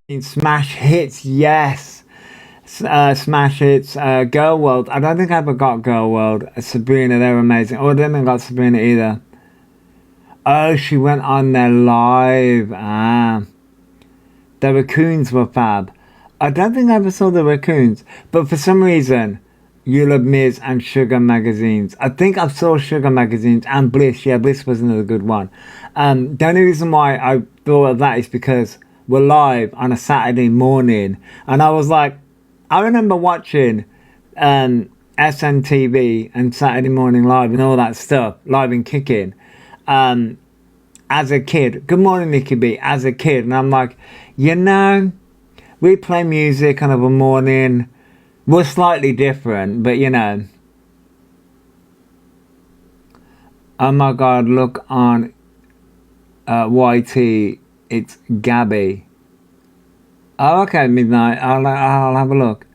In Smash Hits, yes. Smash Hits, Girl World. I don't think I ever got Girl World. Sabrina, they were amazing. Oh, I didn't got Sabrina either. Oh, she went on there live. Ah. The raccoons were fab. I don't think I ever saw the raccoons, but for some reason, You Love Miz and Sugar magazines. I think I saw Sugar magazines and Bliss. Yeah, Bliss was another good one. The only reason why I thought of that is because we're live on a Saturday morning, and I was like, I remember watching SNTV and Saturday Morning Live and all that stuff, live and kicking. As a kid, good morning, Nikki B. As a kid, and I'm like, you know, we play music on a morning. We're slightly different, but you know. Oh my God! Look on YT. It's Gabby. Oh, okay, midnight. I'll have a look.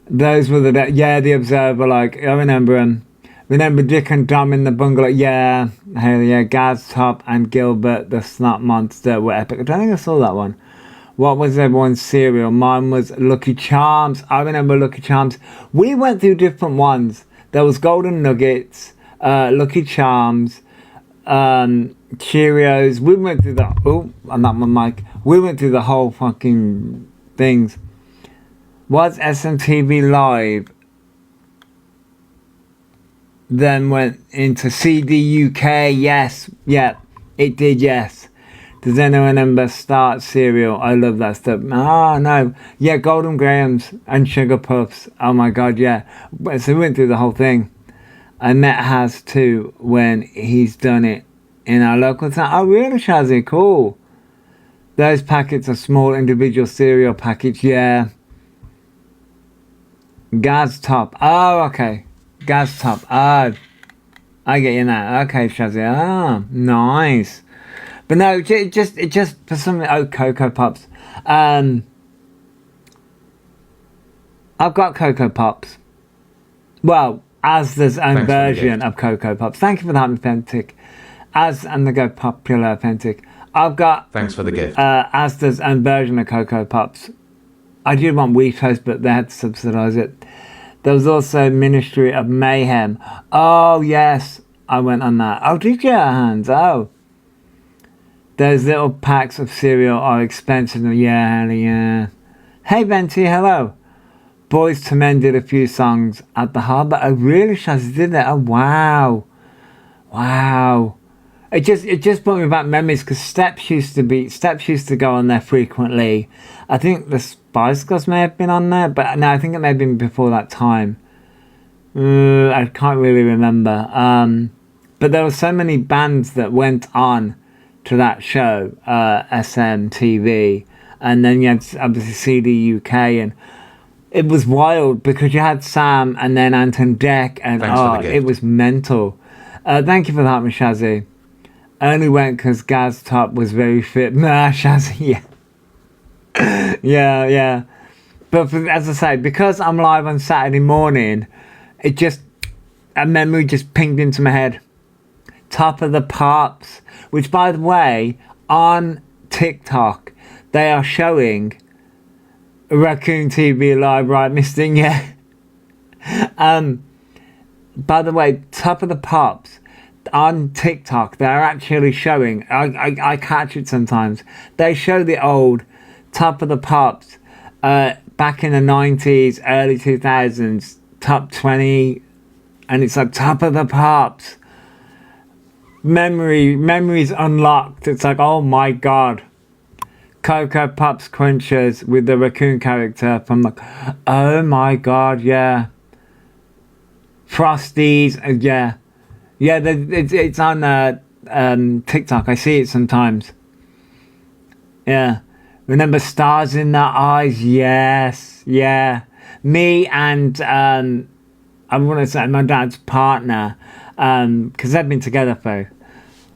Those were the Observer. Like I remember them. Remember Dick and Dom in the bungalow? Yeah, hell yeah. Gaz Top and Gilbert the Snot Monster were epic. I don't think I saw that one. What was everyone's cereal? Mine was Lucky Charms. I remember Lucky Charms. We went through different ones. There was Golden Nuggets, Lucky Charms, Cheerios. We went through the... Oh, I'm not my mic. We went through the whole fucking things. Was SMTV Live? Then went into CD UK. Yes. Yeah, it did, yes. Does anyone remember Start Cereal? I love that stuff. Oh, no. Yeah, Golden Grahams and Sugar Puffs. Oh, my God, yeah. So we went through the whole thing. I met Has too when he's done it in our local town. Oh, really, Shazzy? Cool. Those packets are small individual cereal packets. Yeah. Gaz Top. Oh, okay. Gaz Top. Oh, I get you now. Okay, Shazzy. Ah, nice. But no, it just for some... Oh, Cocoa Pops. I've got Cocoa Pops. Well, Asda's own version of Cocoa Pops. Thank you for that, Authentic. As and the Go Popular Authentic. I've got... Thanks for the gift. Asda's own version of Cocoa Pops. I did want Wheatos, but they had to subsidise it. There was also Ministry of Mayhem. Oh, yes. I went on that. Oh, did you, Hans? Oh. Those little packs of cereal are expensive. Yeah. Hey, Venti, hello. Boys to Men did a few songs at the Harbour. Oh, really? Shaz did that? Oh, wow. Wow. It just brought me back memories because Steps used to go on there frequently. I think the Spice Girls may have been on there, but no, I think it may have been before that time. I can't really remember. But there were so many bands that went on to that show, SMTV, and then you had obviously CD UK, and it was wild because you had Sam and then Anton Deck, and it was mental. Thank you for that, Shazzy. I only went because Gaz Top was very fit. Nah, Shazzy, yeah. yeah. But as I say, because I'm live on Saturday morning, a memory just pinged into my head. Top of the Pops, which by the way, on TikTok, they are showing Raccoon TV Live, right, Mr. Yeah. By the way, Top of the Pops, on TikTok, they're actually showing, I catch it sometimes, they show the old Top of the Pops back in the 90s, early 2000s, top 20, and it's like Top of the Pops. Memories unlocked. It's like, oh my God. Cocoa Pops Crunchers with the raccoon character from like, oh my God, yeah. Frosties, yeah. Yeah, it's on TikTok. I see it sometimes. Yeah. Remember Stars in the Eyes? Yes. Yeah. Me and I want to say my dad's partner, because they've been together for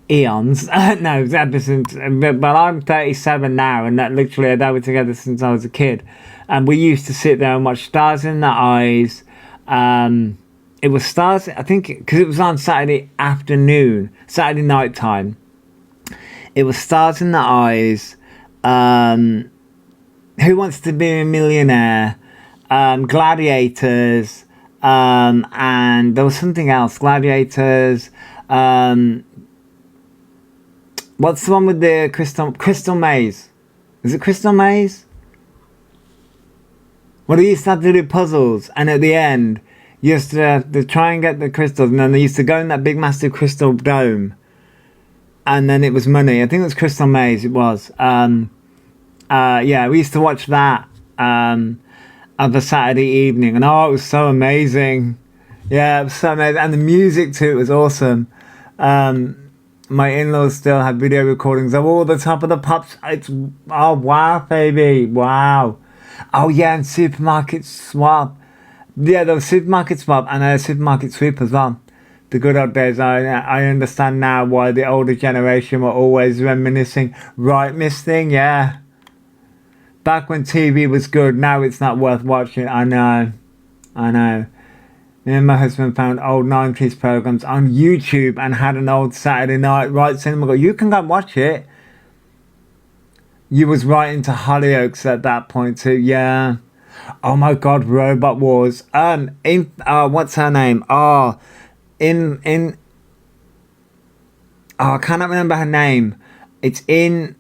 eons. No, ever since. But I'm 37 now, and that literally they were together since I was a kid. And we used to sit there and watch Stars in the Eyes. It was Stars, I think, because it was on Saturday afternoon, Saturday night time. It was Stars in the Eyes. Who Wants to Be a Millionaire, Gladiators, and there was something else. Gladiators. What's the one with the Crystal Maze? Is it Crystal Maze? Well, they used to have to do puzzles, and at the end, you used to have to try and get the crystals, and then they used to go in that big, massive crystal dome, and then it was money. I think it was Crystal Maze. It was. Yeah, we used to watch that of a Saturday evening, and oh, it was so amazing. Yeah, it was so amazing, and the music too, it was awesome. My in-laws still have video recordings of all the Top of the Pops. It's, oh wow, baby, wow. Oh yeah, and Supermarket Swap. Yeah, there was Supermarket Swap and Supermarket Sweep as well. The good old days. I understand now why the older generation were always reminiscing. Right, Miss Thing? Yeah. Back when TV was good, now it's not worth watching. I know. Me and my husband found old 90s programs on YouTube and had an old Saturday night right cinema. Go, you can go and watch it. You was right into Hollyoaks at that point too, yeah. Oh my God, Robot Wars. What's her name? I cannot remember her name. It's in,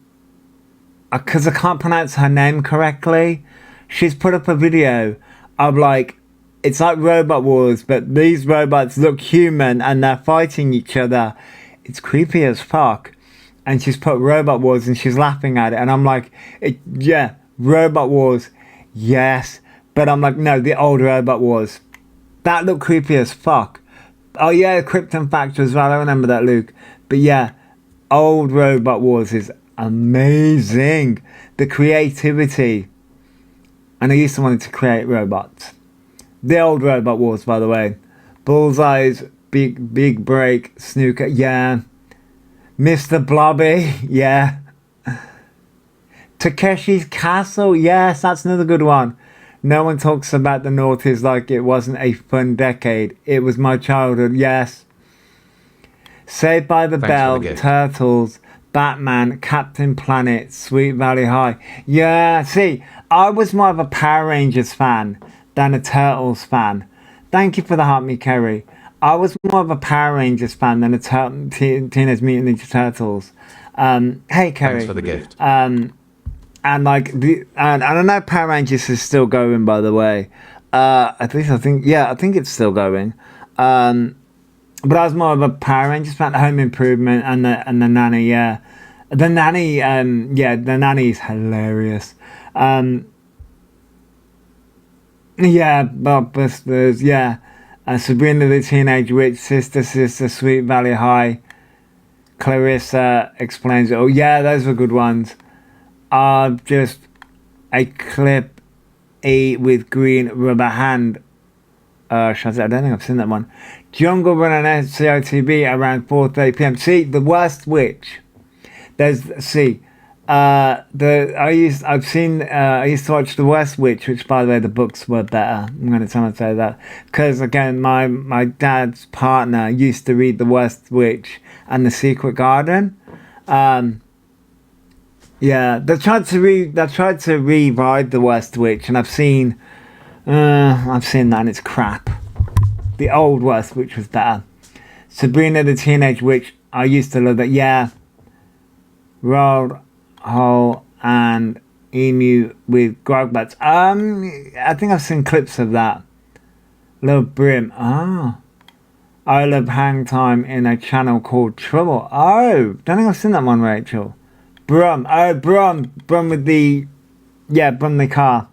because I can't pronounce her name correctly. She's put up a video of like, it's like Robot Wars, but these robots look human and they're fighting each other. It's creepy as fuck. And she's put Robot Wars and she's laughing at it. And I'm like, yeah, Robot Wars, yes. But I'm like, no, the old Robot Wars. That looked creepy as fuck. Oh yeah, Krypton Factor as well. I remember that, Luke. But yeah, old Robot Wars is amazing. The creativity. And I used to want to create robots. The old Robot Wars, by the way. Bullseye's Big Break, Snooker, yeah. Mr. Blobby, yeah. Takeshi's Castle, yes, that's another good one. No one talks about the noughties like it wasn't a fun decade. It was my childhood, yes. Saved by the Bell, Turtles, Batman, Captain Planet, Sweet Valley High. Yeah, see, I was more of a Power Rangers fan than a Turtles fan. Thank you for the heart, me Kerry. I was more of a Power Rangers fan than a Teenage Mutant Ninja Turtles. Hey Kerry. Thanks for the gift. And like and I don't know, Power Rangers is still going, by the way. I think it's still going. But I was more of a Power Rangers fan. Home Improvement and the Nanny, yeah. The Nanny, the Nanny is hilarious. Yeah, Blockbusters, yeah. Sabrina the Teenage Witch, Sister, Sweet Valley High. Clarissa Explains It. Oh yeah, those were good ones. Just a clip E with green rubber hand. I don't think I've seen that one. Jungle Run on COTV around 4:30 p.m. See, The Worst Witch. I used to watch The Worst Witch, which by the way the books were better. I'm going to try and say that because again my dad's partner used to read The Worst Witch and The Secret Garden. Yeah, they tried to revive The Worst Witch, and I've seen that and it's crap. The old Worst Witch was better. Sabrina the Teenage Witch, I used to love that. Yeah. Rolled Hole and Emu with Grogbats. I think I've seen clips of that. Love Brim. I love Hang Time in a channel called Trouble. Don't think I've seen that one, Rachel. Brum with the Brum the car.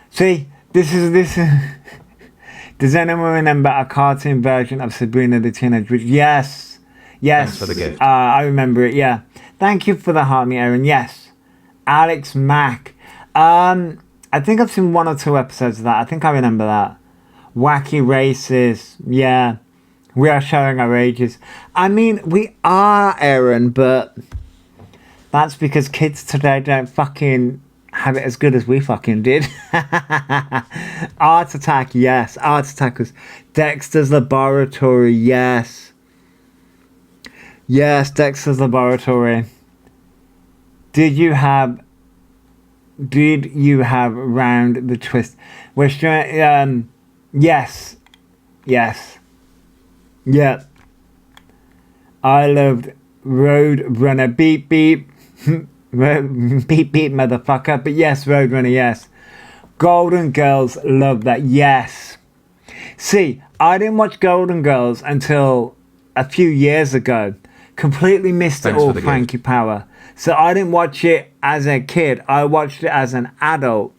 See, this is does anyone remember a cartoon version of Sabrina the Teenage Witch? Yes. Thanks for the gift. I remember it, yeah. Thank you for the heart, me, Aaron. Yes. Alex Mack. I think I've seen 1 or 2 episodes of that. I think I remember that. Wacky Races. Yeah. We are showing our ages. I mean, we are, Aaron, but that's because kids today don't fucking have it as good as we fucking did. Art Attack, yes. Art Attack was Dexter's Laboratory, yes. Yes, Dexter's Laboratory. Did you have did you have round the twist? Yes. Yes. Yeah. I loved Road Runner. Beep beep. Beep beep motherfucker. But yes, Road Runner, yes. Golden Girls, love that. Yes. See, I didn't watch Golden Girls until a few years ago. Completely missed it all, Frankie Power. So I didn't watch it as a kid. I watched it as an adult.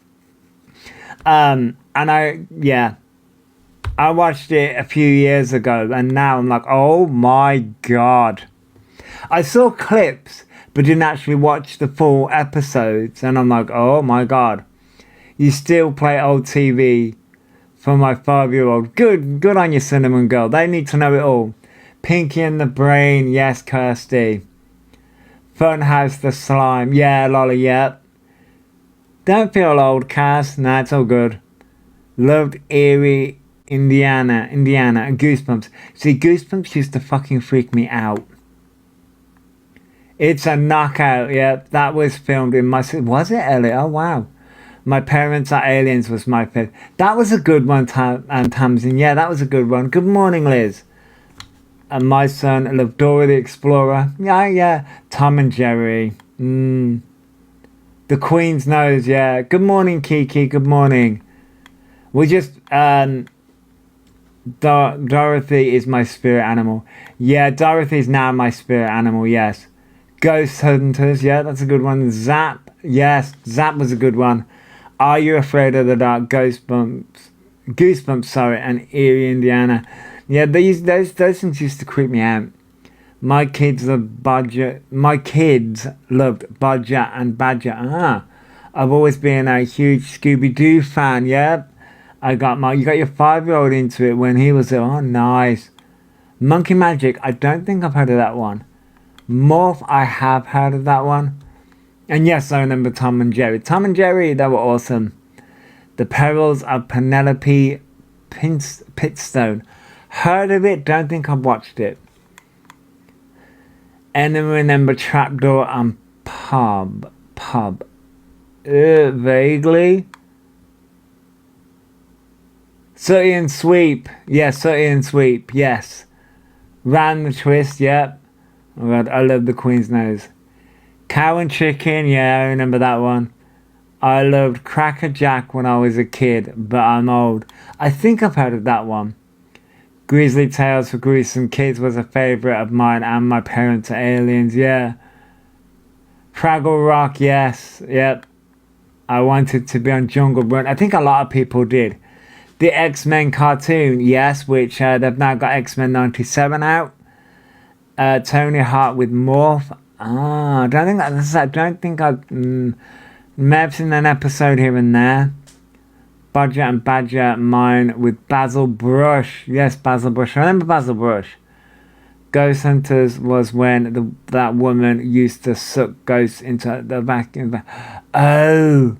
And I watched it a few years ago, and now I'm like, oh my god. I saw clips, but didn't actually watch the full episodes, and I'm like, oh my god. You still play old TV for my 5-year-old. Good on you, Cinnamon Girl. They need to know it all. Pinky and the Brain, yes, Kirsty. Funhouse the Slime, yeah, Lolly, yeah. Don't feel old, Cass. Nah, it's all good. Loved Erie, Indiana, and Goosebumps. See, Goosebumps used to fucking freak me out. It's a knockout, yeah. That was filmed in my... Was it, Elliot? Oh, wow. My Parents Are Aliens was my favorite. That was a good one, Tamsin. Yeah, that was a good one. Good morning, Liz. And my son loved Dora the Explorer. Yeah. Tom and Jerry. The Queen's Nose, yeah. Good morning, Kiki. Good morning. We just... Dorothy is my spirit animal. Yeah, Dorothy's now my spirit animal, yes. Ghost Hunters, yeah, that's a good one. Zap, yes, Zap was a good one. Are You Afraid of the Dark? Goosebumps, sorry, and Erie, Indiana. Yeah, those things used to creep me out. My kids loved Bodger and Badger. I've always been a huge Scooby-Doo fan, yeah. You got your 5-year-old into it when he was oh nice. Monkey Magic, I don't think I've heard of that one. Morph, I have heard of that one. And yes, I remember Tom and Jerry. Tom and Jerry, they were awesome. The Perils of Penelope Pitstone. Heard of it, don't think I've watched it. And then remember Trapdoor and Pub. Vaguely. Sooty and Sweep. Yes, Sooty and Sweep, yes. Ran the Twist, yep. Oh god, I love the Queen's Nose. Cow and Chicken, yeah, I remember that one. I loved Cracker Jack when I was a kid, but I'm old. I think I've heard of that one. Grizzly Tales for Gruesome Kids was a favourite of mine, and My Parents Are Aliens, yeah. Fraggle Rock, yes, yep. I wanted to be on Jungle Run. I think a lot of people did. The X-Men cartoon, yes, which they've now got X-Men 97 out. Tony Hawk with Morph. I don't think I've may have seen an episode here and there. Bodger and Badger, mine with Basil Brush. Yes, Basil Brush. I remember Basil Brush. Ghost Hunters was when that woman used to suck ghosts into the vacuum. Oh,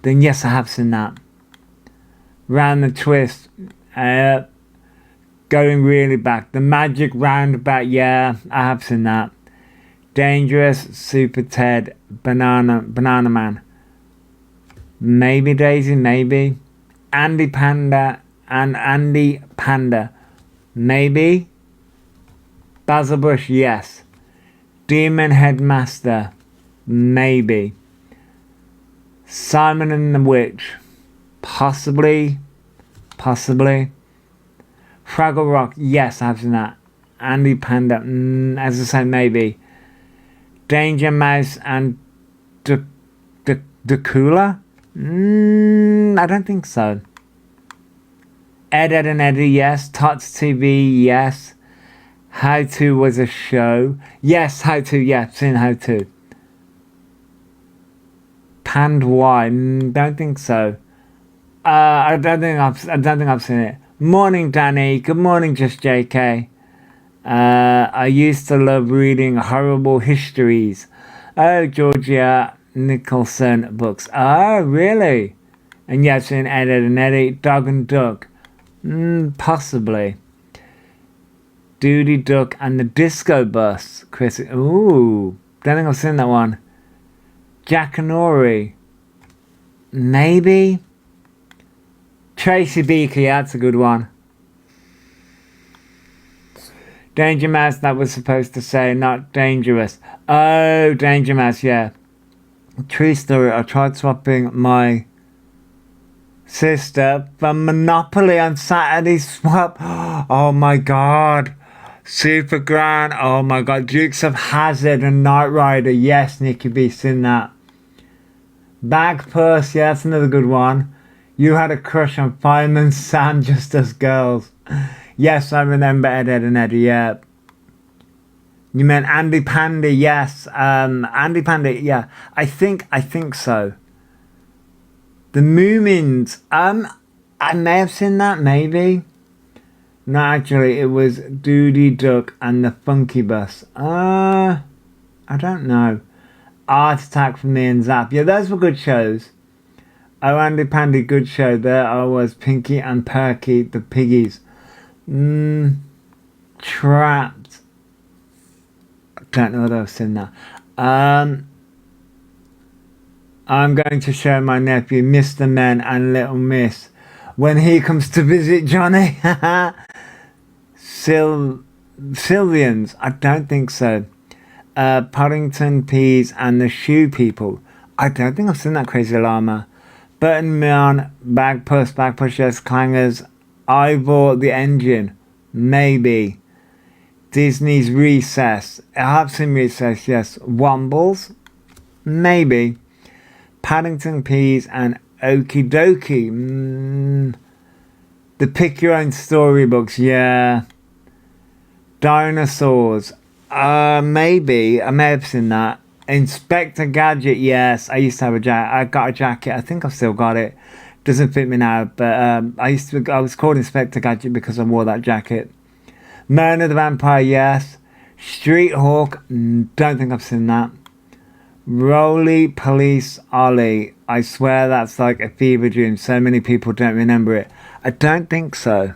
then yes, I have seen that. Round the Twist. Going really back. The Magic Roundabout. Yeah, I have seen that. Dangerous, Super Ted, Banana Man. Maybe Daisy, maybe. Andy Panda. Maybe. Basil Bush, yes. Demon Headmaster. Maybe. Simon and the Witch. Possibly. Fraggle Rock, yes, I've seen that. Andy Panda, as I say, maybe. Danger Mouse and Dracula? I don't think so. Ed, and Eddie, yes. Tots TV, yes. How To was a show. Yes, How To, yeah, seen How To. Pand Y, don't think so. I don't think I've seen it. Morning, Danny. Good morning, Just JK. I used to love reading horrible histories. Oh, Georgia Nicholson books. Oh, really? And yes, in Ed, and Eddie, Dog and Duck. Possibly. Duty Duck and the Disco Bus. Chris. Ooh, don't think I've seen that one. Jack and Ori. maybe. Tracy Beaker, yeah, that's a good one. Danger Mouse, that was supposed to say, not dangerous. Oh, Danger Mouse, yeah. True story, I tried swapping my sister from Monopoly on Saturday swap. Oh my god. Super Grand, oh my god. Dukes of Hazzard and Knight Rider, yes, Nikki B, seen that. Bag Purse, yeah, that's another good one. You had a crush on Fireman Sam, Just Us Girls. Yes, I remember Ed, Ed and Eddie, yeah. You meant Andy Pandy, yes. Andy Pandy, yeah. I think so. The Moomins, I may have seen that, maybe. No, actually, it was Doody Duck and the Funky Bus. I don't know. Art Attack from me and Zap. Yeah, those were good shows. Oh, Andy Pandy, good show. There I was, Pinky and Perky, the Piggies. Trapped. I don't know what I've seen that. I'm going to show my nephew, Mr. Men and Little Miss, when he comes to visit Johnny. Sylvians, I don't think so. Paddington Peas and the Shoe People. I don't think I've seen that, Crazy Llama. Burton Man, Bag Push, yes, Clangers. Ivor the Engine, maybe. Disney's Recess. I have seen Recess, yes. Wombles, maybe. Paddington Peas and Okie Dokie. The Pick Your Own Storybooks, yeah. Dinosaurs, maybe. I may have seen that. Inspector Gadget, yes. I used to have a jacket. I got a jacket. I think I've still got it. Doesn't fit me now, but I was called Inspector Gadget because I wore that jacket. Murder the Vampire, yes. Street Hawk, don't think I've seen that. Roly Police Ollie, I swear that's like a fever dream. So many people don't remember it. I don't think so.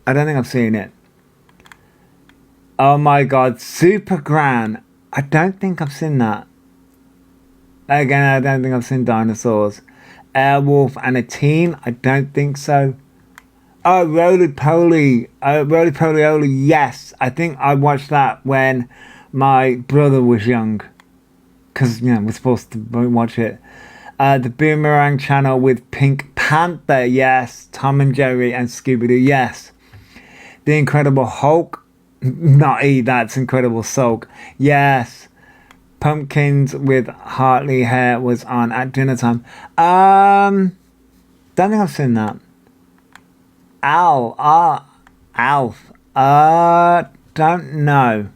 I don't think I've seen it. Oh my god, Super Gran, I don't think I've seen that. Again, I don't think I've seen Dinosaurs. Airwolf and a Team, I don't think so. Oh, Roly Poly, Oly, yes. I think I watched that when my brother was young. Because, you know, we're supposed to watch it. The Boomerang Channel with Pink Panther, yes. Tom and Jerry and Scooby-Doo, yes. The Incredible Hulk, not that's Incredible Sulk, yes. Pumpkins with Hartley Hair was on at dinner time. Don't think I've seen that. Alf, don't know.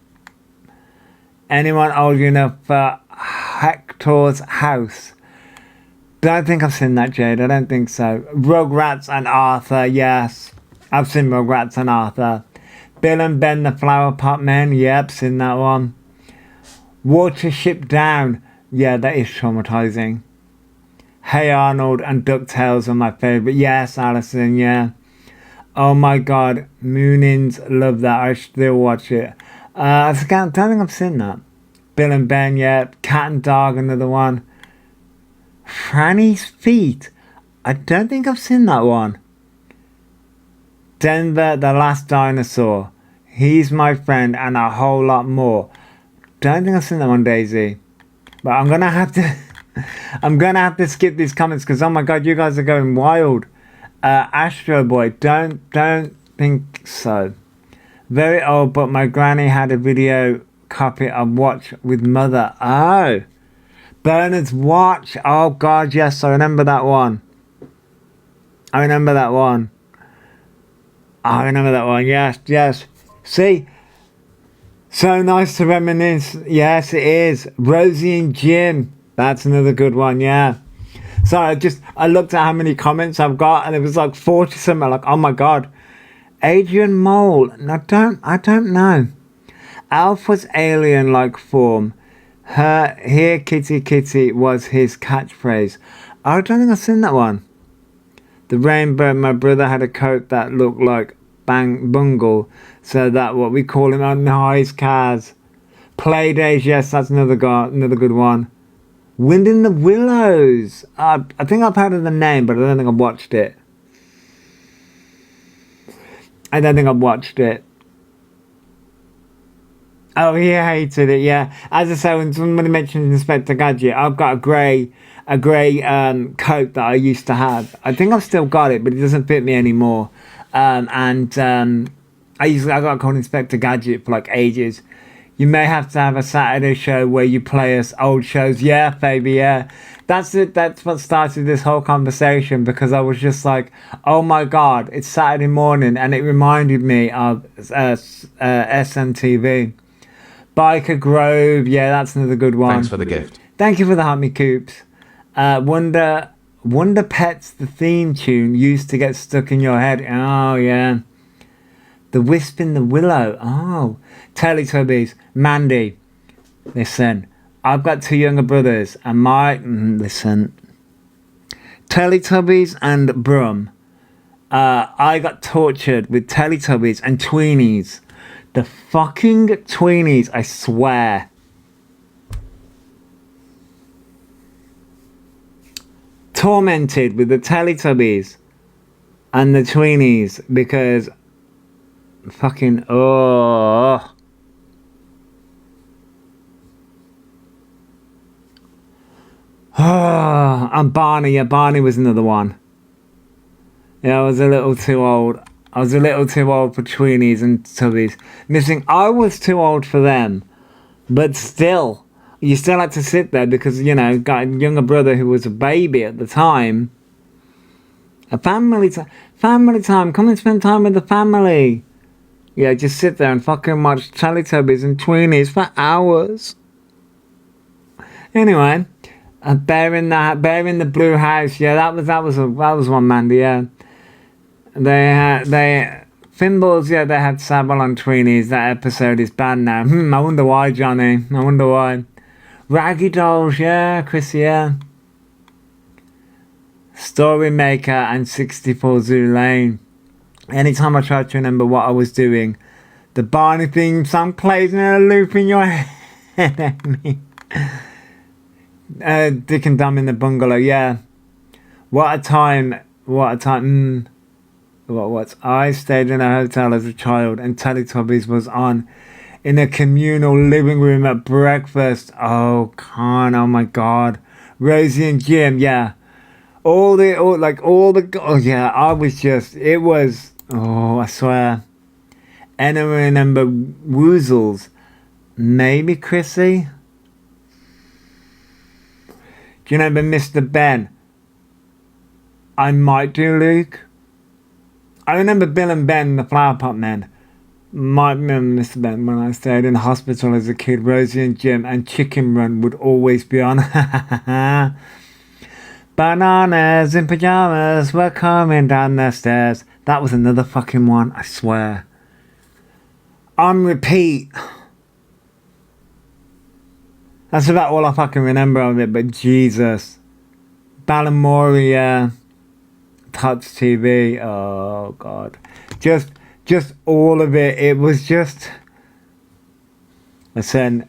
Anyone old enough for Hector's House? Don't think I've seen that, Jade. I don't think so. Rugrats and Arthur, yes. I've seen Rugrats and Arthur. Bill and Ben the Flower Pot Men, yep, seen that one. Watership Down, yeah, that is traumatizing. Hey Arnold and DuckTales are my favourite. Yes, Alison, yeah. Oh my god, Moonins, love that. I still watch it. I don't think I've seen that. Bill and Ben, yeah. Cat and Dog, another one. Franny's Feet, I don't think I've seen that one. Denver, the Last Dinosaur. He's My Friend and a whole lot more. Don't think I've seen that one, Daisy. But I'm gonna have to skip these comments because oh my god, you guys are going wild. Astro Boy, don't think so. Very old, but my granny had a video copy of Watch with Mother. Oh, Bernard's Watch. Oh god, yes, I remember that one. Yes. See, so nice to reminisce. Yes, it is. Rosie and Jim. That's another good one. Yeah. So I looked at how many comments I've got, and it was like 40 something. Like, oh my god. Adrian Mole. I don't know. Alf was alien-like form. Here, kitty, kitty was his catchphrase. I don't think I've seen that one. The Rainbow. My brother had a coat that looked like Bungle, so that what we call him on nice cars. Play Days, yes, that's another good one. Wind in the Willows. I think I've heard of the name, but I don't think I've watched it. I don't think I've watched it. Oh, he hated it, yeah. As I say, when somebody mentioned Inspector Gadget, I've got a grey coat that I used to have. I think I've still got it, but it doesn't fit me anymore. I got called Inspector Gadget for like ages. You may have to have a Saturday show where you play us old shows. Yeah, baby, yeah. That's it. That's what started this whole conversation, because I was just like, oh my God, it's Saturday morning. And it reminded me of SMTV. Biker Grove. Yeah, that's another good one. Thanks for the gift. Thank you for the Hummy Coops. Wonder Pets, the theme tune used to get stuck in your head. Oh, yeah. The Wisp in the Willow. Oh. Teletubbies. Mandy. Listen. I've got two younger brothers. And listen. Teletubbies and Brum. I got tortured with Teletubbies and Tweenies. The fucking Tweenies, I swear. Tormented with the Teletubbies and the Tweenies because fucking and Barney. Yeah, Barney was another one. Yeah, I was a little too old. I was a little too old for Tweenies and Tubbies. I was too old for them, but still. You still had to sit there because, you know, got a younger brother who was a baby at the time. A family time. Come and spend time with the family. Yeah, just sit there and fucking watch Teletubbies and Tweenies for hours. Anyway, Bear in the Blue House. Yeah, that was one, Mandy. Yeah, Fimbles. Yeah, they had Sable on Tweenies. That episode is bad now. I wonder why, Johnny. I wonder why. Raggy Dolls, yeah, Chris, yeah. Story Maker and 64 Zoo Lane. Anytime I try to remember what I was doing, the Barney theme song plays in a loop in your head at me. Dick and Dumb in the Bungalow, yeah. What a time. I stayed in a hotel as a child and Teletubbies was on in a communal living room at breakfast. Oh my God. Rosie and Jim, yeah. I swear. And I remember Woozles. Maybe Chrissy? Do you remember Mr. Ben? I might do, Luke. I remember Bill and Ben, the Flower Pot Men. Might remember Mr. Ben when I stayed in the hospital as a kid. Rosie and Jim and Chicken Run would always be on. Bananas in pajamas were coming down the stairs. That was another fucking one, I swear. On repeat. That's about all I fucking remember of it, but Jesus. Balamoria, Tots TV, oh God. Just all of it. It was just... Listen,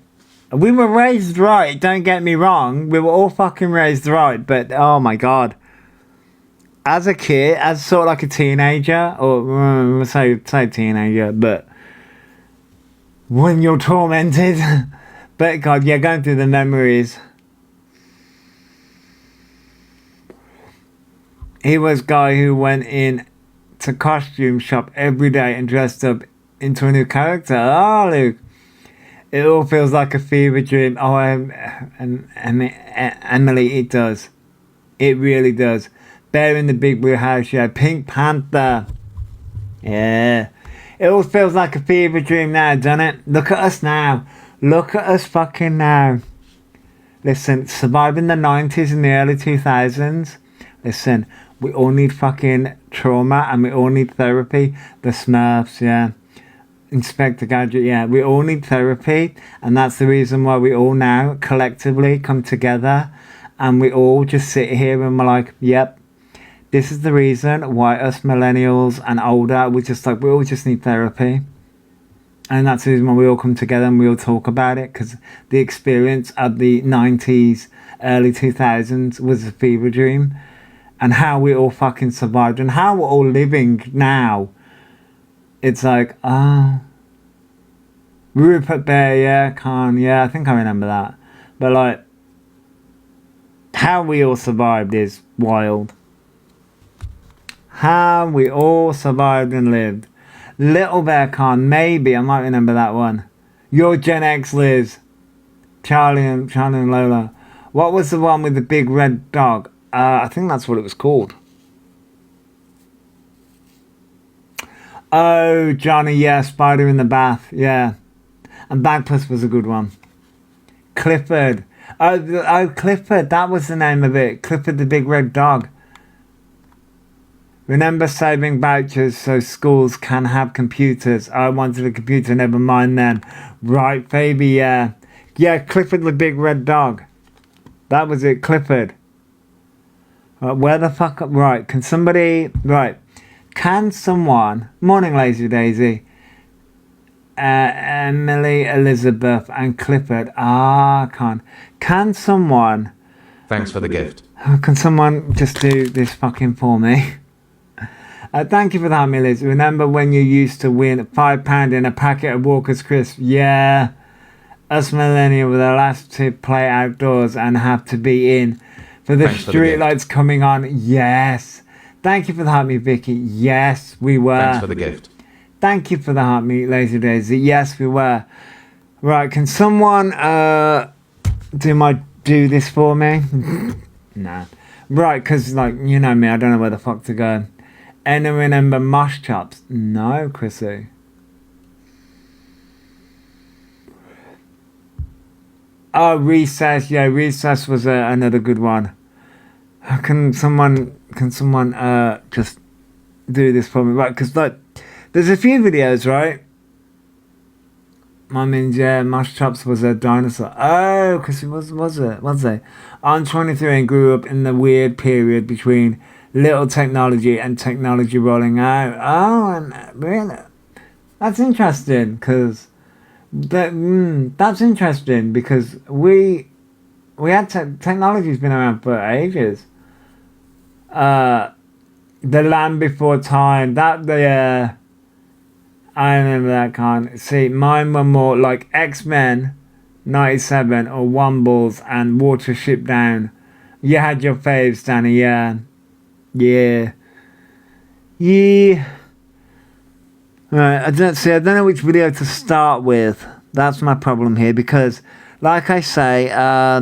we were raised right, don't get me wrong. We were all fucking raised right, but oh my God. As a kid, as sort of like a teenager, or say teenager, but when you're tormented... But God, yeah, going through the memories. He was a guy who went in to costume shop every day and dressed up into a new character. Oh, Luke. It all feels like a fever dream. Oh, Emily, it does. It really does. Bear in the Big Blue House, yeah. Pink Panther. Yeah. It all feels like a fever dream now, doesn't it? Look at us now. Look at us fucking now. Listen, surviving the 90s and the early 2000s. Listen, we all need fucking trauma and we all need therapy. The Smurfs, yeah. Inspector Gadget, yeah. We all need therapy. And that's the reason why we all now collectively come together. And we all just sit here and we're like, yep. This is the reason why us millennials and older, we all just need therapy. And that's the reason why we all come together and we all talk about it, because the experience of the 90s early 2000s was a fever dream, and how we all fucking survived, and how we're all living now. It's like, oh, Rupert Bear, yeah, Khan, yeah, I think I remember that. But like, how we all survived is wild. How we all survived and lived. Little Bear Khan, maybe, I might remember that one. Your Gen X Liz. Charlie and Lola. What was the one with the big red dog? I think that's what it was called. Oh, Johnny, yeah, Spider in the Bath, yeah. And Bagpuss was a good one. Clifford. Oh, Clifford, that was the name of it. Clifford the Big Red Dog. Remember saving vouchers so schools can have computers. I wanted a computer, never mind then. Right, Phoebe, yeah. Yeah, Clifford the Big Red Dog. That was it, Clifford. Where the fuck... Right, can somebody... Right. Can someone... Morning, Lazy Daisy. Emily, Elizabeth, and Clifford. Can someone... Thanks for the gift. Can someone just do this fucking for me? Thank you for that, Millies. Remember when you used to win £5 in a packet of Walker's Crisps? Yeah. Us millennials were the last to play outdoors and have to be in for the street lights coming on. Yes. Thank you for the heart meet, Vicky. Yes, we were. Thanks for the gift. Thank you for the heart meet, Lazy Daisy. Yes, we were. Right, can someone do this for me? Nah. Right, because, like, you know me, I don't know where the fuck to go. Anyone remember Mosh Chops? No, Chrissy. Oh, Recess. Yeah, Recess was another good one. Can someone just do this for me? Right, because, like, there's a few videos, right? I mean, yeah, Mosh Chops was a dinosaur. Oh, because it was it? I'm 23 and grew up in the weird period between little technology and technology rolling out. Oh, and really? That's interesting, because that's interesting, because we had technology's been around for ages. The Land Before Time, I remember that kind. See, mine were more like X-Men 97 or Wombles and Watership Down. You had your faves, Danny, yeah. Right, I don't know which video to start with. That's my problem here, because like I say, I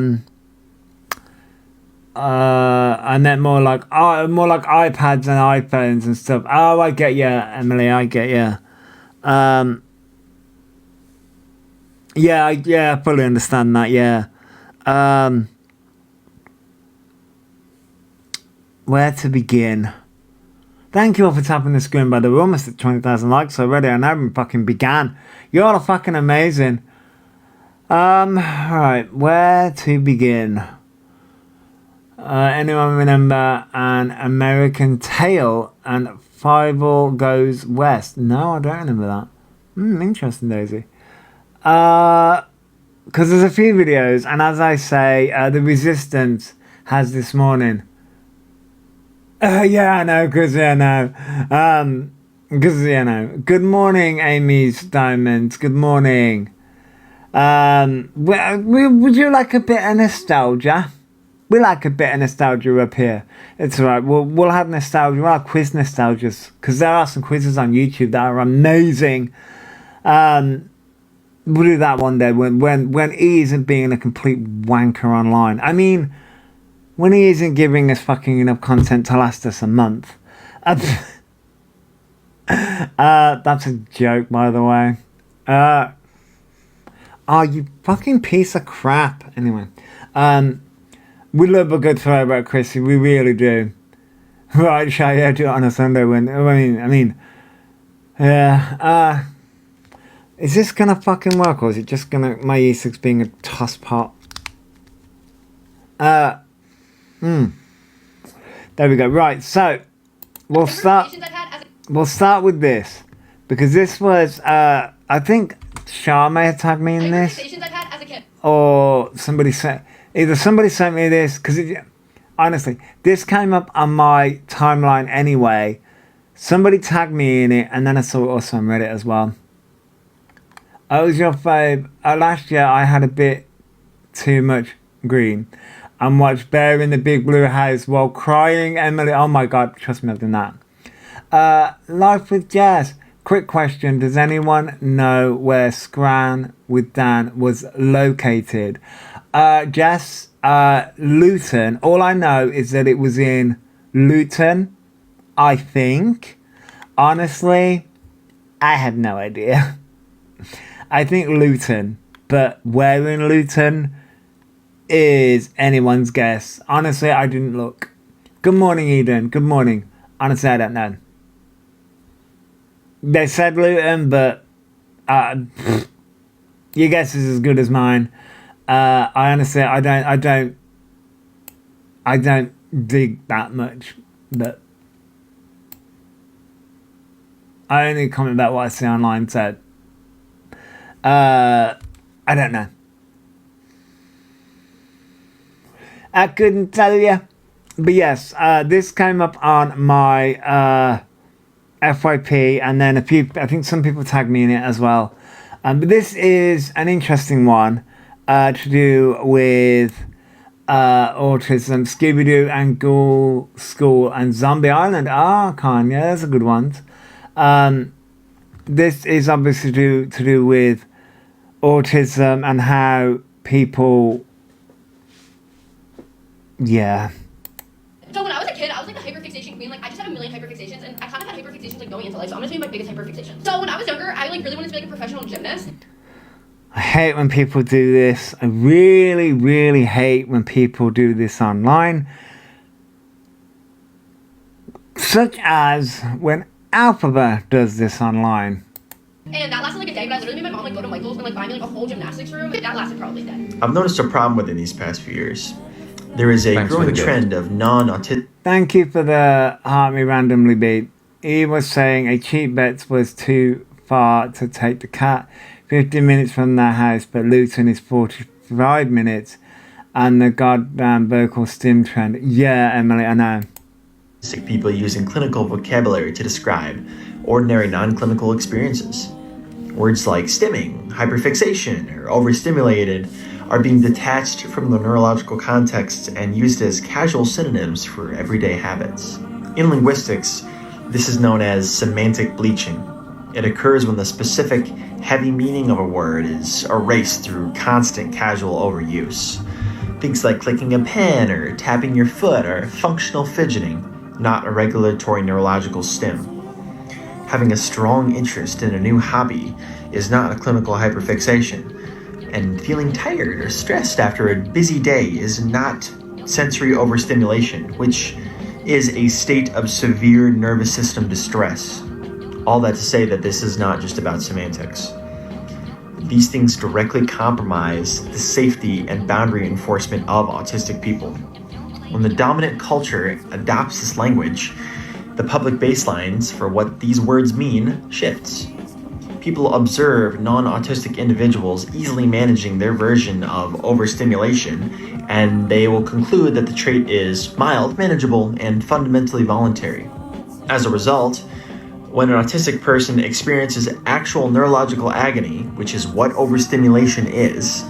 meant more like iPads and iPhones and stuff. Oh, I get you, Emily, I get you. Yeah, I fully understand that, yeah. Where to begin? Thank you all for tapping the screen, by the way. We're almost at 20,000 likes already. I haven't fucking began. You all are fucking amazing. Right, where to begin? Anyone remember An American Tail and Fievel Goes West? No, I don't remember that. Interesting, Daisy. Because there's a few videos, and as I say, The Resistance has this morning. Yeah, I know, because, yeah, no. Because, you know. Good morning, Amy's Diamonds. Good morning. Would you like a bit of nostalgia? We like a bit of nostalgia up here. It's alright. We'll have nostalgia. We'll have quiz nostalgias, because there are some quizzes on YouTube that are amazing. We'll do that one day when he isn't being a complete wanker online. I mean, when he isn't giving us fucking enough content to last us a month. That's a joke, by the way. Oh, you fucking piece of crap. Anyway, we love a good throwback, Chrissy. We really do. Right, shall I do it on a Sunday when... I mean... Yeah, is this gonna fucking work, or is it just gonna... My E6 being a toss pot? There we go. Right, so... We'll start with this. Because this was... I think Shah may have tagged me in this. Or somebody said... Either somebody sent me this, because honestly, this came up on my timeline anyway. Somebody tagged me in it, and then I saw it also on Reddit as well. Oh, was your fave? Last year I had a bit too much green and watched Bear in the Big Blue House while crying. Emily, oh my god, trust me, I've done that. Life with Jazz. Quick question, does anyone know where Scran with Dan was located? Jess, Luton. All I know is that it was in Luton, I think. Honestly, I had no idea. I think Luton, but where in Luton is anyone's guess. Honestly, I didn't look. Good morning, Eden. Good morning. Honestly, I don't know. They said Luton, but your guess is as good as mine. I honestly, I don't dig that much, but I only comment about what I see online, so I don't know. I couldn't tell you. But yes, this came up on my FYP, and then I think some people tagged me in it as well. But this is an interesting one to do with autism, Scooby-Doo and Ghoul School and Zombie Island. Kanye, those are good ones. This is obviously to do with autism and how people, yeah. So when I was a kid, I was like a hyperfixation queen. Like I just had a million hyperfixations, and I kind of had hyperfixations like going into life. So I'm gonna tell you my biggest hyperfixation. So when I was younger, I like really wanted to be like a professional gymnast. I hate when people do this. I really, really hate when people do this online. Such as when Elphaba does this online. And that lasted like a day, but I literally made my mom like go to Michael's and like buy me like a whole gymnastics room. That lasted probably a day. I've noticed a problem within these past few years. There is a growing trend of non-autistic... Thank you for the heart me randomly beat. He was saying a cheap bet was too far to take the cat. 15 minutes from their house, but Luton is 45 minutes. And the goddamn vocal stim trend. Yeah, Emily, I know. People using clinical vocabulary to describe ordinary non-clinical experiences. Words like stimming, hyperfixation, or overstimulated are being detached from the neurological context and used as casual synonyms for everyday habits. In linguistics, this is known as semantic bleaching. It occurs when the specific, heavy meaning of a word is erased through constant casual overuse. Things like clicking a pen or tapping your foot are functional fidgeting, not a regulatory neurological stim. Having a strong interest in a new hobby is not a clinical hyperfixation. And feeling tired or stressed after a busy day is not sensory overstimulation, which is a state of severe nervous system distress. All that to say that this is not just about semantics. These things directly compromise the safety and boundary enforcement of autistic people. When the dominant culture adopts this language, the public baselines for what these words mean shifts. People observe non-autistic individuals easily managing their version of overstimulation, and they will conclude that the trait is mild, manageable, and fundamentally voluntary. As a result, when an autistic person experiences actual neurological agony, which is what overstimulation is,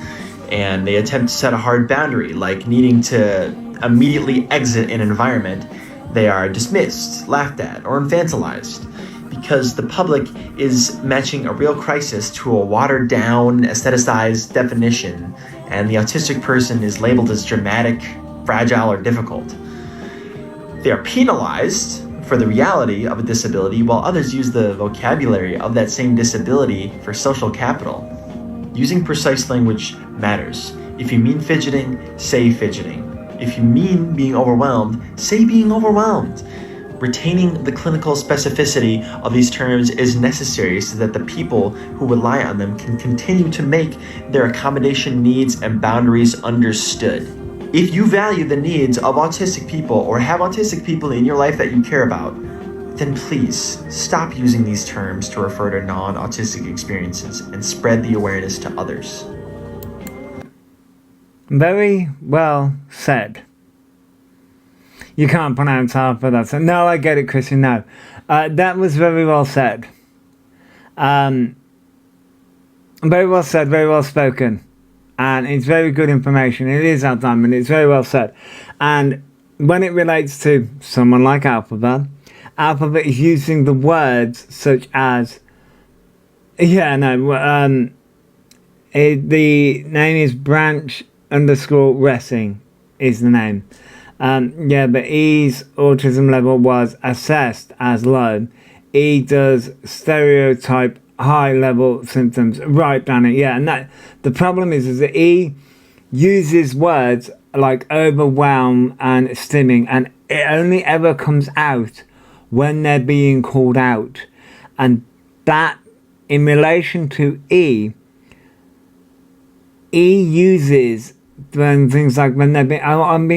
and they attempt to set a hard boundary, like needing to immediately exit an environment, they are dismissed, laughed at, or infantilized, because the public is matching a real crisis to a watered-down, aestheticized definition, and the autistic person is labeled as dramatic, fragile, or difficult. They are penalized for the reality of a disability, while others use the vocabulary of that same disability for social capital. Using precise language matters. If you mean fidgeting, say fidgeting. If you mean being overwhelmed, say being overwhelmed. Retaining the clinical specificity of these terms is necessary so that the people who rely on them can continue to make their accommodation needs and boundaries understood. If you value the needs of autistic people or have autistic people in your life that you care about, then please stop using these terms to refer to non-autistic experiences and spread the awareness to others. Very well said. You can't pronounce half of that. So, no, I get it, Christian. No. That was very well said. Very well said, very well spoken. And it's very good information. It is our time, and it's very well said. And when it relates to someone like Elphaba, Elphaba is using the words such as, the name is branch_racing is the name. But E's autism level was assessed as low. E does stereotype high level symptoms. Right, Danny. Yeah, and that the problem is that E uses words like overwhelm and stimming, and it only ever comes out when they're being called out. And that, in relation to E uses when things like when they're being, I'm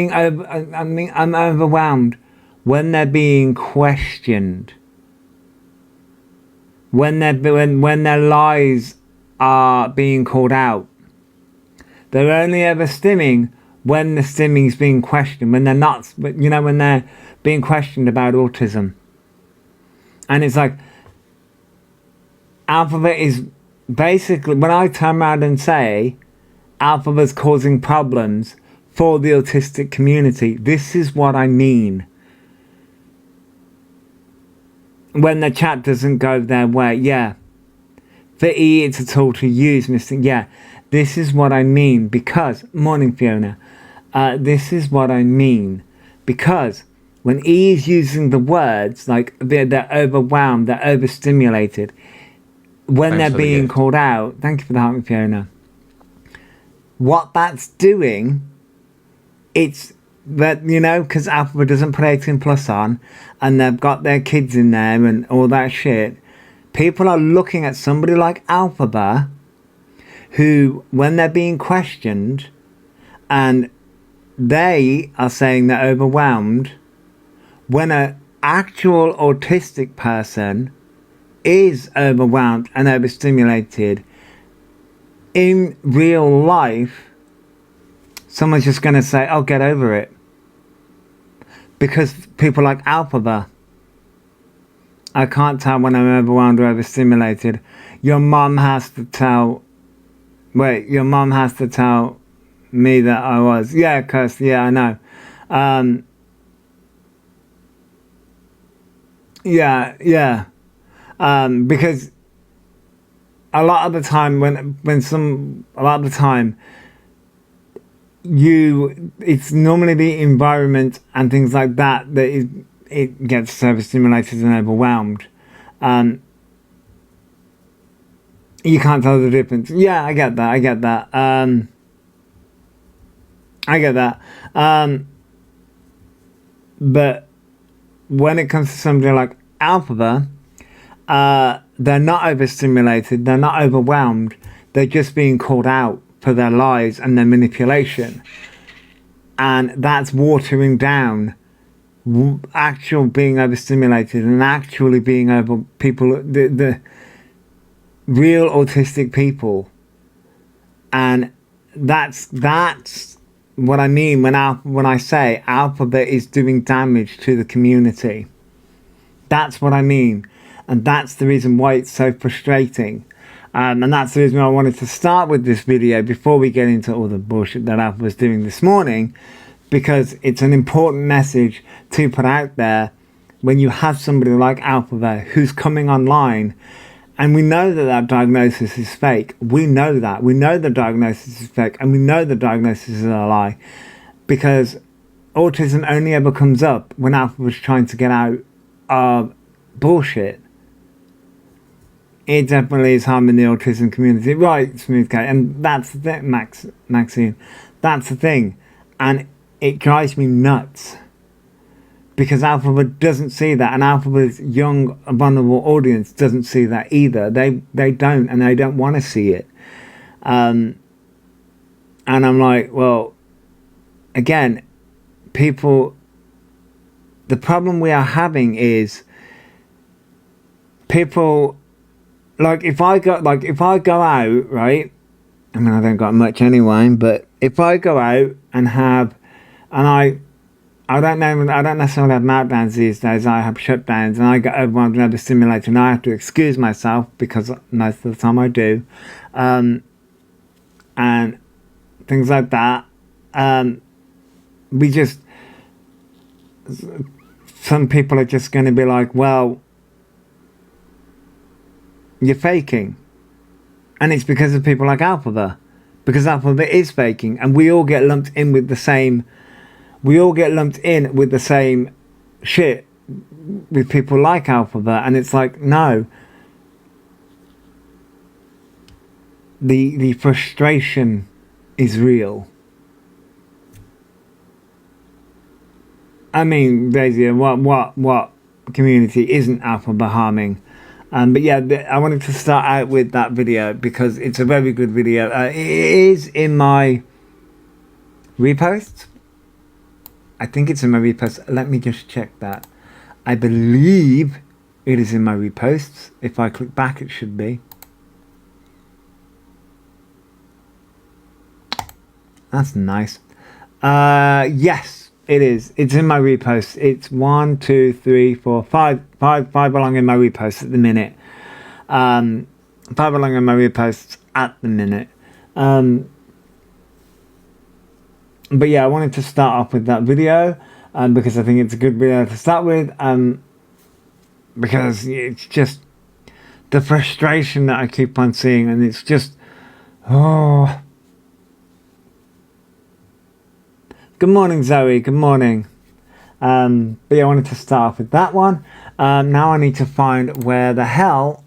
overwhelmed when they're being questioned, when their lies are being called out. They're only ever stimming when the stimming is being questioned, when they're not, when they're being questioned about autism. And it's like, Elphaba is basically, when I turn around and say Elphaba's causing problems for the autistic community, this is what I mean. When the chat doesn't go their way, yeah. For E, it's a tool to use, Mr. Yeah, this is what I mean, because, morning Fiona, this is what I mean, because when E is using the words, like they're overwhelmed, they're overstimulated, when they're being called out, thank you for the heart, Fiona, what that's doing, it's that, because Elphaba doesn't put 18+ on, and they've got their kids in there and all that shit, people are looking at somebody like Elphaba, who, when they're being questioned, and they are saying they're overwhelmed, when an actual autistic person is overwhelmed and overstimulated, in real life, someone's just going to say, oh, get over it. Because people like Elphaba, I can't tell when I'm overwhelmed or overstimulated. Your mom has to tell me that I was. Yeah, Kirsty, yeah, I know. Because a lot of the time it's normally the environment and things like that it gets overstimulated and overwhelmed. You can't tell the difference. Yeah, I get that. But when it comes to somebody like Elphaba, they're not overstimulated, they're not overwhelmed, they're just being called out for their lies and their manipulation. And that's watering down actual being overstimulated and actually being over people, the real autistic people. And that's what I mean when I say Elphaba is doing damage to the community. That's what I mean. And that's the reason why it's so frustrating. And that's the reason why I wanted to start with this video before we get into all the bullshit that Elphaba was doing this morning, because it's an important message to put out there when you have somebody like Elphaba who's coming online, and we know that diagnosis is fake. We know that. We know the diagnosis is fake, and we know the diagnosis is a lie, because autism only ever comes up when Elphaba was trying to get out of bullshit. It definitely is harming the autism community. Right, Smooth Cat. And that's the thing, Maxine. That's the thing. And it drives me nuts. Because Elphaba doesn't see that. And Elphaba's young, vulnerable audience doesn't see that either. They don't. And they don't want to see it. And I'm like, well, again, people... The problem we are having is... People... Like if I go out, right? I mean, I don't got much anyway, but if I go out and I don't necessarily have meltdowns these days. I have shutdowns, and I get overwhelmed and overstimulated, and I have to excuse myself because most of the time I do, and things like that. Some people are just going to be like, well, you're faking. And it's because of people like Elphaba. Because Elphaba is faking. And we all get lumped in with the same shit with people like Elphaba. And it's like, no. The frustration is real. I mean, Daisy, what community isn't Elphaba harming? But yeah, I wanted to start out with that video because it's a very good video. It is in my reposts. I think it's in my reposts. Let me just check that. I believe it is in my reposts. If I click back, it should be. That's nice. Yes, it is. It's in my reposts. It's 1, 2, 3, 4, 5 along in my reposts at the minute. 5 along in my reposts at the minute. But yeah, I wanted to start off with that video because I think it's a good video to start with. Because it's just the frustration that I keep on seeing, and it's just, oh. Good morning, Zoe. Good morning. But yeah, I wanted to start off with that one. Now I need to find where the hell.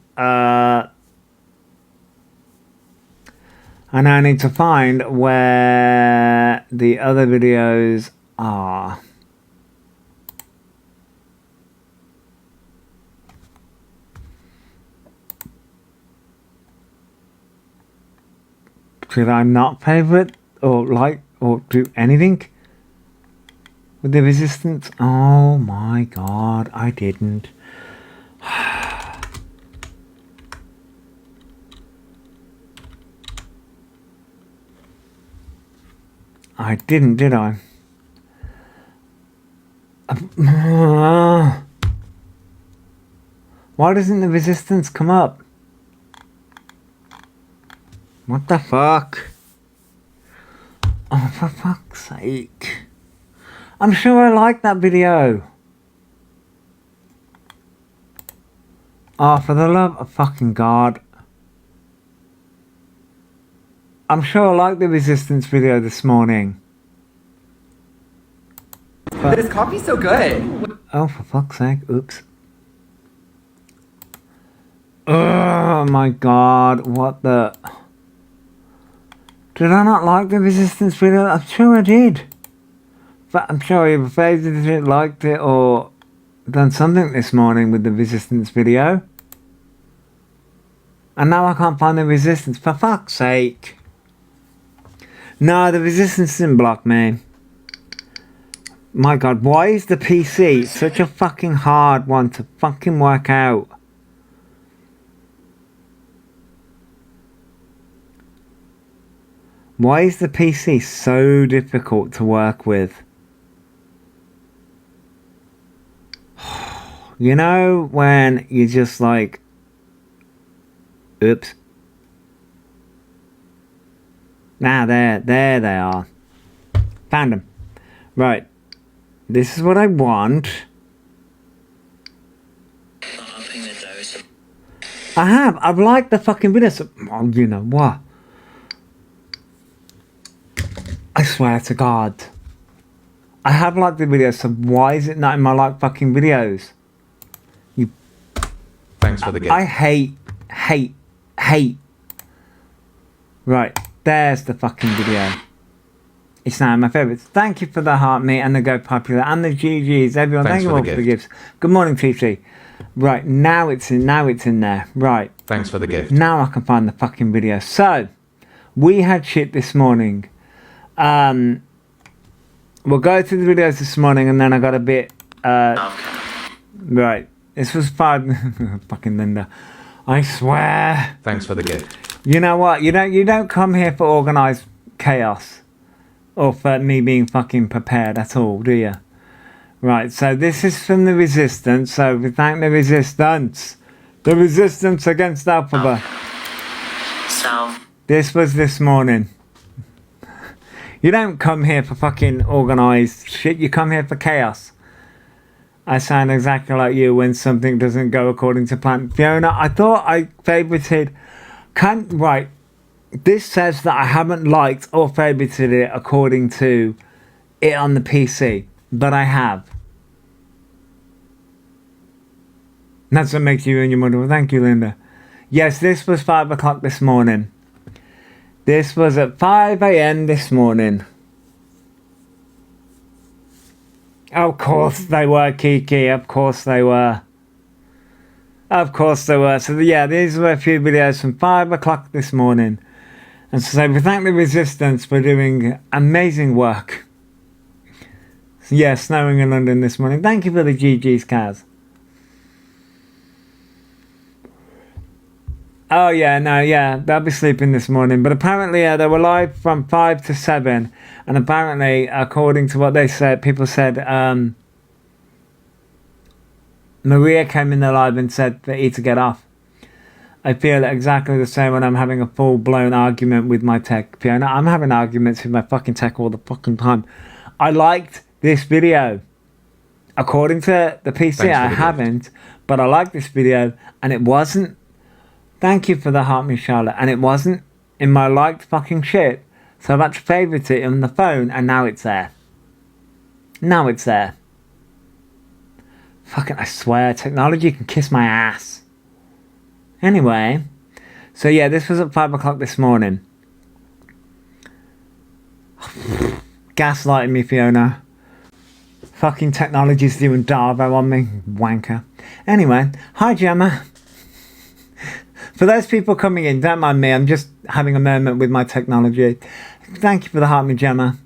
And I need to find where the other videos are. Should I not favorite or like or do anything with the resistance? Oh my god, I didn't. I didn't, did I? Why doesn't the resistance come up? What the fuck? Oh, for fuck's sake. I'm sure I like that video. Oh, for the love of fucking God. I'm sure I liked the resistance video this morning. But this coffee's so good. Oh, for fuck's sake. Oops. Oh my god. What the... Did I not like the resistance video? I'm sure I did. But I'm sure I either favoured it, liked it, or done something this morning with the resistance video. And now I can't find the resistance. For fuck's sake. No, the resistance didn't block me. My god, why is the PC such a fucking hard one to fucking work out? Why is the PC so difficult to work with? You know when you're just like, oops. Now there they are. Found them. Right. This is what I want. I've liked the fucking video. So, oh, you know what? I swear to God. I have liked the video, so why is it not in my like fucking videos? You. Thanks for the gift. I hate. Right, there's the fucking video. It's now my favourites. Thank you for the heart, mate, and the Go Popular, and the GGs, everyone. Thank you all for the gifts. Good morning, TT. Right, now it's in there. Right. Thanks for the gift. Now I can find the fucking video. So, we had shit this morning. We'll go through the videos this morning, and then I got a bit, right. This was fun. Fucking Linda. I swear. Thanks for the gift. You know what? You don't come here for organised chaos. or for me being fucking prepared at all, do you? Right, so this is from the Resistance, so we thank the Resistance. The Resistance against Elphaba. So, This was this morning. You don't come here for fucking organised shit, you come here for chaos. I sound exactly like you when something doesn't go according to plan. Fiona, I thought I favorited... Right, this says that I haven't liked or favorited it according to it on the PC, but I have. That's what makes you and your mother. Well, thank you, Linda. Yes, this was 5 o'clock this morning. This was at 5 a.m. this morning. Of course they were, Kiki. Of course they were. Of course they were. So yeah, these were a few videos from 5 o'clock this morning. And so we thank the Resistance for doing amazing work. So yeah, snowing in London this morning. Thank you for the GG's, Kaz. Oh yeah, no, yeah, they'll be sleeping this morning. But apparently they were live from 5 to 7. And apparently, according to what they said, people said, Maria came in there live and said for E to get off. I feel exactly the same when I'm having a full-blown argument with my tech. Fiona, I'm having arguments with my fucking tech all the fucking time. I liked this video. According to the PC, I haven't. But I liked this video, and it wasn't. Thank you for the heart, Miss Charlotte. And it wasn't in my liked fucking shit. So I've actually favorited it on the phone, and now it's there. Now it's there. Fucking, I swear, technology can kiss my ass. Anyway, so yeah, this was at 5 o'clock this morning. Gaslighting me, Fiona. Fucking technology's doing Darvo on me, wanker. Anyway, hi Gemma. For those people coming in, don't mind me, I'm just having a moment with my technology. Thank you for the heart, me Gemma.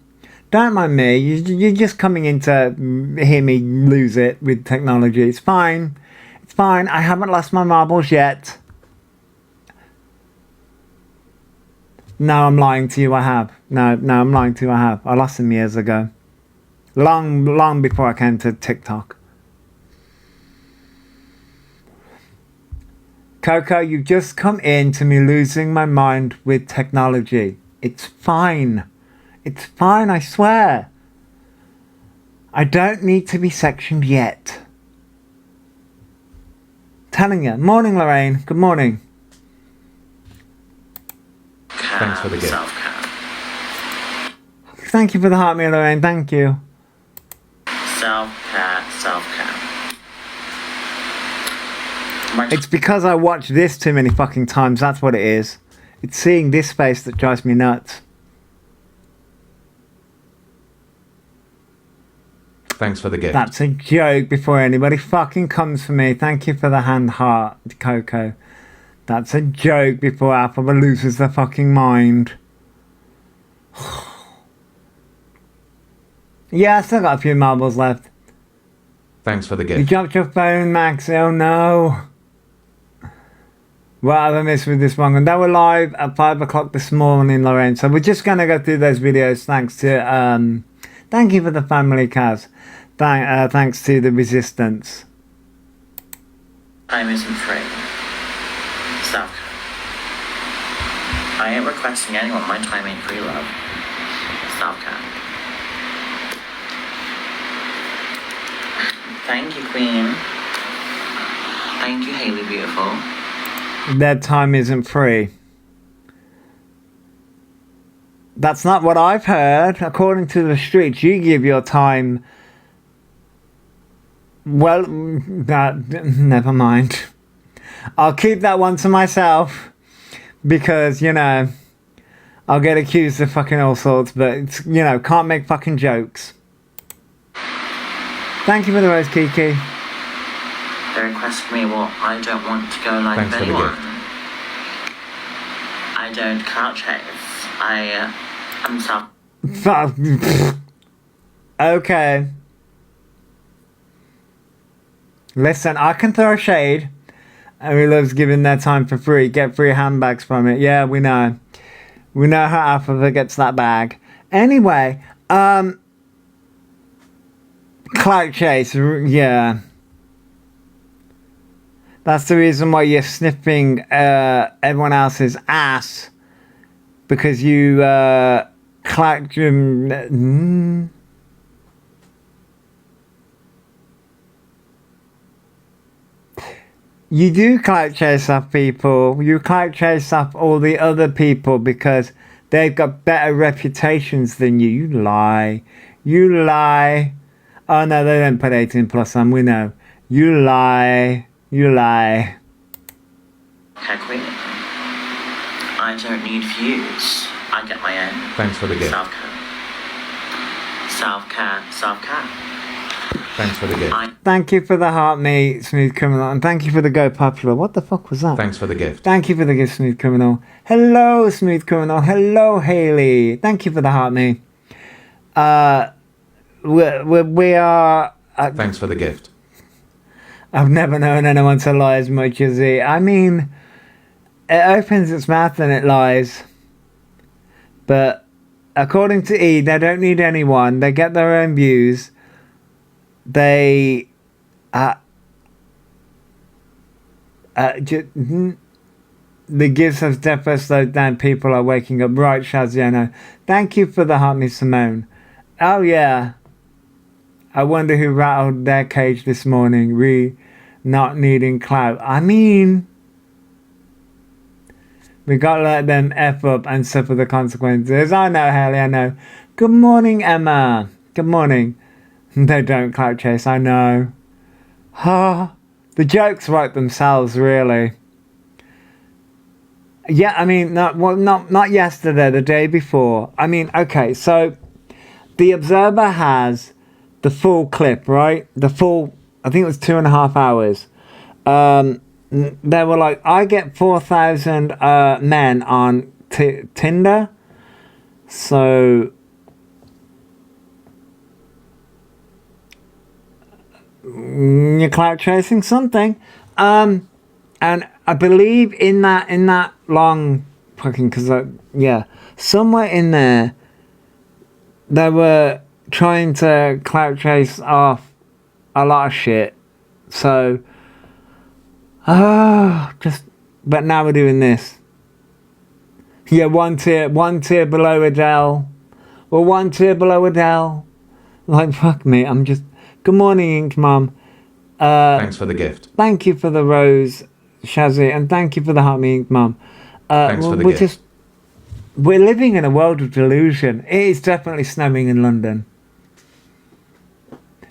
Don't mind me, you're just coming in to hear me lose it with technology. It's fine. It's fine. I haven't lost my marbles yet. No, I'm lying to you, I have. No, I'm lying to you, I have. I lost them years ago. Long before I came to TikTok. Coco, you've just come in to me losing my mind with technology. It's fine. It's fine, I swear. I don't need to be sectioned yet. Telling you. Morning, Lorraine. Good morning. Thanks for the gift. Thank you for the heart, me, Lorraine. Thank you. Self-care. It's because I watch this too many fucking times. That's what it is. It's seeing this face that drives me nuts. Thanks for the gift. That's a joke before anybody fucking comes for me. Thank you for the hand heart, Coco. That's a joke before Elphaba loses their fucking mind. Yeah, I still got a few marbles left. Thanks for the You gift. dropped your phone, Max. Oh no. What have I missed with this one? And they were live at 5 o'clock this morning, Lorraine. So we're just going to go through those videos thanks to... thank you for the family, Kaz. Thanks to the Resistance. Time isn't free. Stop. I ain't requesting anyone. My time ain't free, love. Stop, cat. Thank you, Queen. Thank you, Haley Beautiful. Their time isn't free. That's not what I've heard. According to the streets, you give your time... Well, never mind. I'll keep that one to myself. Because, you know, I'll get accused of fucking all sorts. But, it's, you know, can't make fucking jokes. Thank you for the rose, Kiki. They request me, well, I don't want to go live Thanks with for the anyone. gift. I don't couch chase. I'm self. Okay. Listen, I can throw shade. And we loves giving their time for free. Get free handbags from it. Yeah, we know. We know how Elphaba gets that bag. Anyway, clout chase, yeah. That's the reason why you're sniffing everyone else's ass, because you clout. You do clout chase off people. You clout chase off all the other people because they've got better reputations than you. You lie. You lie. Oh no, they don't put 18 plus on. We know. You lie. You lie. Okay, queen. I don't need views. I get my own. Thanks for the gift. Self-care. Self-care. Self-care. Thanks for the gift. Thank you for the heart, me, Smooth Criminal, and thank you for the Go Popular. What the fuck was that? Thanks for the gift. Thank you for the gift, Smooth Criminal. Hello, Smooth Criminal. Hello, Haley. Thank you for the heart, me. We are... Thanks for the gift. I've never known anyone to lie as much as he. I mean, it opens its mouth and it lies. But according to E, they don't need anyone. They get their own views. They the gifts have definitely slowed down. People are waking up. Right, Shaziano. Thank you for the heart, Miss Simone. Oh yeah. I wonder who rattled their cage this morning. Not needing clout. I mean, we gotta let them F up and suffer the consequences. I know, Haley, I know. Good morning, Emma. Good morning. They don't clout chase, I know. The jokes write themselves, really. Yeah, I mean, not yesterday, the day before. I mean, okay, so the Observer has the full clip, right? The full, I think it was 2.5 hours. They were like, I get 4,000 men on Tinder. So you're clout chasing something. And I believe in that long fucking, somewhere in there they were trying to clout chase off a lot of shit. So but now we're doing this. Yeah, one tier below Adele. Well, one tier below Adele. Like, fuck me, I'm just... Good morning, Ink Mom. Thanks for the gift. Thank you for the rose, Shazzy, and thank you for the heart, me, Ink Mom. Thanks for the gift. We're living in a world of delusion. It is definitely snowing in London.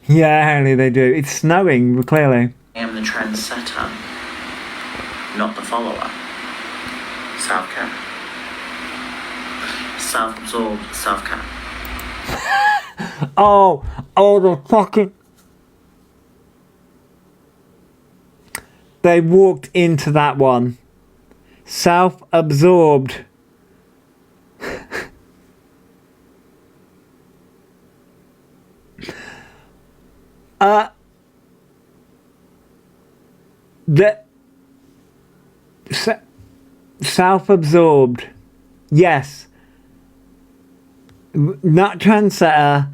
Yeah, Haley, they do. It's snowing, clearly. I am the trendsetter, not the follower. Self-care. Self-absorbed self-care. Oh, the fucking... They walked into that one. Self-absorbed. Self-absorbed. Yes. Not trendsetter.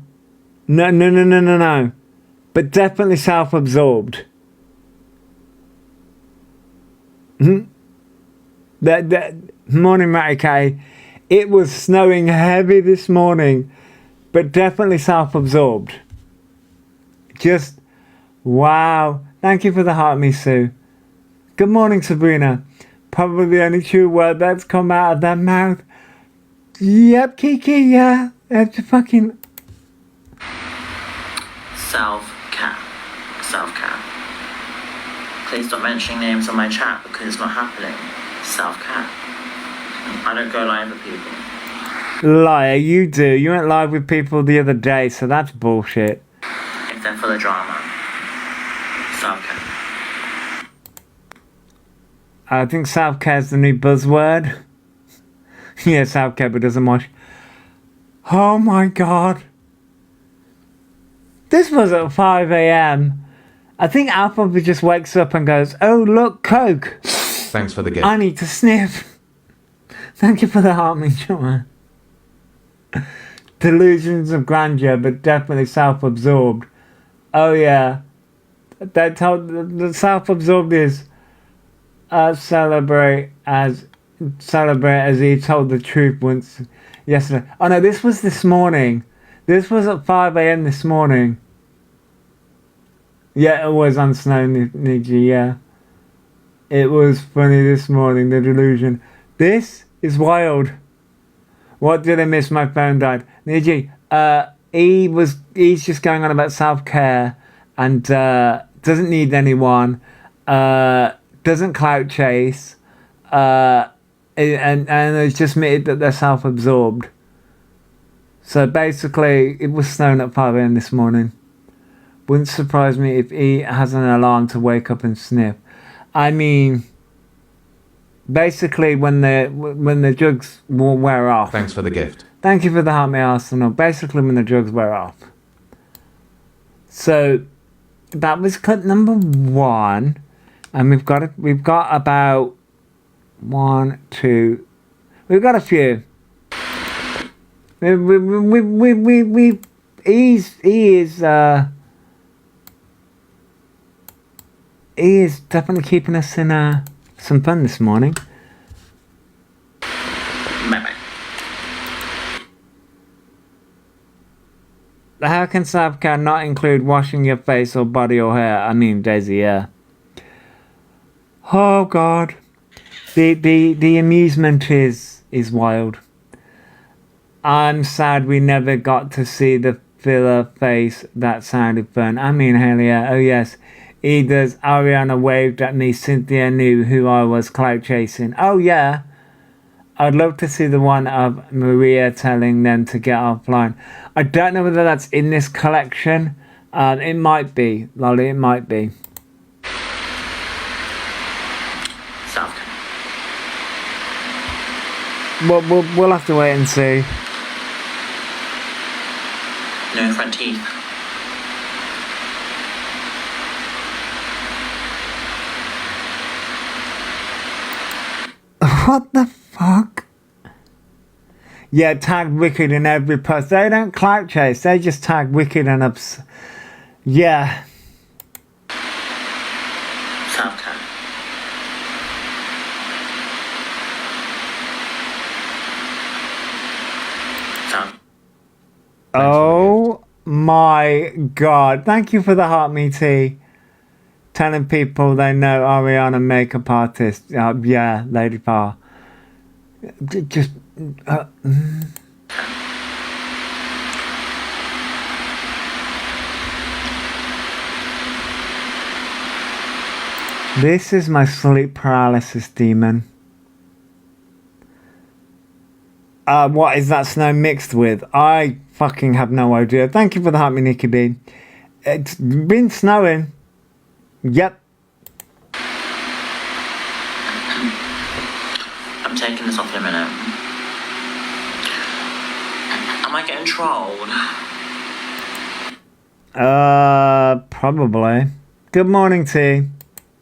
No. But definitely self-absorbed. Morning, Matty K. It was snowing heavy this morning, but definitely self-absorbed. Just, wow. Thank you for the heart, Misu. Good morning, Sabrina. Probably the only true word that's come out of their mouth. Yep, Kiki, yeah. That's fucking... Self-care. Self-care. Please stop mentioning names on my chat because it's not happening. Self-care. I don't go live with people. Liar, you do. You went live with people the other day, so that's bullshit. If they're full of drama. Self-care. I think self-care is the new buzzword. Yeah, self-care, but doesn't wash. Oh my god. This was at 5 a.m. I think Elphaba just wakes up and goes, oh, look, Coke. Thanks for the gift. I need to sniff. Thank you for the heart, me, Joanne. delusions of grandeur, but definitely self-absorbed. Oh yeah, they told the self-absorbed is celebrate as he told the truth once yesterday. Oh no, this was this morning. This was at 5 a.m. this morning. Yeah, it was on Snow Niji, yeah. It was funny this morning, the delusion. This is wild. What did I miss? My phone died. Niji, he's just going on about self-care and doesn't need anyone, doesn't clout chase, and it's just admitted that they're self-absorbed. So basically, it was snowing at 5 a.m. this morning. Wouldn't surprise me if he has an alarm to wake up and sniff. I mean, basically, when the drugs will wear off. Thanks for the gift. Thank you for the heart, me Arsenal. Basically, when the drugs wear off. So that was cut number 1, and we've got about 1, 2. We've got a few. He is definitely keeping us in some fun this morning. Bye-bye. How can self-care not include washing your face or body or hair? I mean, Daisy, yeah. Oh God, the amusement is wild. I'm sad we never got to see the filler face that sounded fun. I mean, hell yeah. Oh yes. Edith's Ariana waved at me. Cynthia knew who I was clout chasing. Oh yeah. I'd love to see the one of Maria telling them to get offline. I don't know whether that's in this collection. It might be, Lolly, it might be. Self-care. We'll have to wait and see. No front teeth. What the fuck? Yeah, tag Wicked in every post. They don't clout chase. They just tag Wicked and yeah. Self-care. Oh my God. Thank you for the heart, me tea. Telling people they know Ariana makeup artist. Yeah, Lady Par. Just. This is my sleep paralysis demon. What is that snow mixed with? I fucking have no idea. Thank you for the heart, me Nikki B. It's been snowing. Yep. I'm taking this off in a minute. Am I getting trolled? Probably. Good morning, T.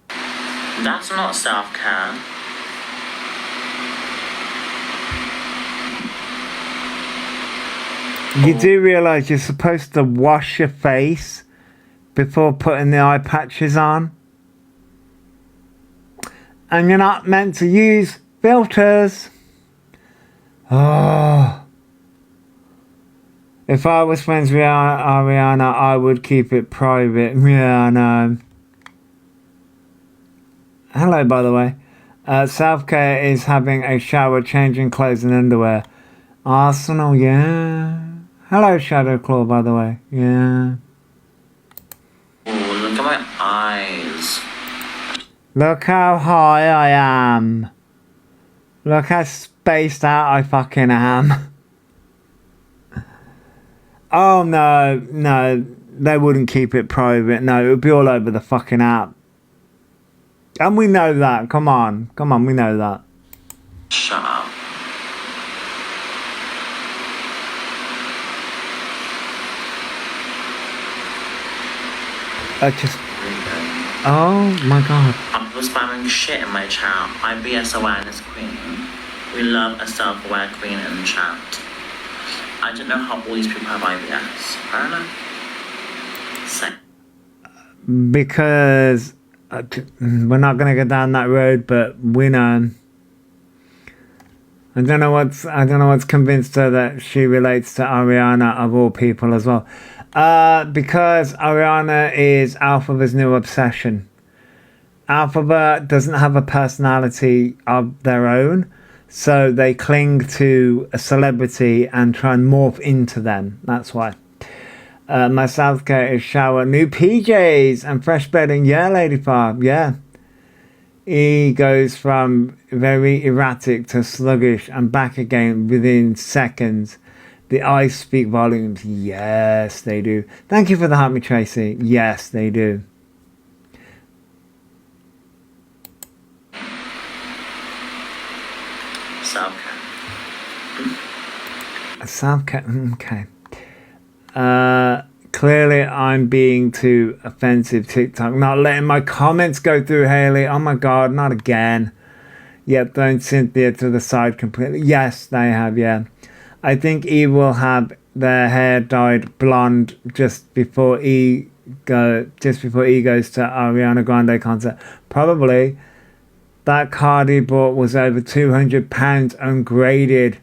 That's not self-care. You do realise you're supposed to wash your face before putting the eye patches on? And you're not meant to use filters. Oh. If I was friends with Ariana, I would keep it private. Yeah, I know. Hello, by the way. Self-care is having a shower, changing clothes and underwear. Arsenal, yeah. Hello, Shadow Claw, by the way. Yeah. Oh, look at my eyes. Look how high I am. Look how spaced out I fucking am. Oh, no. They wouldn't keep it private. No, it would be all over the fucking app. And we know that. Come on, we know that. Shut up. Oh my God. I'm spamming shit in my chat. IBS awareness queen. We love a self-aware queen in the chat. I don't know how all these people have IBS. I don't know. Because we're not going to go down that road, but we know. I don't know what's convinced her that she relates to Ariana of all people as well. Because Ariana is Elphaba's new obsession. Elphaba doesn't have a personality of their own, so they cling to a celebrity and try and morph into them. That's why. My South Coast is shower, new PJs and fresh bedding. Yeah, Lady Farb, yeah. He goes from very erratic to sluggish and back again within seconds. The eyes speak volumes. Yes, they do. Thank you for the help me, Tracy. Yes, they do. Okay. Clearly I'm being too offensive, TikTok. Not letting my comments go through, Haley. Oh my god, not again. Yep, thrown Cynthia to the side completely. Yes, they have, yeah. I think E will have their hair dyed blonde just before E goes to Ariana Grande concert. Probably. That card he bought was over £200 ungraded.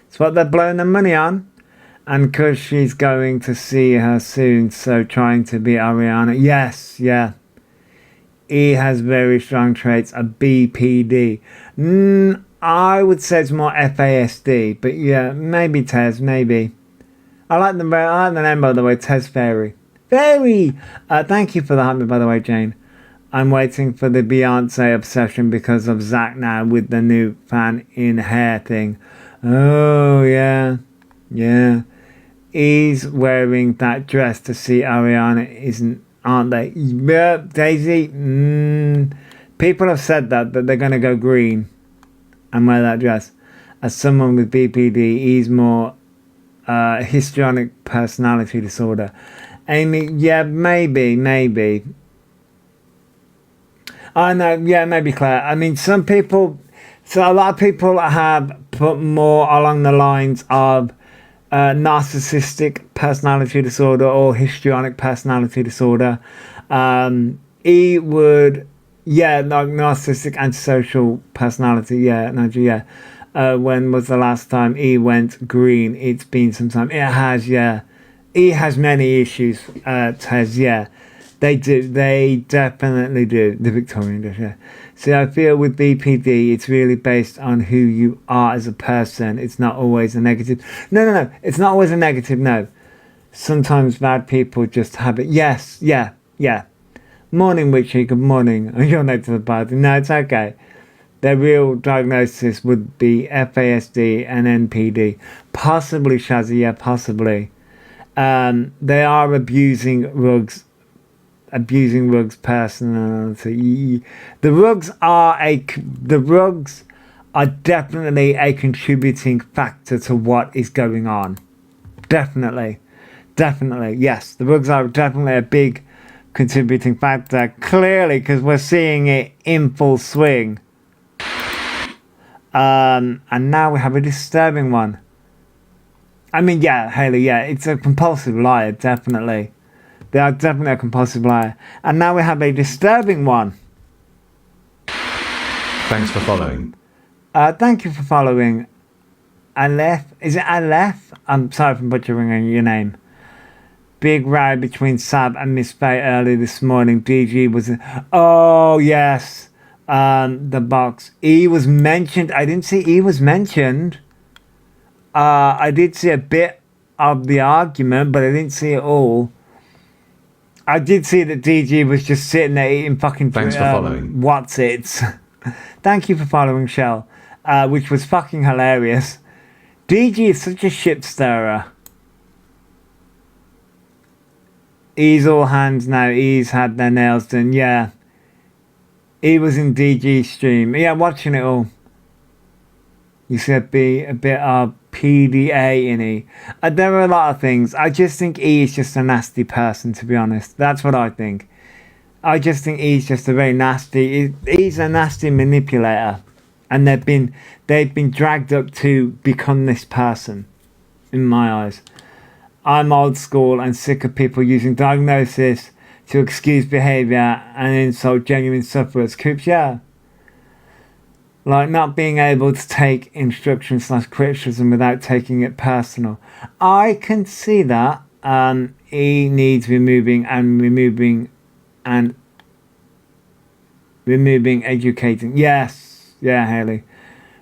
It's what they're blowing the money on. And because she's going to see her soon, so trying to be Ariana. Yes, yeah. E has very strong traits, a BPD. I would say it's more FASD, but yeah, maybe Tez, maybe. I like the name, by the way, Tez Fairy. Fairy! Thank you for the help, by the way, Jane. I'm waiting for the Beyonce obsession because of Zach now with the new fan in hair thing. Oh, yeah. Yeah. He's wearing that dress to see Ariana, aren't they? Yeah, Daisy, people have said that they're going to go green and wear that dress. As someone with BPD, he's more histrionic personality disorder. Amy, yeah, maybe. I know, yeah, maybe Claire. I mean, a lot of people have put more along the lines of narcissistic personality disorder or histrionic personality disorder. He would, yeah, like narcissistic antisocial personality, yeah, Nigeria. When was the last time he went green? It's been some time. It has, yeah. He has many issues, Tez, yeah. They definitely do. The Victorian does, yeah. See, I feel with BPD, it's really based on who you are as a person. It's not always a negative. No. It's not always a negative, no. Sometimes bad people just have it. Yes, yeah. Morning, Witchy, good morning. You're late to the party. No, it's okay. Their real diagnosis would be FASD and NPD. Possibly, Shazzy, yeah, possibly. They are abusing Rug's personality. The rugs are definitely a contributing factor to what is going on. Definitely, yes. The rugs are definitely a big contributing factor. Clearly, because we're seeing it in full swing. And now we have a disturbing one. I mean, yeah, Haley, yeah, it's a compulsive liar, definitely. They are definitely a compulsive liar. And now we have a disturbing one. Thanks for following. Thank you for following. Aleph? Is it Aleph? I'm sorry for butchering your name. Big row between Sab and Miss Faye early this morning. DG was... Oh, yes. The box. E was mentioned. I didn't see E was mentioned. I did see a bit of the argument, but I didn't see it all. I did see that DG was just sitting there eating fucking... Thanks for following. What's it? Thank you for following, Shell. Which was fucking hilarious. DG is such a shit stirrer. He's all hands now. He's had their nails done. Yeah. He was in DG's stream. Yeah, watching it all. You see a bit of PDA in E. There are a lot of things. I just think E is just a nasty person, to be honest. That's what I think. I just think E's just a very nasty... He's a nasty manipulator. And they've been dragged up to become this person. in my eyes. I'm old school and sick of people using diagnosis to excuse behaviour and insult genuine sufferers. Coops, yeah. Like not being able to take instruction/criticism without taking it personal. I can see that. He needs removing, educating. Yes. Yeah, Haley.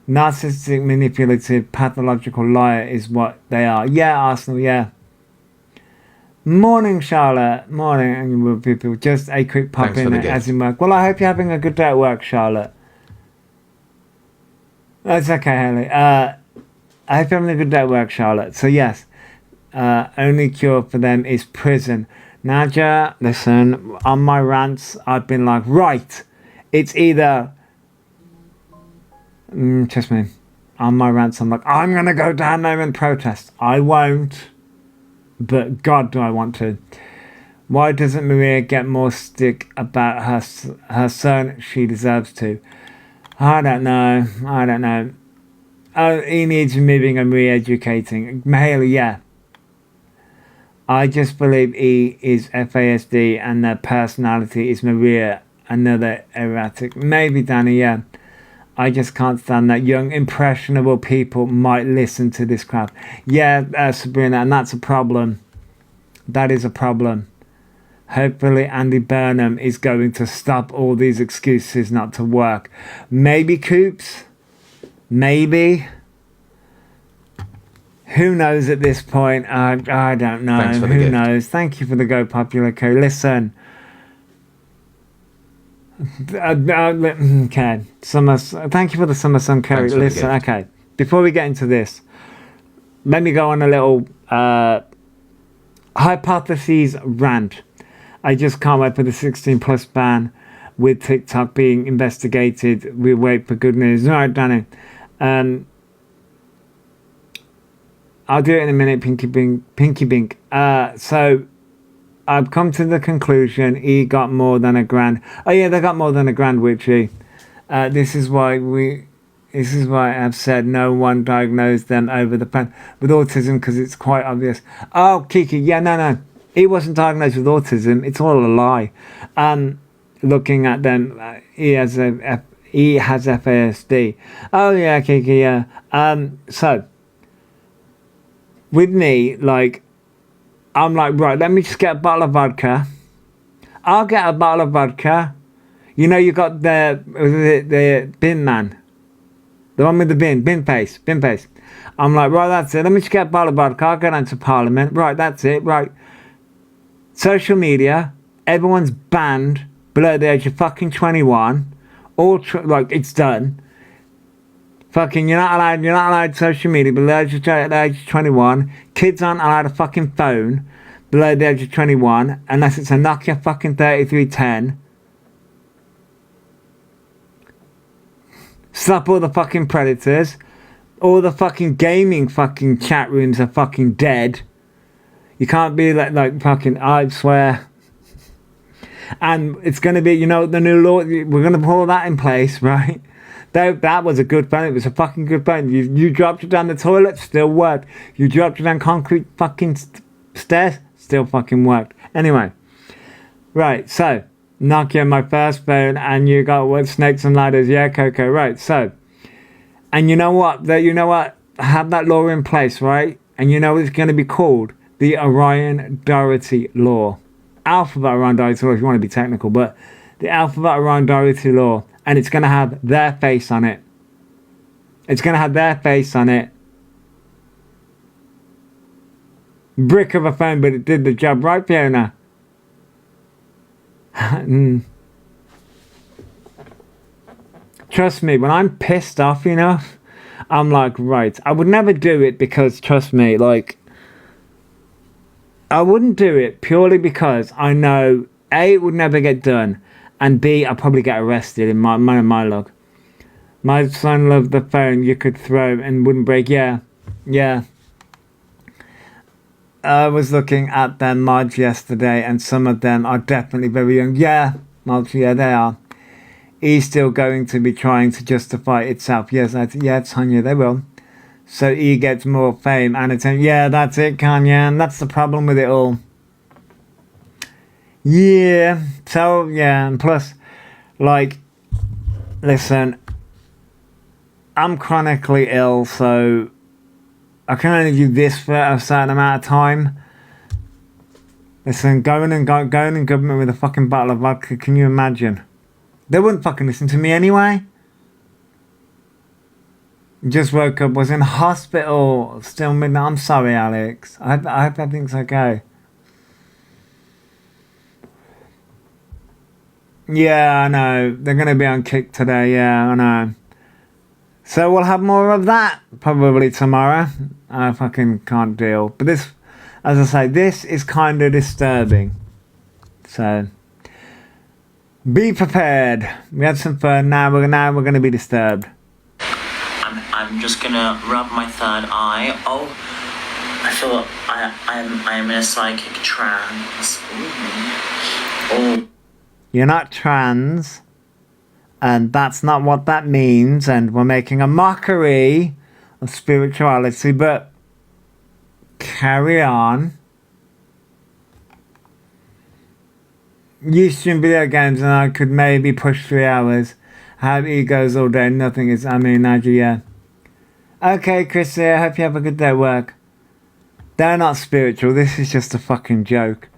Narcissistic, manipulative, pathological liar is what they are. Yeah, Arsenal, yeah. Morning, Charlotte. Morning, and people. Just a quick pop Thanks for in the gift. as in work. Well, I hope you're having a good day at work, Charlotte. That's okay, Haley. I hope you're having a good day at work, Charlotte. So, yes, only cure for them is prison. Nadia, listen, on my rants, I've been like, right, it's either... trust me, on my rants, I'm like, I'm going to go down there and protest. I won't, but God, do I want to. Why doesn't Maria get more stick about her son? She deserves to. I don't know. Oh, he needs removing and re-educating. Haley, yeah. I just believe he is FASD and their personality is Maria, another erratic. Maybe Danny, yeah. I just can't stand that young, impressionable people might listen to this crap. Yeah, Sabrina, and that's a problem. That is a problem. Hopefully Andy Burnham is going to stop all these excuses not to work. Maybe Coops. Maybe. Who knows at this point? I don't know. Thanks for the Who gift. knows? Thank you for the Go Popular code. Listen. Okay. Thank you for the Summer Sun Curry. Thanks for the Listen, gift. okay. Before we get into this, let me go on a little hypotheses rant. I just can't wait for the 16 plus ban with TikTok being investigated. We wait for good news. All right, Danny. I'll do it in a minute, Pinky Bink. So I've come to the conclusion he got more than $1,000. Oh yeah, they got more than $1,000, Witchy. This is why I've said no one diagnosed them over the phone with autism, because it's quite obvious. Oh, Kiki, yeah, no. He wasn't diagnosed with autism. It's all a lie. Looking at them, he has FASD. Oh yeah, Kiki, yeah. So with me, like, I'm like, right, let me just get a bottle of vodka. I'll get a bottle of vodka. You know, you got the bin man. The one with the bin face. I'm like, right, that's it. Let me just get a bottle of vodka. I'll go down to Parliament. Right, that's it. Right. Social media, everyone's banned below the age of fucking 21. Like, it's done. Fucking, you're not allowed social media below the age of 21. Kids aren't allowed a fucking phone below the age of 21 unless it's a Nokia fucking 3310. Stop all the fucking predators. All the fucking gaming fucking chat rooms are fucking dead. You can't be like fucking, I swear. And it's going to be, you know, the new law, we're going to put all that in place, right? That was a good phone. It was a fucking good phone. You dropped it down the toilet, still worked. You dropped it down concrete fucking stairs, still fucking worked. Anyway. Right, so, Nokia, my first phone, and you got what, Snakes and Ladders. Yeah, Coco, right, so. And you know what? Have that law in place, right? And you know what it's going to be called? The Orion Doherty Law. Elphaba Orion Doherty Law, if you want to be technical, but the Elphaba Orion Doherty Law, and it's going to have their face on it. It's going to have their face on it. Brick of a phone, but it did the job, right, Fiona? Trust me, when I'm pissed off enough, I'm like, right, I would never do it because, trust me, like, I wouldn't do it purely because I know A, it would never get done, and B, I'd probably get arrested in my log. My son loved the phone you could throw and wouldn't break. Yeah. I was looking at their mods yesterday, and some of them are definitely very young. Yeah, mods, yeah, they are. He's still going to be trying to justify itself. Yes, yeah, Tanya, they will. so he gets more fame and attention. Yeah, that's it, Kanye, and that's the problem with it all. Yeah, so, yeah, and plus, like, listen, I'm chronically ill, so I can only do this for a certain amount of time. Listen, going in government with a fucking bottle of vodka, can you imagine? They wouldn't fucking listen to me anyway. Just woke up, was in hospital, still midnight. I'm sorry, Alex. I hope everything's okay. Yeah, I know. They're going to be on kick today. Yeah, I know. So we'll have more of that probably tomorrow. I fucking can't deal. But this, as I say, this is kind of disturbing. So be prepared. We had some fun. Now we're going to be disturbed. I'm just gonna rub my third eye. Oh, I feel I am in a psychic trance. Oh. You're not trans, and that's not what that means, and we're making a mockery of spirituality, but carry on. You stream video games and I could maybe push 3 hours. Have egos all day, nothing is, Nigel, yeah. Okay, Chrissy, I hope you have a good day at work. They're not spiritual, this is just a fucking joke.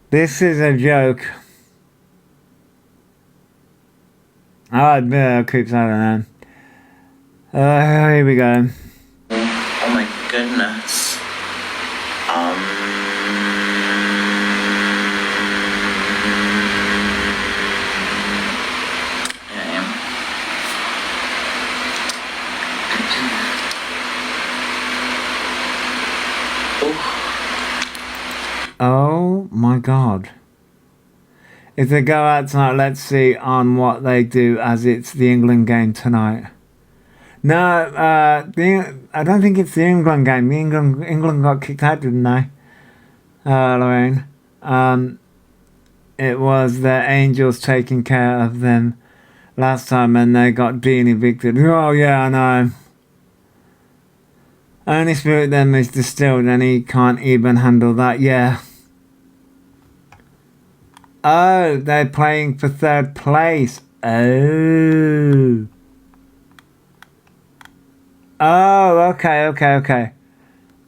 This is a joke. Oh, creeps, I don't know. Here we go. Oh my goodness. Oh my god. If they go out tonight, let's see on what they do, as it's the England game tonight. No, I don't think it's the England game. England got kicked out, didn't they? Lorraine. It was the Angels taking care of them last time and they got Dean evicted. Oh yeah, I know. Only spirit them is distilled and he can't even handle that, yeah. Oh, they're playing for 3rd place. Oh. Oh, okay.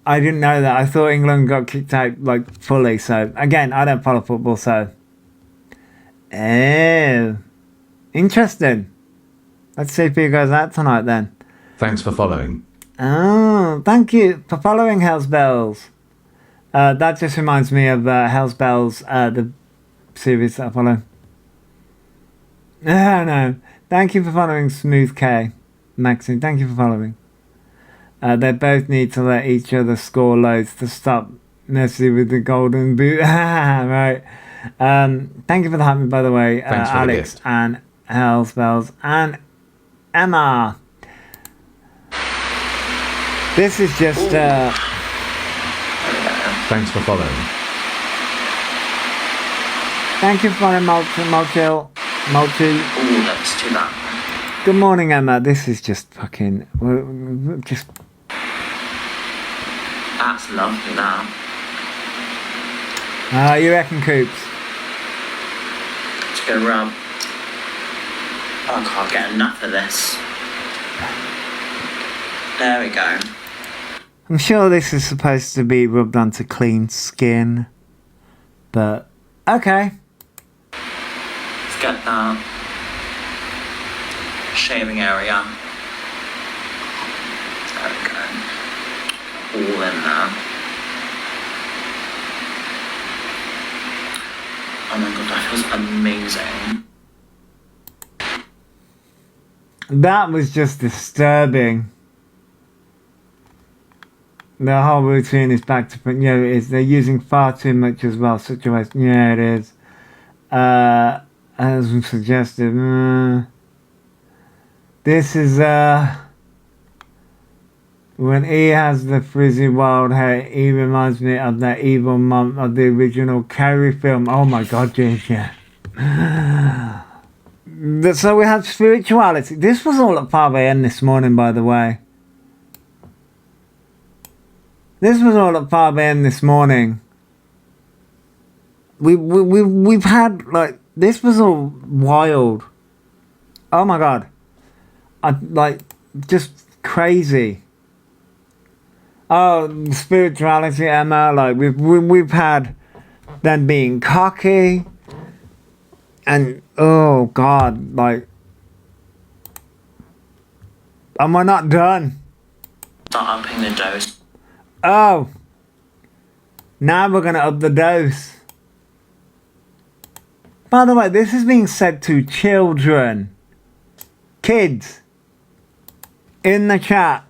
I didn't know that. I thought England got kicked out, like, fully. So, again, I don't follow football, so. Oh. Interesting. Let's see if he goes out tonight, then. Thanks for following. Oh, thank you for following Hell's Bells. That just reminds me of Hell's Bells, the series that I follow. No. Thank you for following Smooth K. Maxine, thank you for following. They both need to let each other score loads to stop messing with the golden boot. Right. Thank you for the happy, by the way, Alex and Hell's Bells and Emma. This is just Thanks for following. Thank you for following Multi. Ooh, let's do that. Good morning, Emma. This is just fucking just. That's lovely, that. You reckon, Coops? Just gonna rub. Oh, I can't get enough of this. There we go. I'm sure this is supposed to be rubbed onto clean skin, but okay. Let's get that shaving area. There we go. All in there. Oh my god, that feels amazing. That was just disturbing. The whole routine is back to front. Yeah, it is. They're using far too much as well. Situation. Yeah, it is. As we suggested. This is when he has the frizzy wild hair, he reminds me of that evil mum of the original Carrie film. Oh my god, yes, yeah. So we have spirituality. This was all at 5 a.m. this morning, by the way. This was all at 5 a.m. this morning. We've had, like, this was all wild. Oh my god. Just crazy. Oh, spirituality, Emma, like, we've had them being cocky. And, oh god, like, and we're not done. Start upping the dose. Oh, now we're gonna up the dose. By the way, this is being said to children, kids, in the chat.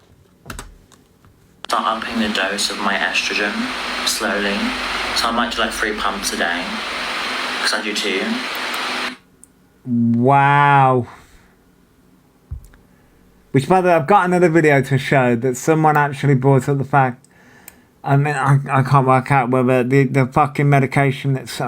Start upping the dose of my estrogen slowly. So I might do like 3 pumps a day, because I do 2. Wow. Which, by the way, I've got another video to show that someone actually brought up the fact. I mean, I can't work out whether the fucking medication that's...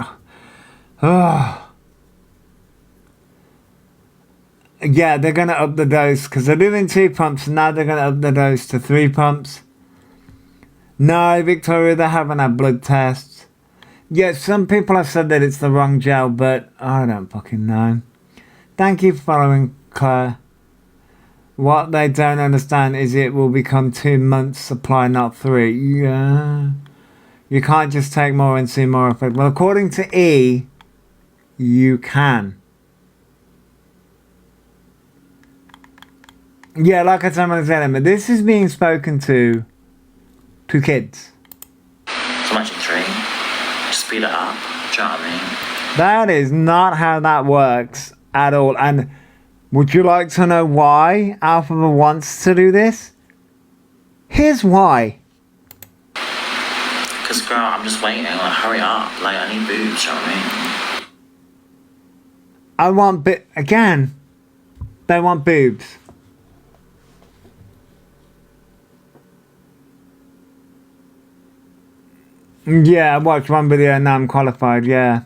Yeah, they're going to up the dose because they're doing 2 pumps and now they're going to up the dose to 3 pumps. No, Victoria, they haven't had blood tests. Yeah, some people have said that it's the wrong gel, but I don't fucking know. Thank you for following, Claire. What they don't understand is it will become 2 months supply, not 3. Yeah. You can't just take more and see more effect. Well, according to E, you can. Yeah, like I said, Emma, this is being spoken to kids. So much in 3. Just speed it up. Do you know what I mean? That is not how that works at all. And would you like to know why Elphaba wants to do this? Here's why. Because, girl, I'm just waiting. Like, hurry up. Like, I need boobs. Do you know what I mean? I want again, they want boobs. Yeah, I watched one video and now I'm qualified, yeah.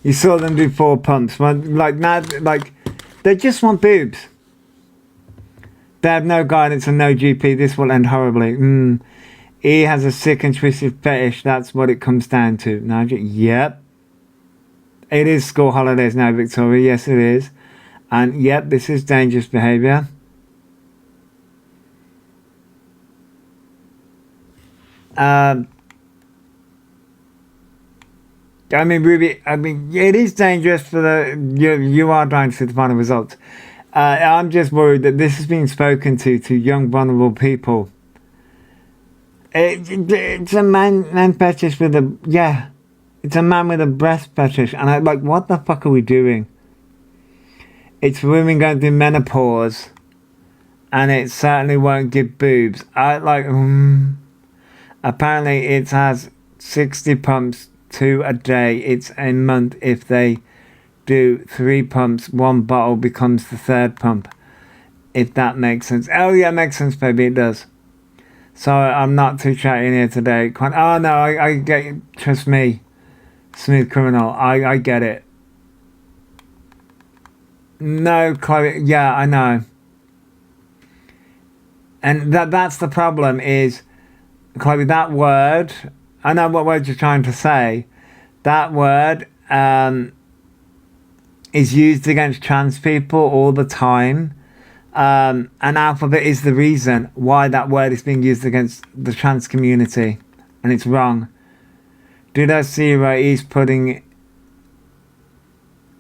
You saw them do 4 pumps. Like, now, like, they just want boobs. They have no guidance and no GP. This will end horribly. E has a sick and twisted fetish. That's what it comes down to. Nigel, yep. It is school holidays now, Victoria. Yes, it is. And, yep, this is dangerous behaviour. I mean, Ruby, it is dangerous for you are trying to see the final results. I'm just worried that this is being spoken to young, vulnerable people. It's a man fetish with it's a man with a breast fetish. And I'm like, what the fuck are we doing? It's women going through menopause. And it certainly won't give boobs. Apparently it has 60 pumps. 2 a day. It's a month. If they do 3 pumps, 1 bottle becomes the 3rd pump, if that makes sense. Oh yeah, it makes sense, baby, it does. So I'm not too chatty in here today. Oh no, I get it. Trust me, smooth criminal, I get it. No, Chloe, yeah, I know. And that's the problem is, Chloe, that word, I know what word you're trying to say. That word is used against trans people all the time. And Elphaba is the reason why that word is being used against the trans community. And it's wrong. Did I see where he's putting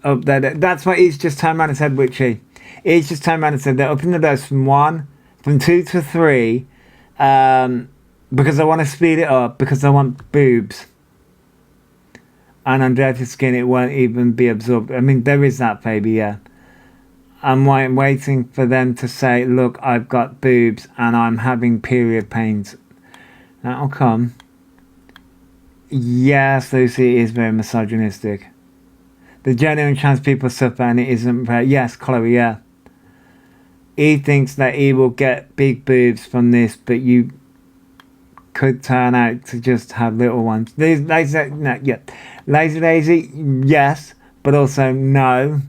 up there? That's what he's just turned around and said, Witchy. He's just turned around and said they're upping the dose from 2 to 3. Because I want to speed it up, because I want boobs. And on dirty skin, it won't even be absorbed. I mean, there is that, baby, yeah. I'm waiting for them to say, look, I've got boobs and I'm having period pains. That'll come. Yes, Lucy, it is very misogynistic. The genuine trans people suffer and it isn't fair. Yes, Chloe, yeah. He thinks that he will get big boobs from this, but you could turn out to just have little ones. Lazy Daisy, yes, but also no.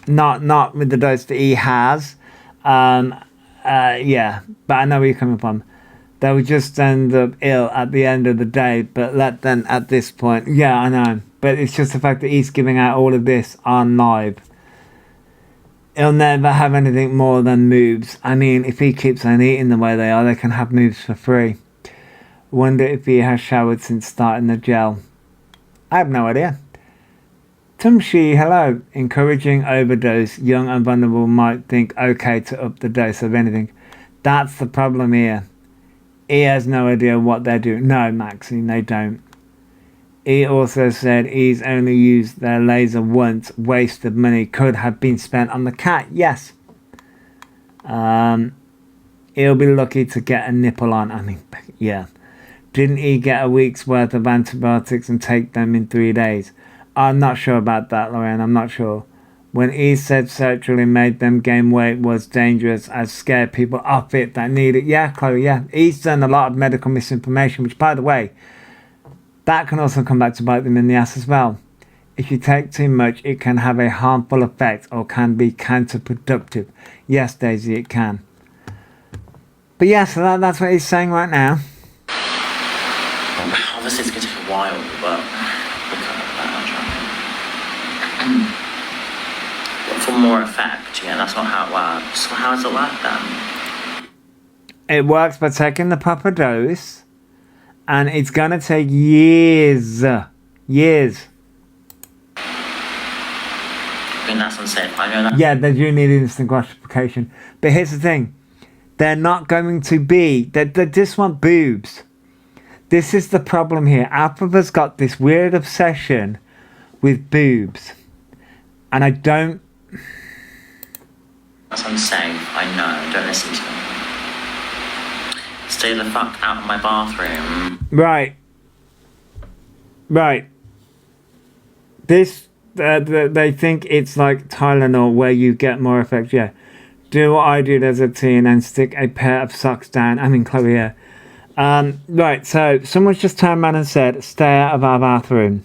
Not with the dose that he has. Yeah, but I know where you're coming from. They would just end up ill at the end of the day, but let them at this point. Yeah, I know. But it's just the fact that he's giving out all of this on live. He'll never have anything more than moves. I mean, if he keeps on eating the way they are, they can have moves for free. Wonder if he has showered since starting the gel. I have no idea. Tumshi, hello. Encouraging overdose. Young and vulnerable might think okay to up the dose of anything. That's the problem here. He has no idea what they're doing. No, Maxine, they don't. He also said he's only used their laser once. Wasted money could have been spent on the cat. Yes. He'll be lucky to get a nipple on. I mean, yeah. Didn't he get a week's worth of antibiotics and take them in 3 days? I'm not sure about that, Lorraine. I'm not sure. When he said surgery made them gain weight was dangerous as scared people off it that need it. Yeah, Chloe, yeah. He's done a lot of medical misinformation, which, by the way, that can also come back to bite them in the ass as well. If you take too much, it can have a harmful effect or can be counterproductive. Yes, Daisy, it can. But yeah, so that's what he's saying right now. Obviously, it's going to take a while, but for more effect, yeah, that's not how it works. So how does it work then? It works by taking the proper dose, and it's going to take years. Years. I mean, that's unsafe. I know that. Yeah, they do need instant gratification. But here's the thing. They're not going to be... They just want boobs. This is the problem here. Elphaba's got this weird obsession with boobs. And I don't... That's unsafe. I know. Don't listen to me. Stay the fuck out of my bathroom. Right. Right. This... they think it's like Tylenol where you get more effect. Yeah. Do what I did as a teen and stick a pair of socks down. I mean, Chloe here. Right, so someone's just turned around and said, stay out of our bathroom.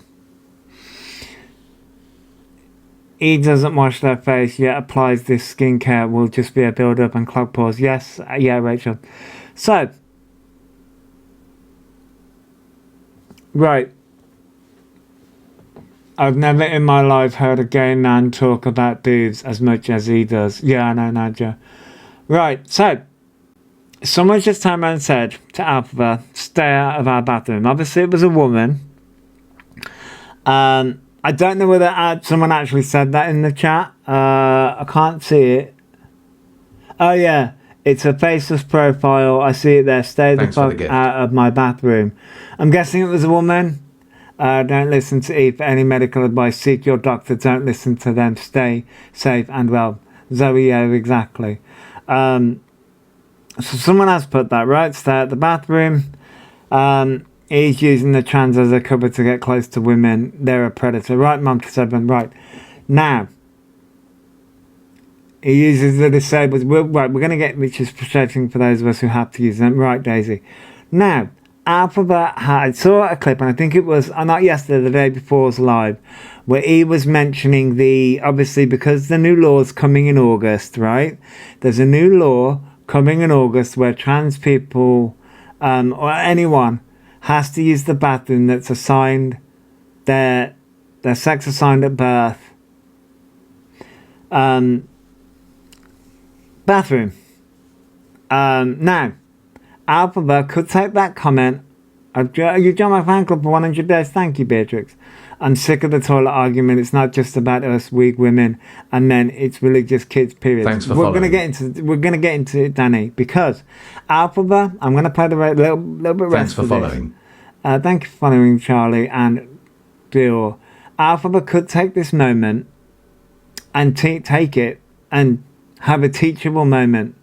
He doesn't wash their face yet applies this skincare will just be a build-up and clog pores. Yes, yeah, Rachel. So, right. I've never in my life heard a gay man talk about boobs as much as he does. Yeah, I know, Nadia. Right, so, someone just turned around and said to Elphaba, stay out of our bathroom. Obviously, it was a woman. I don't know whether someone actually said that in the chat. I can't see it. Oh, yeah. It's a faceless profile. I see it there. Stay the fuck out of my bathroom. I'm guessing it was a woman. Don't listen to E for any medical advice. Seek your doctor. Don't listen to them. Stay safe and well. Zoe, yeah, exactly. So someone has put that, right? Stay at the bathroom. He's using the trans as a cover to get close to women. They're a predator. Right, Mom to 7. Right. Now, he uses the disabled. Right, we're going to get, which is frustrating for those of us who have to use them. Right, Daisy. Now, Elphaba I saw a clip, and I think it was, not yesterday, the day before was live, where he was mentioning obviously, because the new law's coming in August, right? There's a new law coming in August where trans people, or anyone, has to use the bathroom that's assigned, their sex assigned at birth. Bathroom. Now, Elphaba could take that comment. You joined my fan club for 100 days. Thank you, Beatrix. I'm sick of the toilet argument. It's not just about us weak women and men. It's religious kids. Period. Thanks for we're following. We're gonna get into it, Danny, because Elphaba. I'm gonna play the little bit. Thanks for following. Thank you for following, Charlie and Dior. Elphaba could take this moment and take it and have a teachable moment.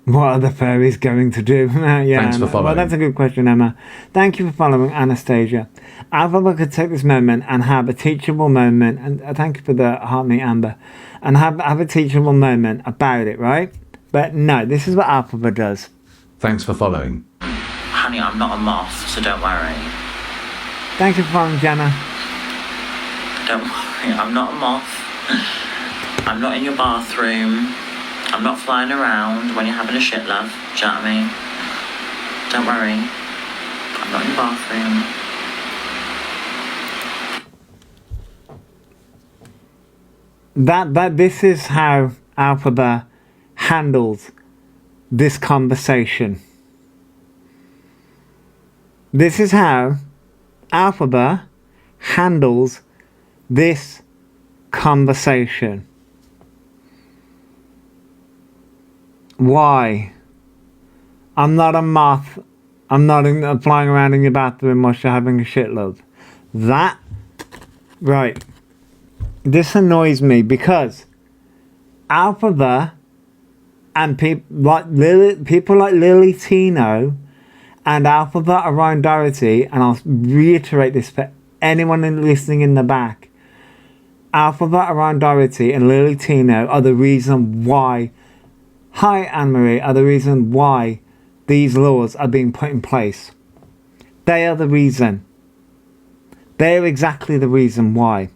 What are the furries going to do? Yeah, Thanks for following. Well, that's a good question, Emma. Thank you for following, Anastasia. Elphaba could take this moment and have a teachable moment, and thank you for the heart me, Amber, and have a teachable moment about it, right? But no, this is what Elphaba does. Thanks for following. Honey, I'm not a moth, so don't worry. Thank you for following, Jenna. Don't worry, I'm not a moth. I'm not in your bathroom. I'm not flying around when you're having a shit, love. Do you know what I mean? Don't worry. I'm not in the bathroom. This is how Elphaba handles this conversation. This is how Elphaba handles this conversation. Why? I'm not a moth. I'm not flying around in your bathroom whilst you're having a shit load. That, right. This annoys me because Elphaba and people like Lily Tino and Elphaba around Dorothy, and I'll reiterate this for anyone listening in the back. Elphaba around Dorothy and Lily Tino are the reason why, hi Anne-Marie, are the reason why these laws are being put in place. They are the reason. They are exactly the reason why.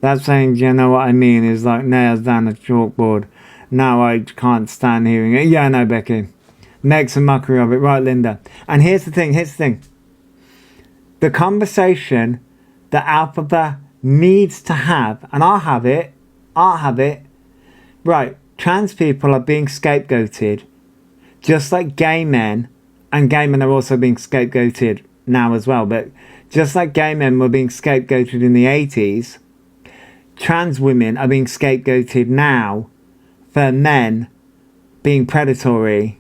That's saying, you know what I mean, is like nails down a chalkboard. Now I can't stand hearing it. Yeah, no, Becky. Makes a mockery of it. Right, Linda. And here's the thing. The conversation that Elphaba needs to have, and I'll have it. Right, trans people are being scapegoated, just like gay men, and gay men are also being scapegoated now as well, but just like gay men were being scapegoated in the 80s, trans women are being scapegoated now for men being predatory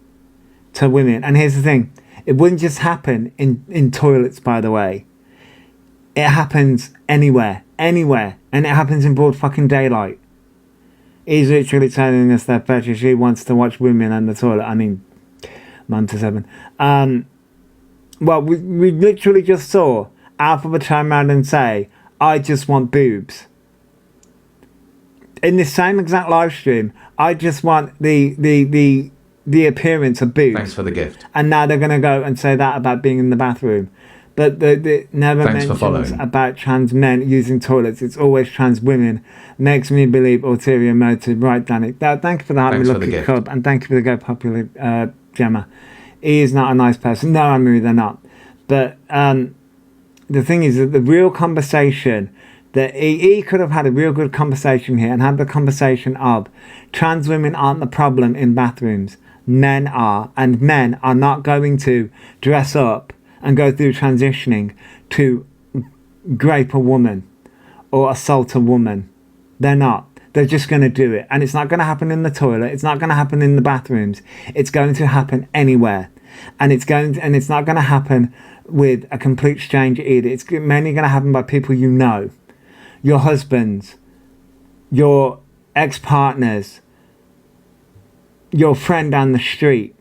to women. And here's the thing, it wouldn't just happen in toilets, by the way. It happens anywhere, and it happens in broad fucking daylight. He's literally telling us that fetish he wants to watch women in the toilet. I mean, 9 to 7. Well, we literally just saw Elphaba turn around and say, I just want boobs. In this same exact live stream, I just want the appearance of boobs. Thanks for the gift. And now they're going to go and say that about being in the bathroom. But the never Thanks mentions about trans men using toilets. It's always trans women. Makes me believe ulterior motive. Right, Danny. Thank you for the Happy Lucky Club. And thank you for the Go Popular, Gemma. He is not a nice person. No, I mean, they're not. But the thing is that the real conversation, that he could have had a real good conversation here and had the conversation of trans women aren't the problem in bathrooms. Men are. And men are not going to dress up and go through transitioning to grape a woman or assault a woman. They're not. They're just going to do it. And it's not going to happen in the toilet. It's not going to happen in the bathrooms. It's going to happen anywhere. And it's not going to happen with a complete stranger either. It's mainly going to happen by people you know. Your husbands, your ex-partners, your friend down the street.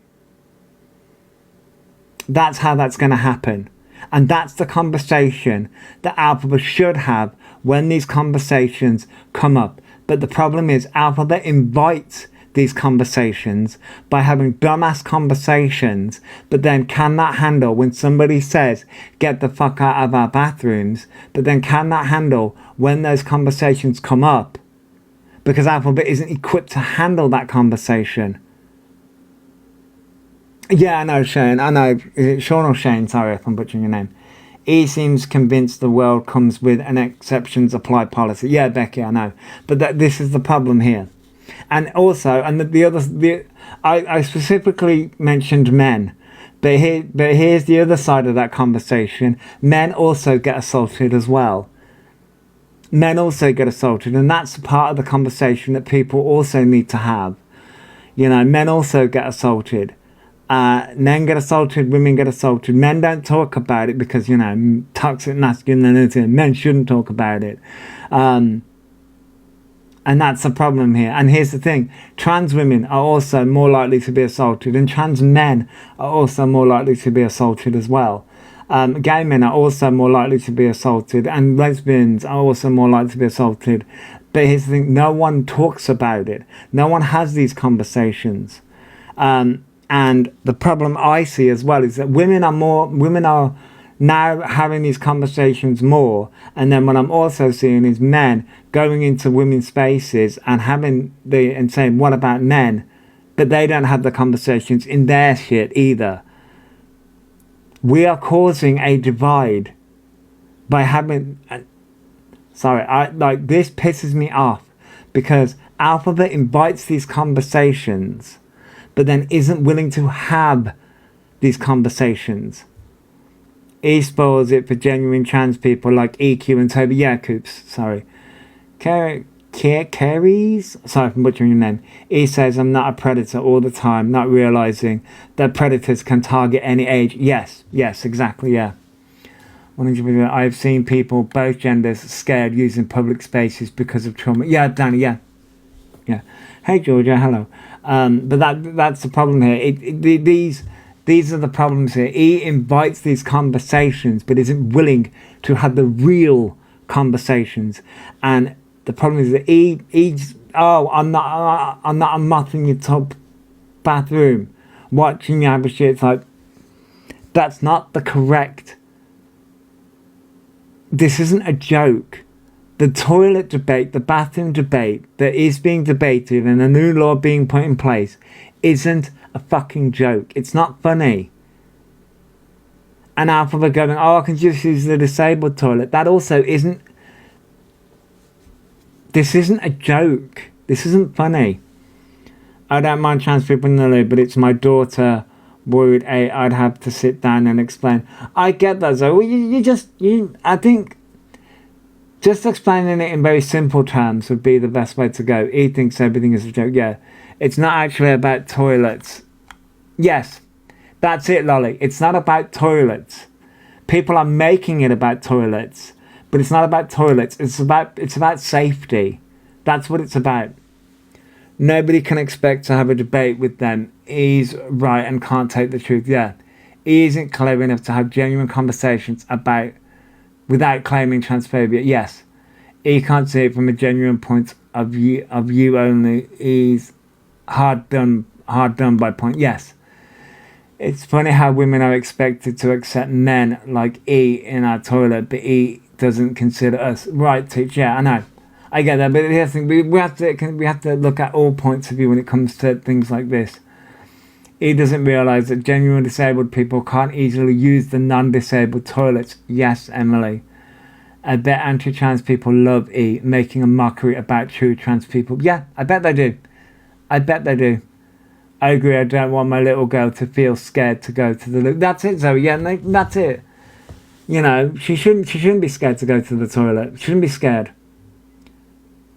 That's how that's going to happen. And that's the conversation that Elphaba should have when these conversations come up. But the problem is Elphaba invites these conversations by having dumbass conversations, but then cannot handle when somebody says, get the fuck out of our bathrooms, but then cannot handle when those conversations come up because Elphaba isn't equipped to handle that conversation. Yeah, I know, Shane. I know. Is it Sean or Shane? Sorry if I'm butchering your name. He seems convinced the world comes with an exceptions apply policy. Yeah, Becky, I know. But this is the problem here. And also, and I specifically mentioned men. But here's the other side of that conversation. Men also get assaulted as well. Men also get assaulted. And that's part of the conversation that people also need to have. You know, men also get assaulted. Men get assaulted, women get assaulted. Men don't talk about it because, you know, toxic masculinity. Men shouldn't talk about it. And that's the problem here. And here's the thing. Trans women are also more likely to be assaulted. And trans men are also more likely to be assaulted as well. Gay men are also more likely to be assaulted. And lesbians are also more likely to be assaulted. But here's the thing. No one talks about it. No one has these conversations. And the problem I see as well is that women are now having these conversations more, and then what I'm also seeing is men going into women's spaces and saying, what about men? But they don't have the conversations in their shit either. we are causing a divide by having. This pisses me off because Elphaba invites these conversations, but then isn't willing to have these conversations. E spoils it for genuine trans people like EQ and Toby. Yeah, Coops. Sorry. Carries? Sorry for butchering your name. E says, I'm not a predator all the time, not realizing that predators can target any age. Yes, exactly, yeah. 100%. I've seen people, both genders, scared using public spaces because of trauma. Yeah, Danny, yeah. Hey, Georgia, hello. But that's the problem here. These are the problems here. E invites these conversations, but isn't willing to have the real conversations. And the problem is that I'm not a moth in your top bathroom watching you have a shit. It's like, that's not the correct. This isn't a joke. The toilet debate, the bathroom debate that is being debated and a new law being put in place isn't a fucking joke. It's not funny. And Elphaba going, I can just use the disabled toilet. That also isn't. This isn't a joke. This isn't funny. I don't mind trans people in the loop, but it's my daughter worried I'd have to sit down and explain. I get that, though. I think just explaining it in very simple terms would be the best way to go. He thinks everything is a joke. Yeah. It's not actually about toilets. Yes, that's it, Lolly. It's not about toilets. People are making it about toilets, but it's not about toilets. It's about safety. That's what it's about. Nobody can expect to have a debate with them. He's right and can't take the truth. Yeah, he isn't clever enough to have genuine conversations without claiming transphobia. Yes, he can't see it from a genuine point of view only. He's hard done by point. Yes. It's funny how women are expected to accept men like E in our toilet, but E doesn't consider us. Right, teach. Yeah, I know. I get that, but here's the thing. We have to look at all points of view when it comes to things like this. E doesn't realise that genuine disabled people can't easily use the non-disabled toilets. Yes, Emily. I bet anti-trans people love E, making a mockery about true trans people. Yeah, I bet they do. I agree. I don't want my little girl to feel scared to go to the loo. That's it, Zoe. Yeah, that's it. You know, she shouldn't be scared to go to the toilet. She shouldn't be scared.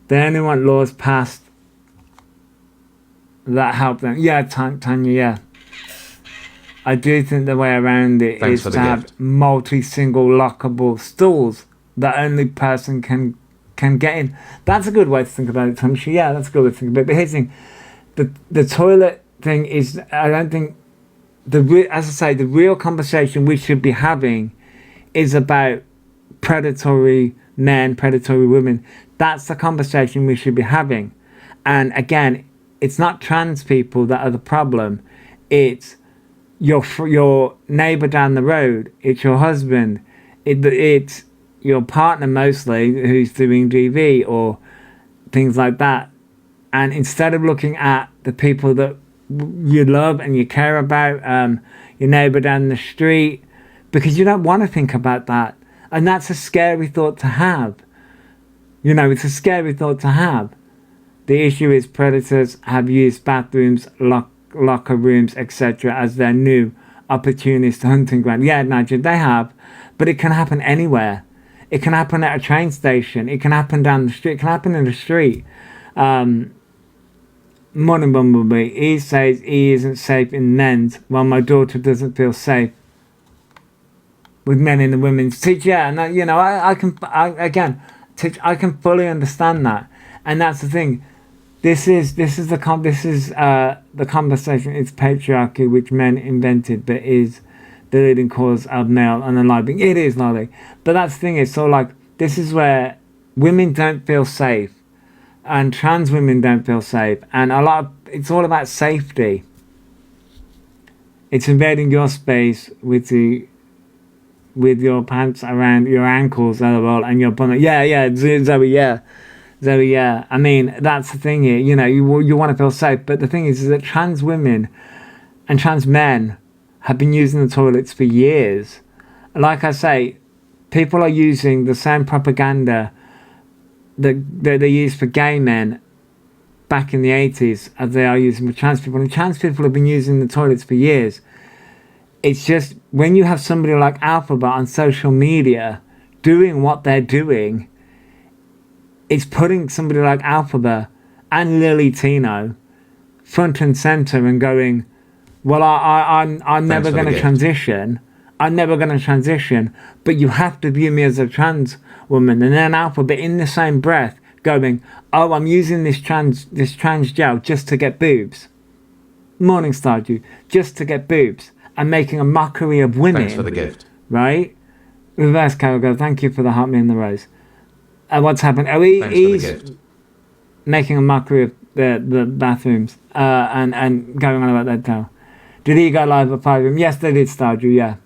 They only want laws passed that help them. Yeah, Tanya. Yeah. I do think the way around it is to have multi-single lockable stools that only person can get in. That's a good way to think about it, Tanya. Yeah, that's a good way to think about it. But here's the thing. The toilet thing is, I don't think as I say, the real conversation we should be having is about predatory men, predatory women. That's the conversation we should be having. And again, it's not trans people that are the problem. It's your neighbor down the road. It's your husband. It's your partner mostly who's doing DV or things like that. And instead of looking at the people that you love and you care about, your neighbor down the street, because you don't want to think about that. And that's a scary thought to have. You know, it's a scary thought to have. The issue is predators have used bathrooms, locker rooms, etc. as their new opportunist hunting ground. Yeah, Nigel, they have. But it can happen anywhere. It can happen at a train station. It can happen down the street. It can happen in the street. Modern Bumblebee, he says he isn't safe in men's, while my daughter doesn't feel safe with men in the women's. Yeah, and you know, I can fully understand that, and that's the thing. This is the conversation. It's patriarchy which men invented, but is the leading cause of male unaliving. It is, Lolly. But that's the thing. Is so like this is where women don't feel safe. And trans women don't feel safe, and it's all about safety. It's invading your space with your pants around your ankles, LOL, and your bum. Yeah, Zoe, yeah. I mean, that's the thing here. You know, you want to feel safe, but the thing is that trans women and trans men have been using the toilets for years. Like I say, people are using the same propaganda that they used for gay men back in the 80s as they are using for trans people. And trans people have been using the toilets for years. It's just when you have somebody like Elphaba on social media doing what they're doing, it's putting somebody like Elphaba and Lily Tino front and center and going, well, I'm never going to transition. I'm never going to transition, but you have to view me as a trans woman. And then Elphaba in the same breath going, oh, I'm using this trans gel just to get boobs. Morningstar you, just to get boobs. And making a mockery of women. Thanks for the gift. Right? Reverse Carol goes, thank you for the heart, me and the rose. What's happened? Oh, he's making a mockery of the bathrooms and going on about that towel. Did he go live at 5 a.m.? Yes, they did, Stardew, yeah.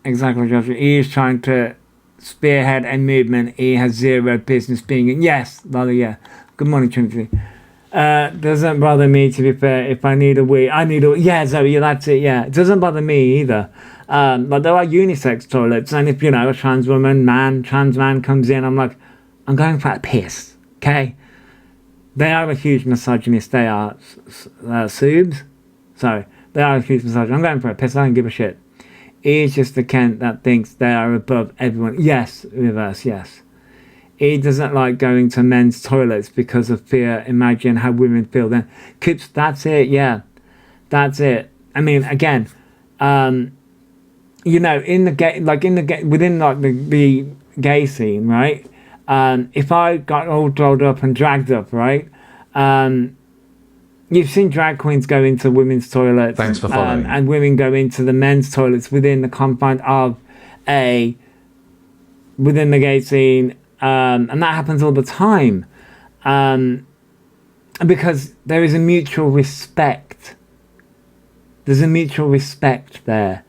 Exactly, Joshua. He is trying to spearhead a movement he has zero business being in. Yes, Lolly, yeah. Good morning, Trinity. Doesn't bother me, to be fair. If I need a wee, I need a, yeah, Zoe, yeah, that's it, yeah. It doesn't bother me either. But there are unisex toilets, and if, a trans woman, trans man comes in, I'm like, I'm going for a piss, okay? They are a huge misogynist. They are subs. Sorry, they are a huge misogynist. I'm going for a piss. I don't give a shit. He's just the Kent that thinks they are above everyone. Yes, reverse, yes. He doesn't like going to men's toilets because of fear. Imagine how women feel then. Coops, that's it, yeah. That's it. I mean, again, within the gay scene, right? If I got all dolled up and dragged up, right? You've seen drag queens go into women's toilets. Thanks for following. And women go into the men's toilets within the confines of within the gay scene. And that happens all the time. Because there is a mutual respect. There's a mutual respect there.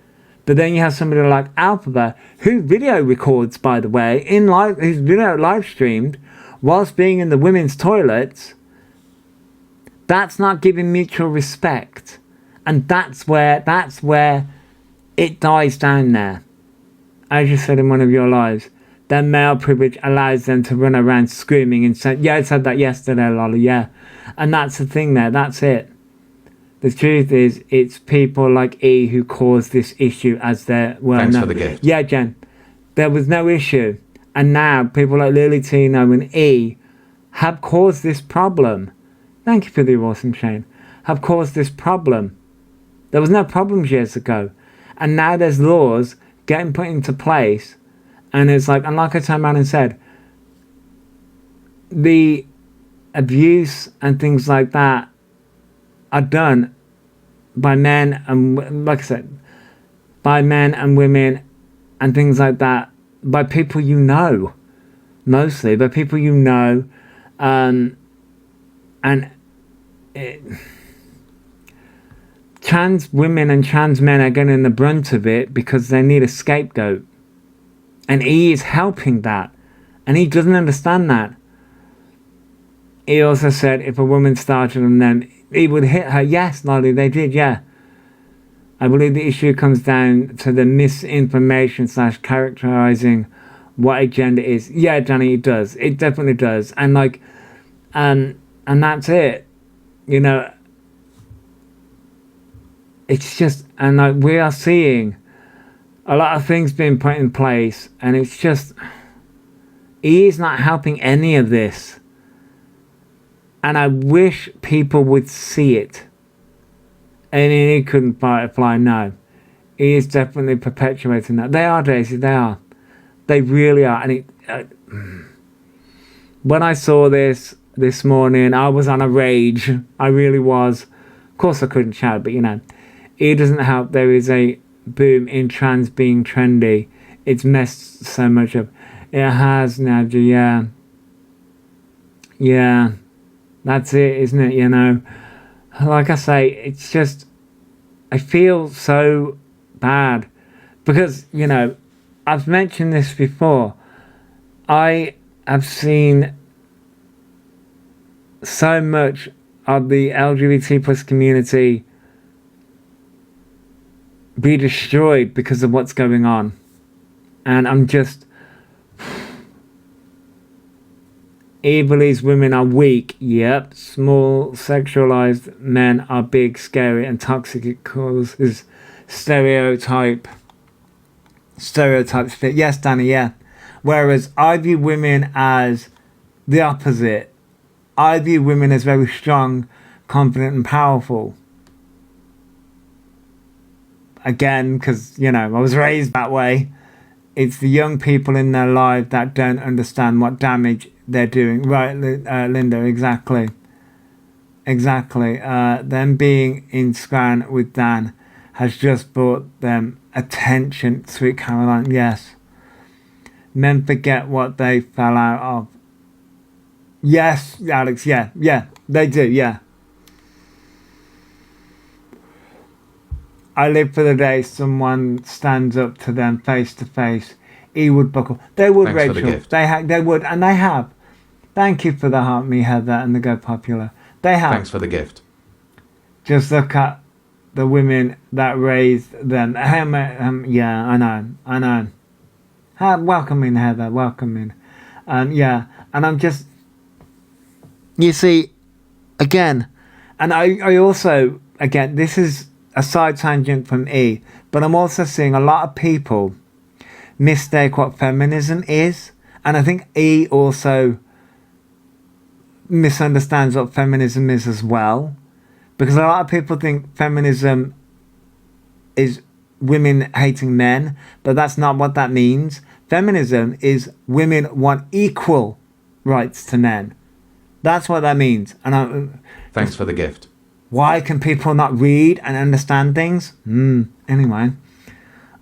But then you have somebody like Elphaba, who video records, by the way, whose video live streamed whilst being in the women's toilets. That's not giving mutual respect. And that's where it dies down there. As you said in one of your lives, their male privilege allows them to run around screaming and saying, yeah, I said that yesterday, Lolly, yeah. And that's the thing there, that's it. The truth is, it's people like E who cause this issue as they're well known. Thanks for the gift. Yeah, Jen. There was no issue. And now people like Lily Tino and E have caused this problem. Thank you for the awesome Shane. Have caused this problem. There was no problems years ago. And now there's laws getting put into place. And it's like, and like I turned around and said, the abuse and things like that are done by men and, like I said, by men and women and things like that, by people you know, mostly, by people you know, trans women and trans men are getting the brunt of it because they need a scapegoat. And he is helping that. And he doesn't understand that. He also said if a woman started on them, he would hit her. Yes, Lolly, they did, yeah. I believe the issue comes down to the misinformation / characterizing what a gender is. Yeah, Danny, it does. It definitely does. And like, and that's it. It's just, and like we are seeing a lot of things being put in place, and it's just, he is not helping any of this. And I wish people would see it. And he couldn't fight a fly, no. He is definitely perpetuating that. They are, Daisy, they are. They really are. And when I saw this morning, I was on a rage. I really was. Of course I couldn't shout, but it doesn't help. There is a boom in trans being trendy. It's messed so much up. It has, Nadia, yeah. That's it, isn't it, Like I say, it's just, I feel so bad. Because, I've mentioned this before. I have seen so much of the LGBT plus community be destroyed because of what's going on. And I'm just... E believes women are weak. Yep. Small, sexualized men are big, scary, and toxic. It causes stereotypes fit. Yes, Danny, yeah. Whereas I view women as the opposite. I view women as very strong, confident, and powerful. Again, because, you know, I was raised that way. It's the young people in their life that don't understand what damage they're doing. Right, Linda, exactly. Exactly. Them being in Scran with Dan has just brought them attention, sweet Caroline. Yes. Men forget what they fell out of. Yes, Alex, yeah, they do, yeah. I live for the day someone stands up to them face to face. He would buckle. They would, Thanks for the Rachel. gift. They would, and they have. Thank you for the heart, me, Heather, and the Go Popular. They have. Thanks for the gift. Just look at the women that raised them. Yeah, I know. Welcome in, Heather. Welcome in. Yeah, and I'm just... You see, again, and I also, again, this is a side tangent from E, but I'm also seeing a lot of people mistake what feminism is, and I think E also misunderstands what feminism is as well, because a lot of people think feminism is women hating men, but that's not what that means. Feminism is women want equal rights to men. That's what that means. And Thanks for the gift. why can people not read and understand things? Anyway,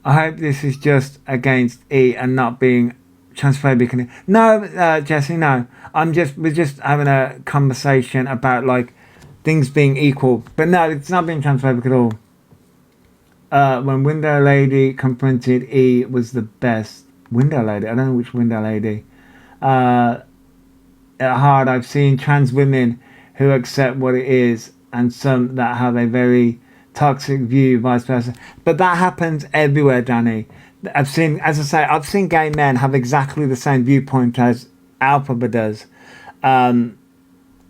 I hope this is just against E and not being transphobic. No, Jesse, no. We're just having a conversation about like things being equal. But no, it's not being transphobic at all. When Window Lady confronted E was the best. Window Lady? I don't know which Window Lady. Hard, I've seen trans women who accept what it is and some that have a very toxic view, vice versa. But that happens everywhere, Danny. I've seen gay men have exactly the same viewpoint as Elphaba does. And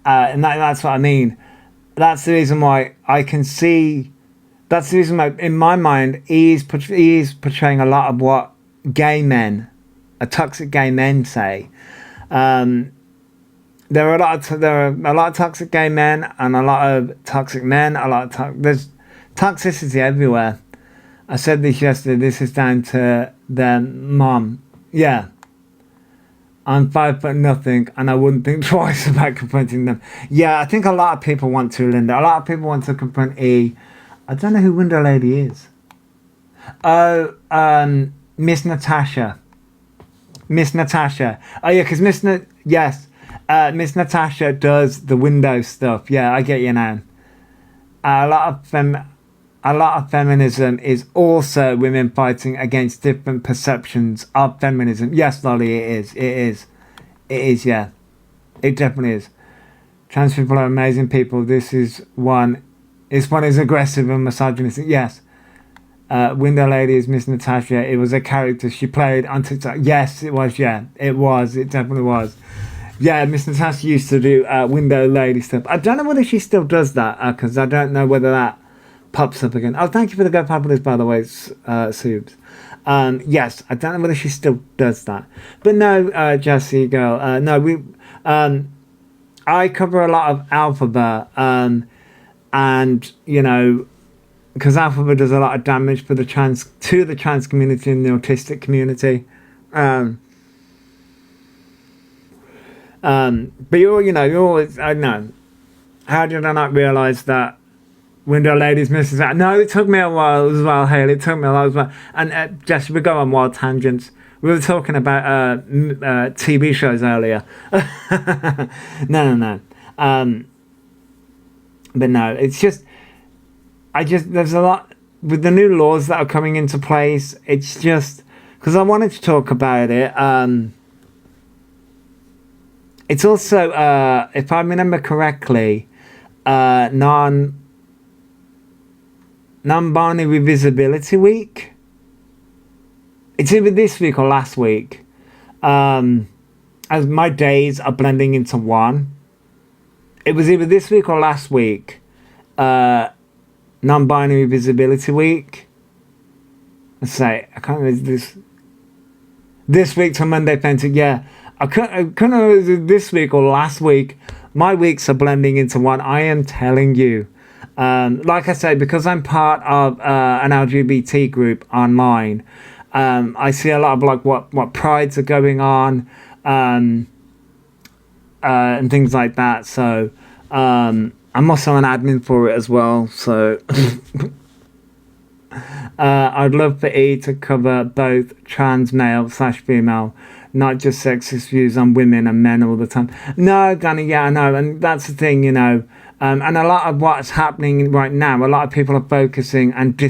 that's what I mean. That's the reason why I can see... That's the reason why, in my mind, he is portraying a lot of what gay men, toxic gay men say. There are a lot of toxic gay men and a lot of toxic men. There's toxicity everywhere. I said this yesterday. This is down to their mom. Yeah, I'm 5'0", and I wouldn't think twice about confronting them. Yeah, I think a lot of people want to, Linda. A lot of people want to confront E. I don't know who Window Lady is. Oh, Miss Natasha. Miss Natasha. Oh yeah, because Miss Natasha does the window stuff. Yeah, I get you now. A lot of feminism is also women fighting against different perceptions of feminism. Yes, Lolly, it is. Yeah, it definitely is. Trans people are amazing people. This is one. This one is aggressive and misogynistic. Yes. Window Lady is Miss Natasha. It was a character she played on TikTok. Yes, it was. Yeah, it was. It definitely was. Yeah, Miss Natasha used to do Window Lady stuff. I don't know whether she still does that, because I don't know whether that pops up again. Oh, thank you for the Go Populars, by the way, Subes. Yes, I don't know whether she still does that. But no, Jessie girl, no, I cover a lot of Elphaba, and, you know, because Elphaba does a lot of damage to the trans community and the autistic community. But you're always, I don't know. How did I not realise that Window Lady's Mrs. Out? No, it took me a while as well, Haley. It took me a while as well. And Jess, we go on wild tangents. We were talking about TV shows earlier. No. But no, it's just, there's a lot, with the new laws that are coming into place, it's just, because I wanted to talk about it, it's also, if I remember correctly, non Non-binary visibility week. It's either this week or last week. As my days are blending into one. It was either this week or last week. Non-binary visibility week. Let's say I can't remember this week to Monday Authentic. Yeah, I couldn't remember if it was this week or last week. My weeks are blending into one. I am telling you. Like I said, because I'm part of an LGBT group online, I see a lot of like what prides are going on, and things like that. So I'm also an admin for it as well. So I'd love for E to cover both trans male / female, not just sexist views on women and men all the time. No, Gunny, yeah, I know, and that's the thing, you know. And a lot of what's happening right now, a lot of people are focusing and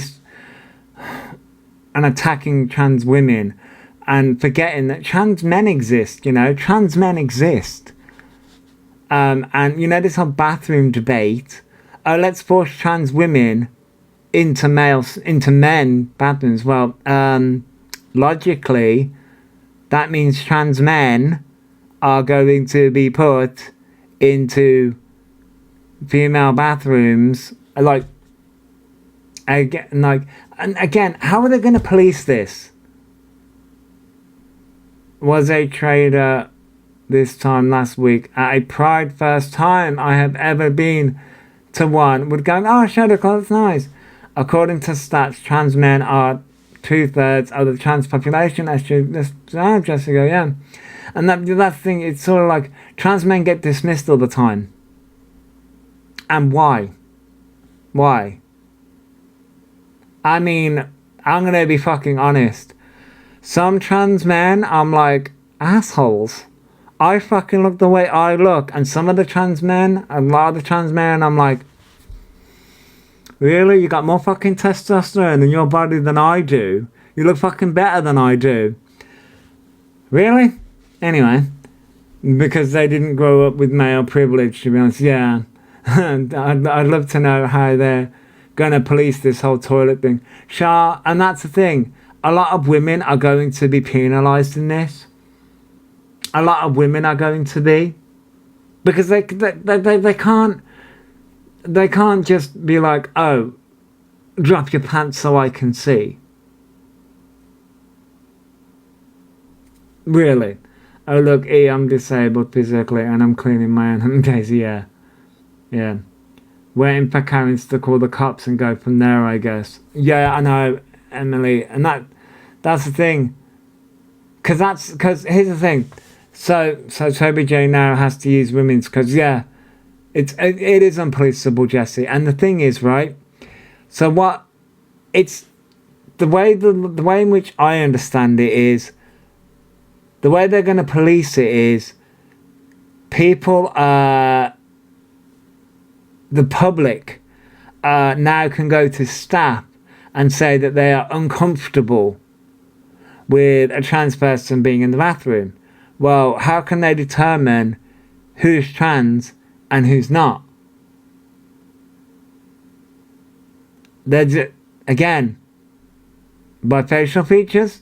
attacking trans women and forgetting that trans men exist, you know. Trans men exist. And, you know, this whole bathroom debate, let's force trans women into men bathrooms. Well, logically, that means trans men are going to be put into female bathrooms, and again, how are they going to police this? Was a trader this time last week at a Pride, first time I have ever been to one, would go, oh, Shadow Claw, that's nice. According to stats, trans men are 2/3 of the trans population. That's true. Jessica, yeah. And that's the thing, it's sort of like trans men get dismissed all the time. And why? Why? I mean, I'm gonna be fucking honest. Some trans men, I'm like, assholes. I fucking look the way I look. And some of the trans men, a lot of the trans men, I'm like, really? You got more fucking testosterone in your body than I do? You look fucking better than I do. Really? Anyway, because they didn't grow up with male privilege, to be honest, yeah. I'd love to know how they're going to police this whole toilet thing. Sure, and that's the thing. A lot of women are going to be penalised in this. A lot of women are going to be. Because they can't just be like, oh, drop your pants so I can see. Really? Oh, look, E, I'm disabled physically and I'm cleaning my own days. Yeah. Yeah. Waiting for Karens to call the cops and go from there, I guess. Yeah, I know, Emily. And that's the thing. Because here's the thing. So Toby J now has to use women's, because, yeah, it is unpoliceable, Jesse. And the thing is, right, so what, it's, the way in which I understand it is, the way they're going to police it is, people, the public now can go to staff and say that they are uncomfortable with a trans person being in the bathroom. Well, how can they determine who's trans and who's not? They're again, by facial features?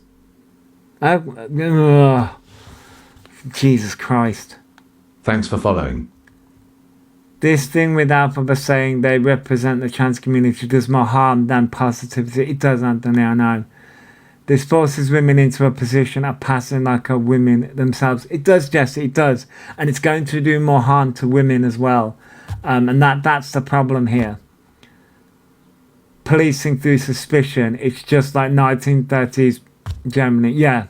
Jesus Christ. Thanks for following. This thing with Elphaba saying they represent the trans community does more harm than positivity. It does, Anthony, I know. This forces women into a position of passing like a women themselves. It does, Jesse, it does. And it's going to do more harm to women as well. And that's the problem here. Policing through suspicion. It's just like 1930s Germany. Yeah,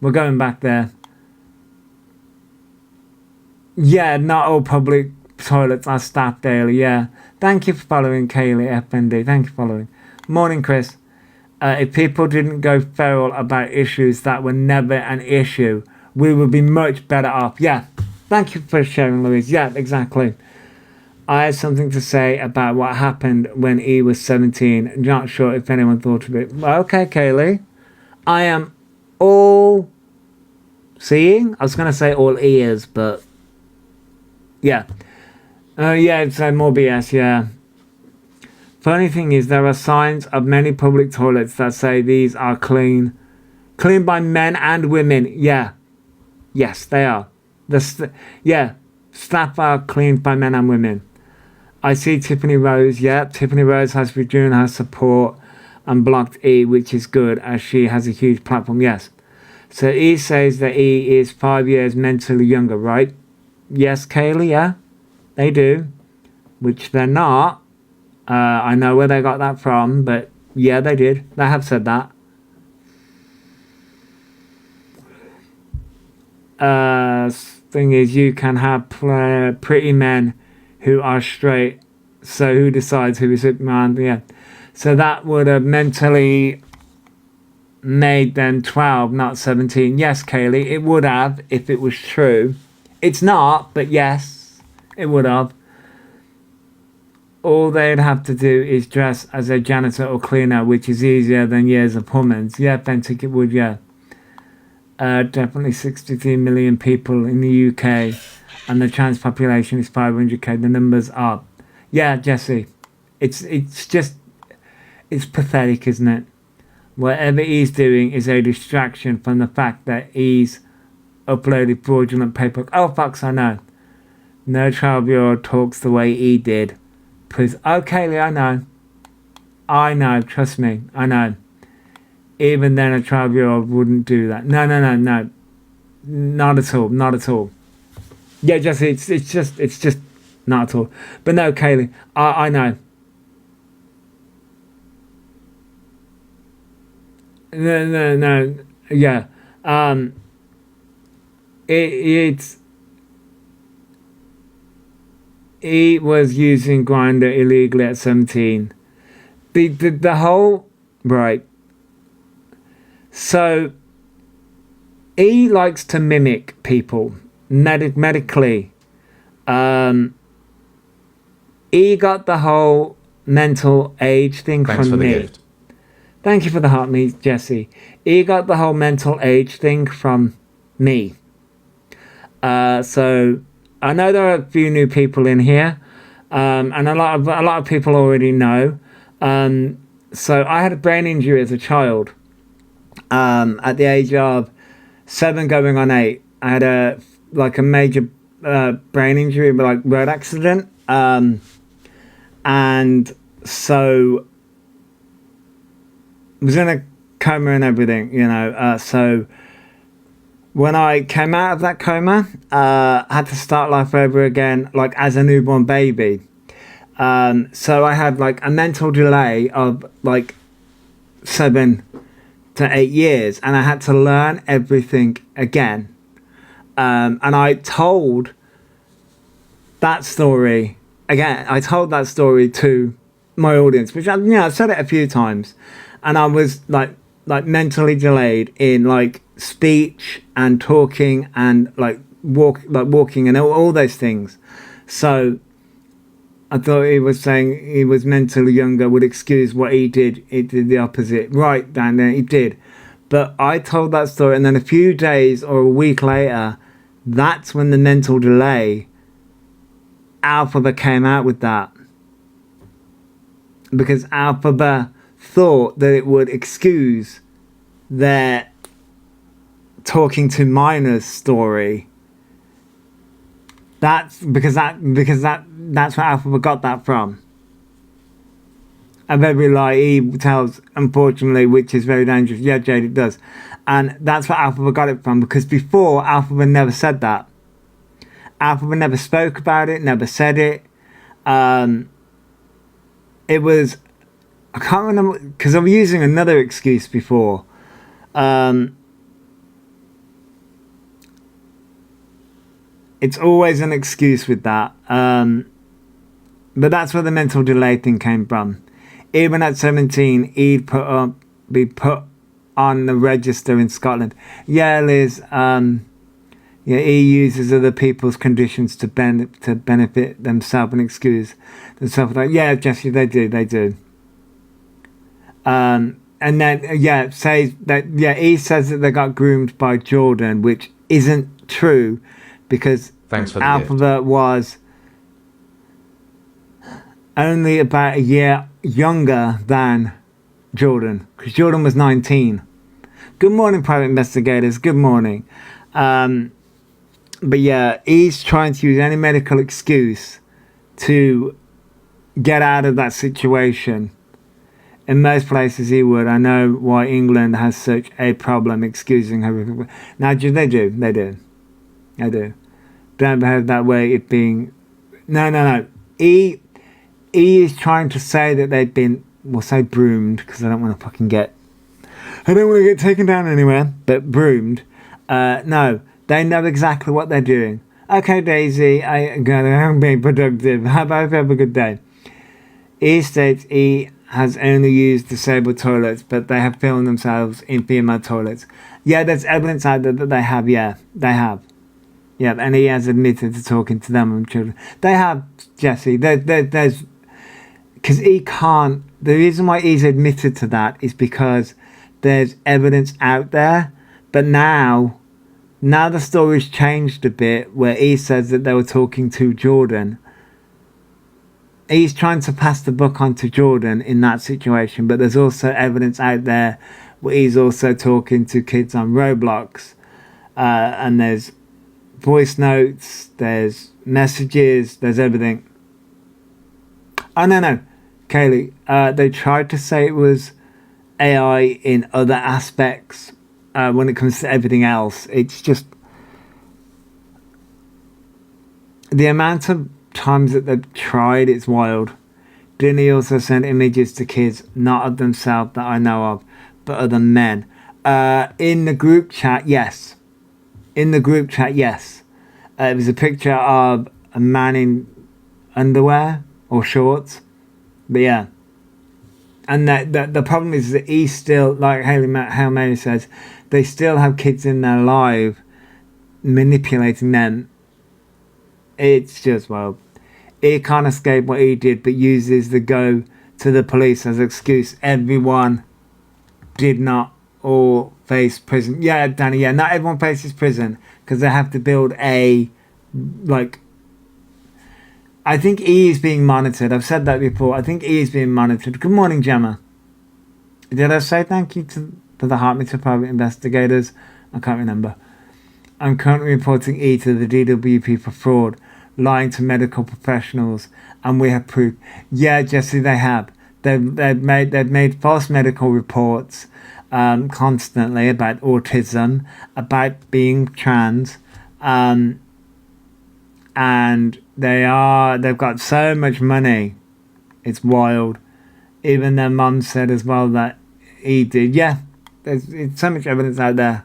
we're going back there. Yeah, not all public toilets are staffed daily, yeah. Thank you for following, Kaylee FND. Thank you for following. Morning, Chris. If people didn't go feral about issues that were never an issue, we would be much better off. Yeah, thank you for sharing, Louise. Yeah, exactly. I had something to say about what happened when E was 17. Not sure if anyone thought of it. Well, okay, Kaylee. I am all seeing. I was going to say all ears, but yeah. Yeah, it's more BS, yeah. Funny thing is, there are signs of many public toilets that say these are clean by men and women. Yeah. Yes, they are. Staff are cleaned by men and women. I see Tiffany Rose. Yeah, Tiffany Rose has withdrawn her support and blocked E, which is good as she has a huge platform. Yes. So E says that E is 5 years mentally younger, right? Yes, Kaylee, yeah. They do. Which they're not. I know where they got that from, but yeah, they did. They have said that. Thing is, you can have pretty men who are straight. So who decides who is Superman? Yeah. So that would have mentally made them 12, not 17. Yes, Kaylee, it would have if it was true. It's not, but yes, it would have. All they'd have to do is dress as a janitor or cleaner, which is easier than years of Pullmans. Yeah, Bentic, it would, yeah. Definitely 63 million people in the UK, and the trans population is 500k. The numbers are, yeah, Jesse. It's pathetic, isn't it? Whatever he's doing is a distraction from the fact that he's uploaded fraudulent paperwork. Oh, fucks, I know. No 12-year-old talks the way he did. Please, okay, Lee, I know, trust me, I know. Even then, a 12-year-old wouldn't do that. No. Not at all. Yeah, Jesse, it's just not at all. But no, Kaylee, I know. No, yeah. He was using Grindr illegally at 17. The whole, right. So, he likes to mimic people medically. He got the whole mental age thing Thanks from for the me. gift. Thank you for the heart, me, Jesse. He got the whole mental age thing from me. So I know there are a few new people in here, and a lot of people already know. So I had a brain injury as a child. At the age of 7 going on 8, I had a major brain injury, but road accident. And so was in a coma and everything, so when I came out of that coma, I had to start life over again, as a newborn baby. So I had a mental delay of 7 to 8 years, and I had to learn everything again. And I told that story again. I told that story to my audience, which I've said it a few times, and I was mentally delayed in speech and talking and walking and all those things. So I thought he was saying he was mentally younger would excuse what he did. He did the opposite. Right, Dan, he did. But I told that story, and then a few days or a week later, that's when the mental delay, Elphaba came out with that. Because Elphaba thought that it would excuse their talking to minors story. That's that's where Elphaba got that from. And every lie he tells, unfortunately, which is very dangerous. Yeah, Jade, it does. And that's where Elphaba got it from, because before, Elphaba never said that. Elphaba never spoke about it, never said it. It was, I can't remember, because I'm using another excuse before. It's always an excuse with that. But that's where the mental delay thing came from. Even at 17, he'd be put on the register in Scotland. Yeah, Liz. He uses other people's conditions to benefit themselves and excuse themselves. Yeah, Jesse, they do. And then says that he says that they got groomed by Jordan, which isn't true, because Thanks for the Elphaba gift. was only about a year younger than Jordan, because Jordan was 19. Good morning, private investigators. Good morning. But yeah, he's trying to use any medical excuse to get out of that situation. In most places he would. I know why England has such a problem excusing horrific. Now, they do. Don't behave that way, it being... No. He is trying to say that they've been, we'll say broomed, because I don't want to get taken down anywhere, but broomed. No, they know exactly what they're doing. Okay, Daisy, I'm being productive. How about you have a good day? He states he has only used disabled toilets, but they have filmed themselves in female toilets. Yeah, there's evidence out there that they have, yeah, they have. Yeah, and he has admitted to talking to them and children. They have, Jesse, there's... Because he can't... The reason why he's admitted to that is because there's evidence out there, but now the story's changed a bit where he says that they were talking to Jordan. He's trying to pass the buck on to Jordan in that situation, but there's also evidence out there where he's also talking to kids on Roblox, and there's voice notes, there's messages, there's everything. Oh, no, Kaylee, they tried to say it was AI in other aspects. When it comes to everything else, it's just the amount of times that they've tried, it's wild. Didn't he also send images to kids, not of themselves that I know of, but other men? In the group chat, yes. It was a picture of a man in underwear or shorts. But yeah. And the problem is that he still, like Hail Mary says, they still have kids in their life manipulating them. It's just, well, he can't escape what he did, but uses the go to the police as excuse. Everyone did not all face prison. Yeah, Danny, yeah, not everyone faces prison because they have to build a, like, I think he is being monitored. I've said that before. I think he is being monitored. Good morning, Gemma. Did I say thank you to the Heart Meter private investigators? I can't remember. I'm currently reporting E to the DWP for fraud, lying to medical professionals, and we have proof. Yeah, Jesse, they have. They've made false medical reports constantly about autism, about being trans, and they've got so much money, it's wild. Even their mum said as well that he did. Yeah, there's so much evidence out there,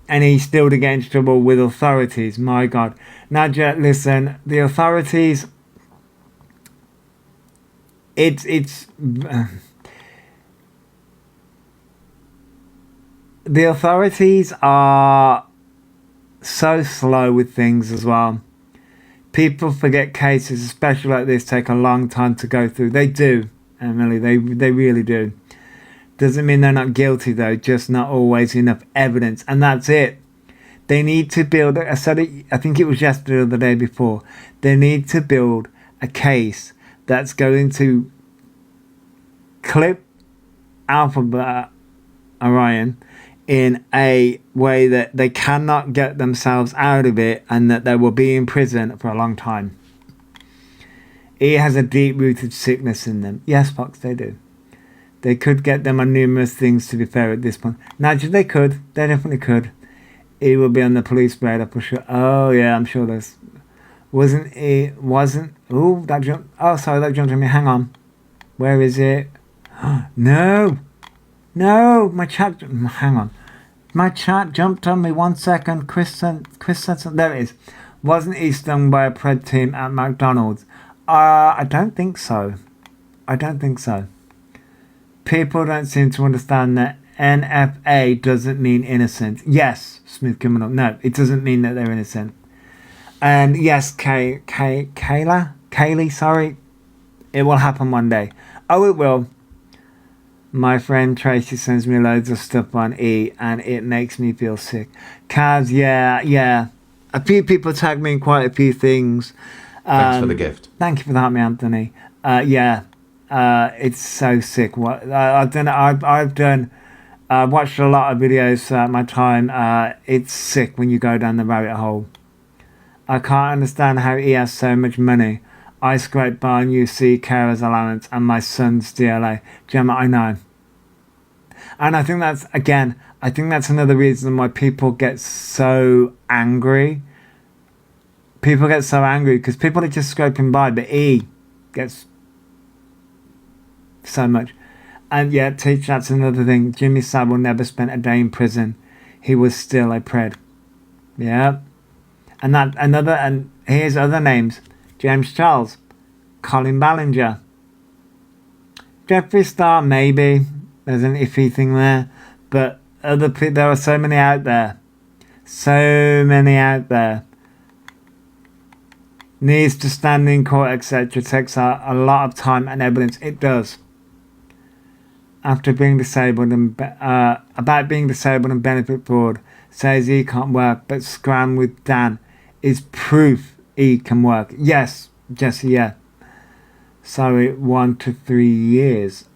and he still did get into trouble with authorities. My God, Nadja, listen, the authorities. The authorities are so slow with things as well. People forget cases, especially like this, take a long time to go through. They do, Emily. They really do. Doesn't mean they're not guilty though. Just not always enough evidence, and that's it. They need to build. I said it. I think it was yesterday or the day before. They need to build a case that's going to clip Elphaba Orion in a way that they cannot get themselves out of it, and that they will be in prison for a long time. He has a deep-rooted sickness in them. Yes, Fox, they do. They could get them on numerous things, to be fair, at this point. Nigel, they could. They definitely could. He will be on the police radar for sure. Oh, yeah, I'm sure there's... Oh, that jumped... Oh, sorry, that jumped on me. Hang on. Where is it? No! No! My chat... Hang on. My chat jumped on me. 1 second. Chris said something. There it is. Wasn't he stung by a pred team at McDonald's? I don't think so. People don't seem to understand that NFA doesn't mean innocent. Yes, Smith coming up. No, it doesn't mean that they're innocent. And yes, Kaylee, sorry. It will happen one day. Oh, it will. My friend Tracy sends me loads of stuff on E, and it makes me feel sick. Kaz, yeah. A few people tag me in quite a few things. Thanks for the gift. Thank you for that, me Anthony. Yeah, it's so sick. What I've done, I've watched a lot of videos throughout my time. It's sick when you go down the rabbit hole. I can't understand how he has so much money. I scrape by and UC carer's allowance and my son's DLA. Gemma, I know. And I think that's, again, I think that's another reason why people get so angry. People get so angry because people are just scraping by, but he gets so much. And yeah, teach, that's another thing. Jimmy Savile never spent a day in prison. He was still a pred. Yeah. And that another, and here's other names. James Charles, Colin Ballinger, Jeffree Star, maybe. There's an iffy thing there. But other people, there are so many out there. So many out there. Needs to stand in court, etc. Takes a lot of time and evidence. It does. After being disabled and about being disabled and benefit fraud, says he can't work, but scram with Dan is proof he can work. Yes, Jesse, yeah. Sorry, 1 to 3 years.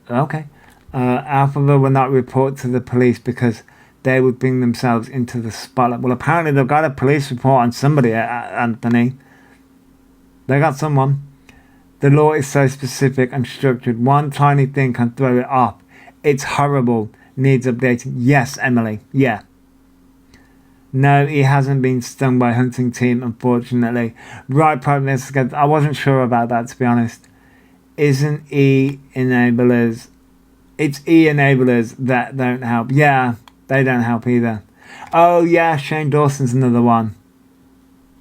Okay. Elphaba will not report to the police because they would bring themselves into the spotlight. Well, apparently they've got a police report on somebody, Anthony. They got someone. The law is so specific and structured. One tiny thing can throw it off. It's horrible. Needs updating. Yes, Emily. Yeah. No, he hasn't been stung by hunting team, unfortunately. Right, Prime Minister, I wasn't sure about that, to be honest. Isn't enablers? It's enablers that don't help. Yeah, they don't help either. Oh, yeah, Shane Dawson's another one.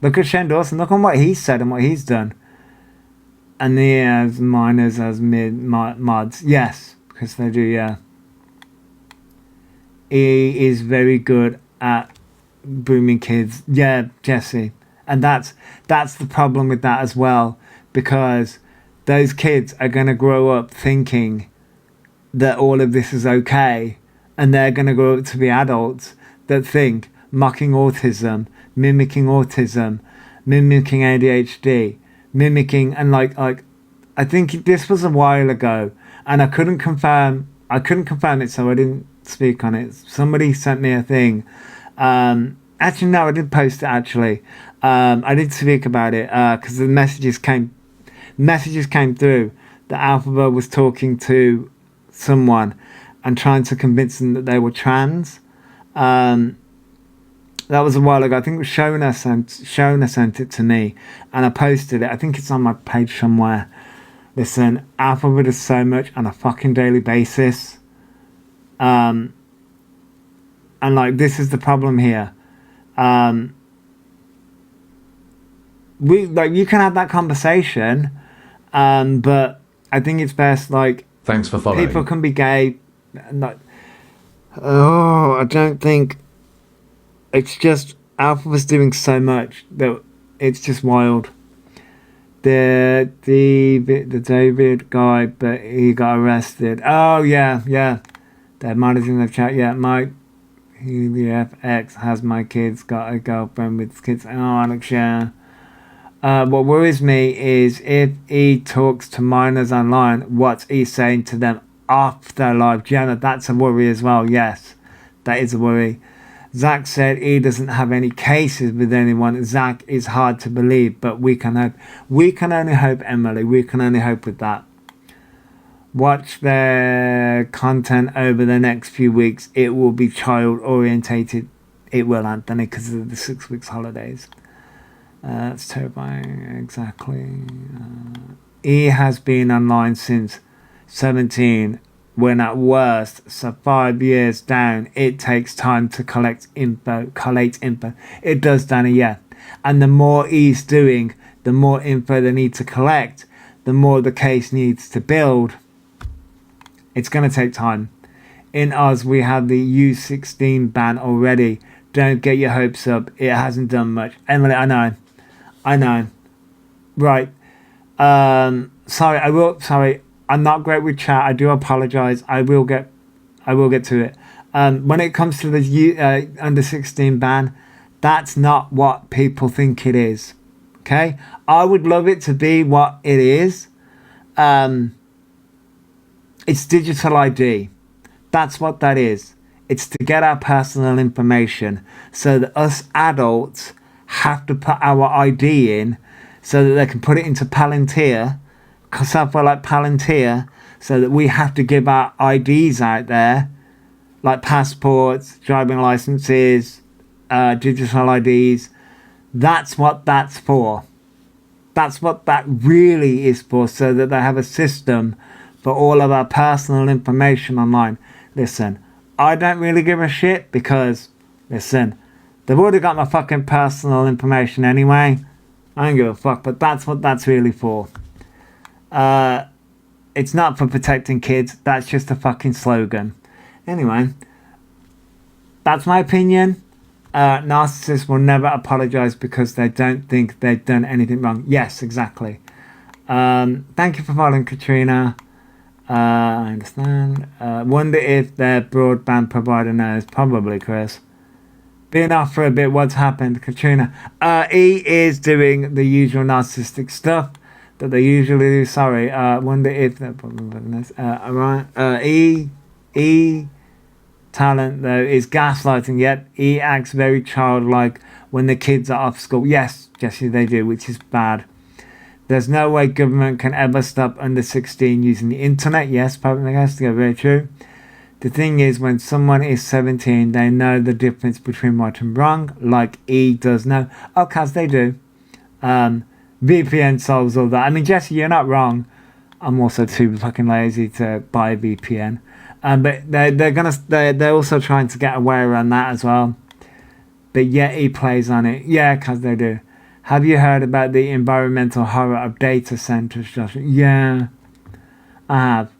Look at Shane Dawson. Look on what he said and what he's done. And he has minors as mods. Yes, because they do, yeah. He is very good at booming kids. Yeah, Jesse. And that's the problem with that as well, because those kids are going to grow up thinking that all of this is okay, and they're going to grow up to be adults that think mocking autism, mimicking ADHD, mimicking, and like I think this was a while ago, and I couldn't confirm it, so I didn't speak on it. Somebody sent me a thing. Actually, no, I did post it. Actually, I did speak about it because the messages came through that Elphaba was talking to someone and trying to convince them that they were trans. That was a while ago. I think it was Shona sent it to me, and I posted it. I think it's on my page somewhere. Listen, Elphaba does so much on a fucking daily basis. And like, this is the problem here. You can have that conversation, but I think it's best, like, Thanks for following. people can be gay. I don't think, it's just Alphaba's doing so much that it's just wild. The David guy, but he got arrested. Oh yeah. They're monitoring the chat. Yeah, Mike. The FX has my kids, got a girlfriend with kids. Oh, Alex, yeah. What worries me is if he talks to minors online, what's he saying to them off their live? Jenna, that's a worry as well. Yes, that is a worry. Zach said he doesn't have any cases with anyone. Zach is hard to believe, but we can hope. We can only hope, Emily. We can only hope with that. Watch their content over the next few weeks. It will be child orientated. It will, Anthony, because of the 6 weeks holidays. That's terrifying. Exactly. He has been online since 17, when at worst, so 5 years down, it takes time to collate info. It does, Danny, yeah. And the more he's doing, the more info they need to collect, the more the case needs to build. It's going to take time. In Oz, we have the U16 ban already. Don't get your hopes up. It hasn't done much. Emily, I know. Right. Sorry. I'm not great with chat. I do apologize. I will get to it. When it comes to the under 16 ban, that's not what people think it is. Okay? I would love it to be what it is. It's digital ID. That's what that is. It's to get our personal information so that us adults have to put our ID in so that they can put it into Palantir, software like Palantir, so that we have to give our IDs out there, like passports, driving licenses, digital IDs. That's what that's for. That's what that really is for, so that they have a system for all of our personal information online. Listen, I don't really give a shit because, listen, they've already got my fucking personal information anyway. I don't give a fuck, but that's what that's really for. It's not for protecting kids. That's just a fucking slogan. Anyway, that's my opinion. Narcissists will never apologize because they don't think they've done anything wrong. Yes, exactly. Thank you for following, Katrina. I understand. Wonder if their broadband provider knows. Probably, Chris. Been off for a bit. What's happened, Katrina? E is doing the usual narcissistic stuff that they usually do. Sorry. Wonder if their alright. E talent though is gaslighting. Yet E acts very childlike when the kids are off school. Yes, Jesse, they do, which is bad. There's no way government can ever stop under 16 using the internet. Yes, public has to go. Very true. The thing is, when someone is 17, they know the difference between right and wrong, like E does know. Oh, cause they do. VPN solves all that. I mean, Jesse, you're not wrong. I'm also too fucking lazy to buy a VPN. But they're also trying to get away around that as well. But yet he plays on it. Yeah, cause they do. Have you heard about the environmental horror of data centers, Josh? Yeah, I have.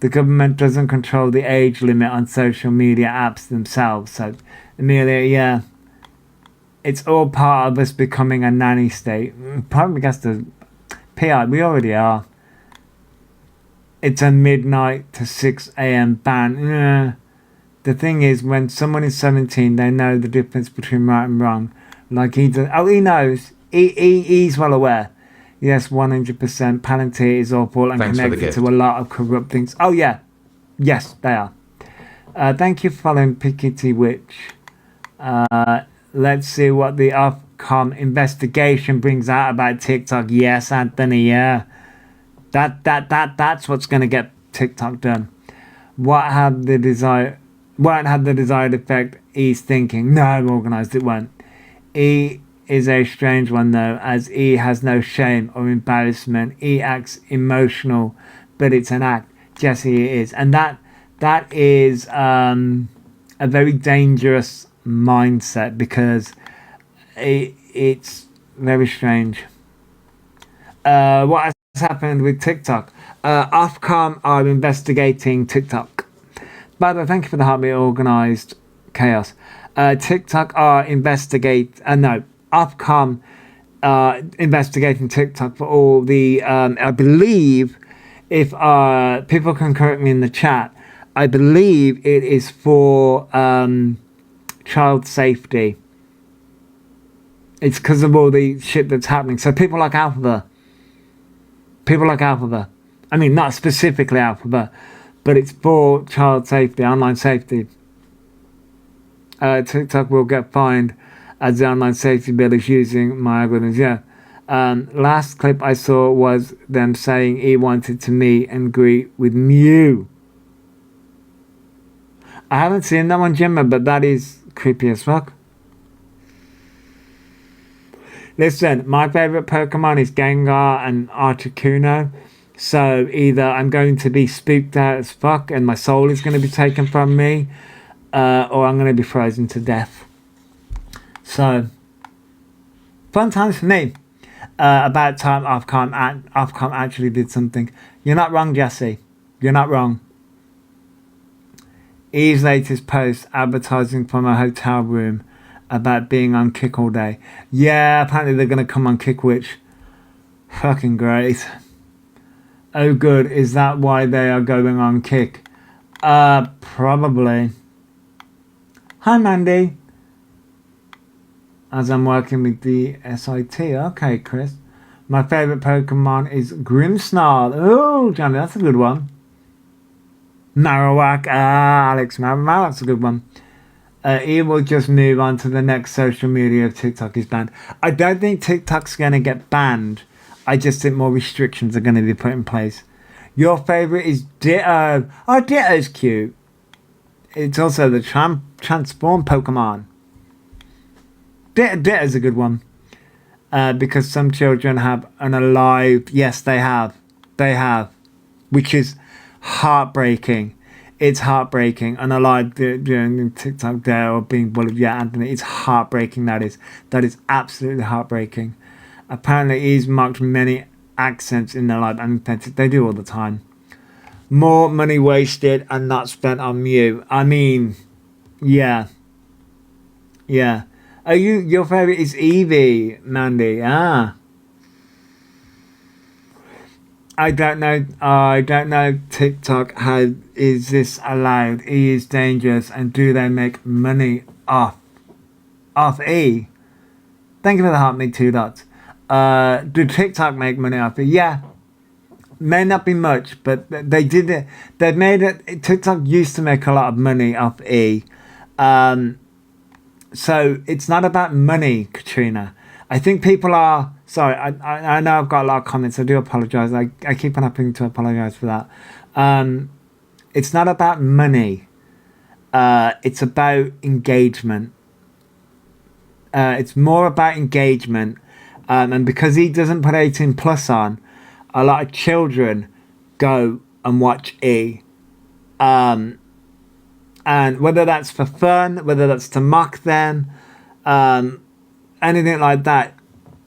The government doesn't control the age limit on social media apps themselves. So, Amelia, yeah. It's all part of us becoming a nanny state. Probably guess the PI, we already are. It's a midnight to 6 a.m. ban. Yeah. The thing is, when someone is 17, they know the difference between right and wrong. Like he does. Oh, he knows. He's well aware. Yes, 100%. Palantir is awful and Thanks for the connected gift. to a lot of corrupt things. Oh, yeah. Yes, they are. Thank you for following Piketty Witch. Let's see what the Ofcom investigation brings out about TikTok. Yes, Anthony, yeah. That's what's going to get TikTok done. Won't have the desired effect he's thinking. No, organised, it won't. E is a strange one though, as E has no shame or embarrassment. E acts emotional, but it's an act. Jesse, it is. And that is a very dangerous mindset because it's very strange. What has happened with TikTok? Ofcom are investigating TikTok. By the way, thank you for the Heartbeat Organised Chaos. TikTok are Ofcom investigating TikTok for all the, I believe, if people can correct me in the chat, I believe it is for child safety. It's because of all the shit that's happening. So people like Elphaba, I mean, not specifically Elphaba, but it's for child safety, online safety. TikTok will get fined as the online safety bill is using my algorithms. Yeah. Last clip I saw was them saying he wanted to meet and greet with Mew. I haven't seen that one, Jimma, but that is creepy as fuck. Listen, my favorite Pokemon is Gengar and Articuno. So either I'm going to be spooked out as fuck and my soul is going to be taken from me, or I'm going to be frozen to death. So, fun times for me. About time Ofcom actually did something. You're not wrong, Jesse. You're not wrong. Eve's latest post advertising from a hotel room about being on Kick all day. Yeah, apparently they're going to come on Kick, which fucking great. Oh good, is that why they are going on Kick? Probably. Hi Mandy. as I'm working with the SIT. Okay, Chris. My favourite Pokemon is Grimmsnarl. Oh, Johnny, that's a good one. Marowak. Alex Marowak's a good one. He will just move on to the next social media if TikTok is banned. I don't think TikTok's going to get banned. I just think more restrictions are going to be put in place. Your favourite is Ditto. Oh, Ditto's cute. It's also the transform Pokemon. Ditto's a good one. Because some children have unalived. Yes, they have. They have. Which is heartbreaking. It's heartbreaking. Unalived during TikTok day or being bullied. Yeah, Anthony, it's heartbreaking. That is absolutely heartbreaking. Apparently, he's mocked many accents in their life and they do all the time. More money wasted and not spent on you. I mean, yeah. Are your favourite is Eevee, Mandy? I don't know TikTok, how is this allowed? E is dangerous, and do they make money off E? Thank you for the heart, me 2 dots. Do TikTok make money off it? Yeah. May not be much, but they did it. They've made it. TikTok used to make a lot of money off E. So it's not about money, Katrina. I think people are... Sorry, I know I've got a lot of comments. I do apologise. I keep on having to apologise for that. It's not about money. It's about engagement. It's more about engagement. And because he doesn't put 18 plus on, a lot of children go and watch E. And whether that's for fun, whether that's to mock them, anything like that,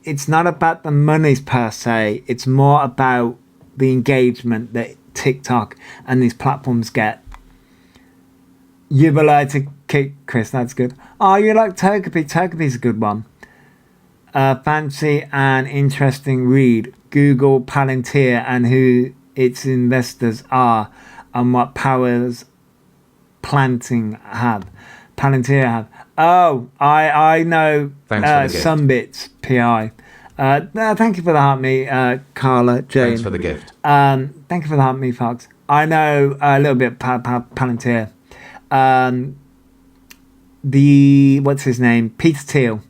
it's not about the monies per se. It's more about the engagement that TikTok and these platforms get. You're allowed to kick Chris, that's good. Oh, you like Togepi? Togepi's a good one. Fancy and interesting read. Google Palantir and who its investors are and what powers Palantir have. Oh, I know some bits, PI. Thank you for the heart, me, Carla, Jane. Thanks for the gift. Thank you for the heart, me, Fox. I know a little bit Palantir. What's his name? Peter Thiel.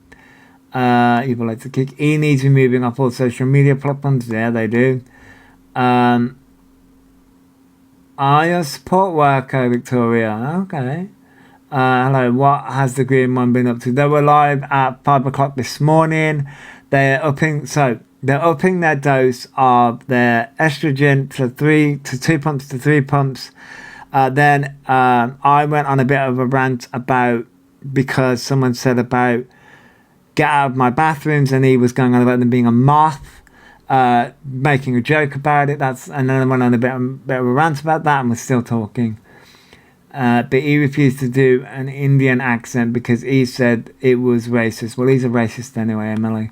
You would like to kick. He needs removing off all social media platforms. Yeah, they do. Are you a support worker, Victoria? Okay. Hello, what has the green one been up to? They were live at 5 o'clock this morning. They're upping their dose of their estrogen to 2 pumps to 3 pumps. Then I went on a bit of a rant because someone said about get out of my bathrooms, and he was going on about them being a moth, making a joke about it. And then I went on a bit of a rant about that, and we're still talking. But he refused to do an Indian accent because he said it was racist. Well, he's a racist anyway, Emily.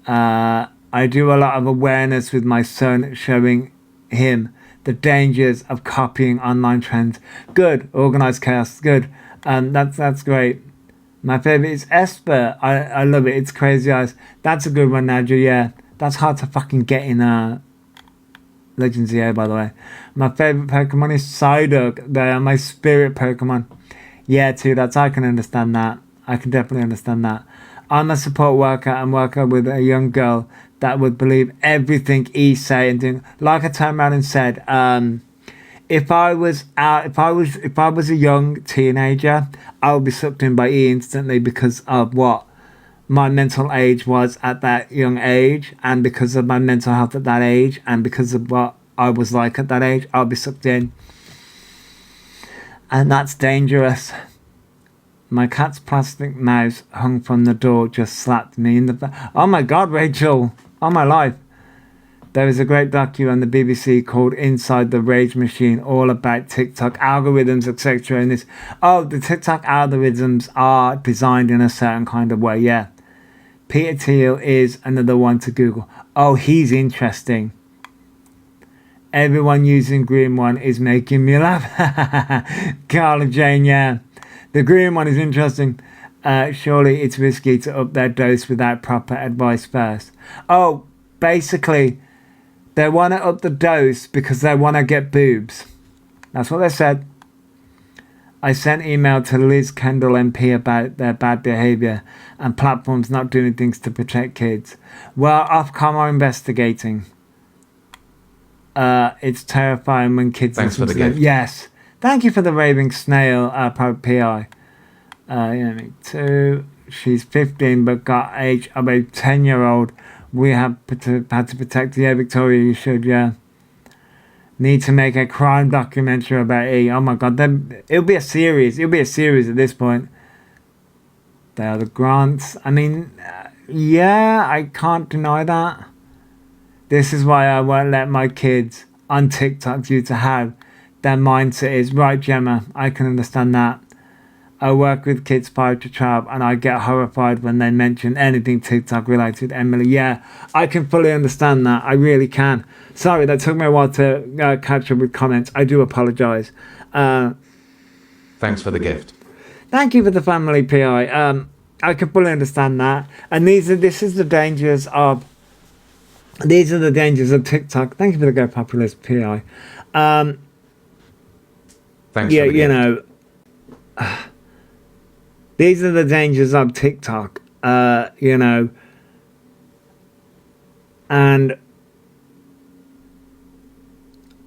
I do a lot of awareness with my son, showing him the dangers of copying online trends. Good. Organised chaos. Good. That's great. My favourite is Esper. I love it. It's Crazy Eyes. That's a good one, Nadja. Yeah. That's hard to fucking get in Legends EA, by the way. My favourite Pokemon is Psyduck. They are my spirit Pokemon. Yeah, too. I can understand that. I can definitely understand that. I'm a support worker and worker with a young girl that would believe everything he say and do. Like I turned around and said, if I was a young teenager, I would be sucked in by E instantly because of what my mental age was at that young age, and because of my mental health at that age, and because of what I was like at that age, I'll be sucked in. And that's dangerous. My cat's plastic mouse hung from the door just slapped me in the back. Oh my God, Rachel. Oh my life. There is a great docu on the BBC called Inside the Rage Machine, all about TikTok algorithms, etc. And the TikTok algorithms are designed in a certain kind of way. Yeah. Peter Thiel is another one to Google. Oh, he's interesting. Everyone using green one is making me laugh. Carla Jane, yeah. The green one is interesting. Surely it's risky to up their dose without proper advice first. Oh, basically, they want to up the dose because they want to get boobs. That's what they said. I sent email to Liz Kendall MP about their bad behaviour and platforms not doing things to protect kids. Well, Ofcom are investigating. It's terrifying when kids... Thanks for the gift. Yes. Thank you for the raving snail, PI. Yeah, me too. She's 15 but got age of a 10-year-old. We have had to protect her. Yeah, Victoria, you should, yeah. Need to make a crime documentary about E. Oh my god, then it'll be a series. It'll be a series at this point. They are the grants. I mean, yeah, I can't deny that. This is why I won't let my kids on TikTok due to how their mindset is. Right, Gemma, I can understand that. I work with kids 5 to 12 and I get horrified when they mention anything TikTok related. Emily, yeah, I can fully understand that. I really can. Sorry, that took me a while to catch up with comments. I do apologise. Thanks for the gift. Thank you for the family PI. I can fully understand that. And these are the dangers of TikTok. Thank you for the Go Populist PI. Thanks Yeah, for the gift. you know, these are the dangers of TikTok, you know, and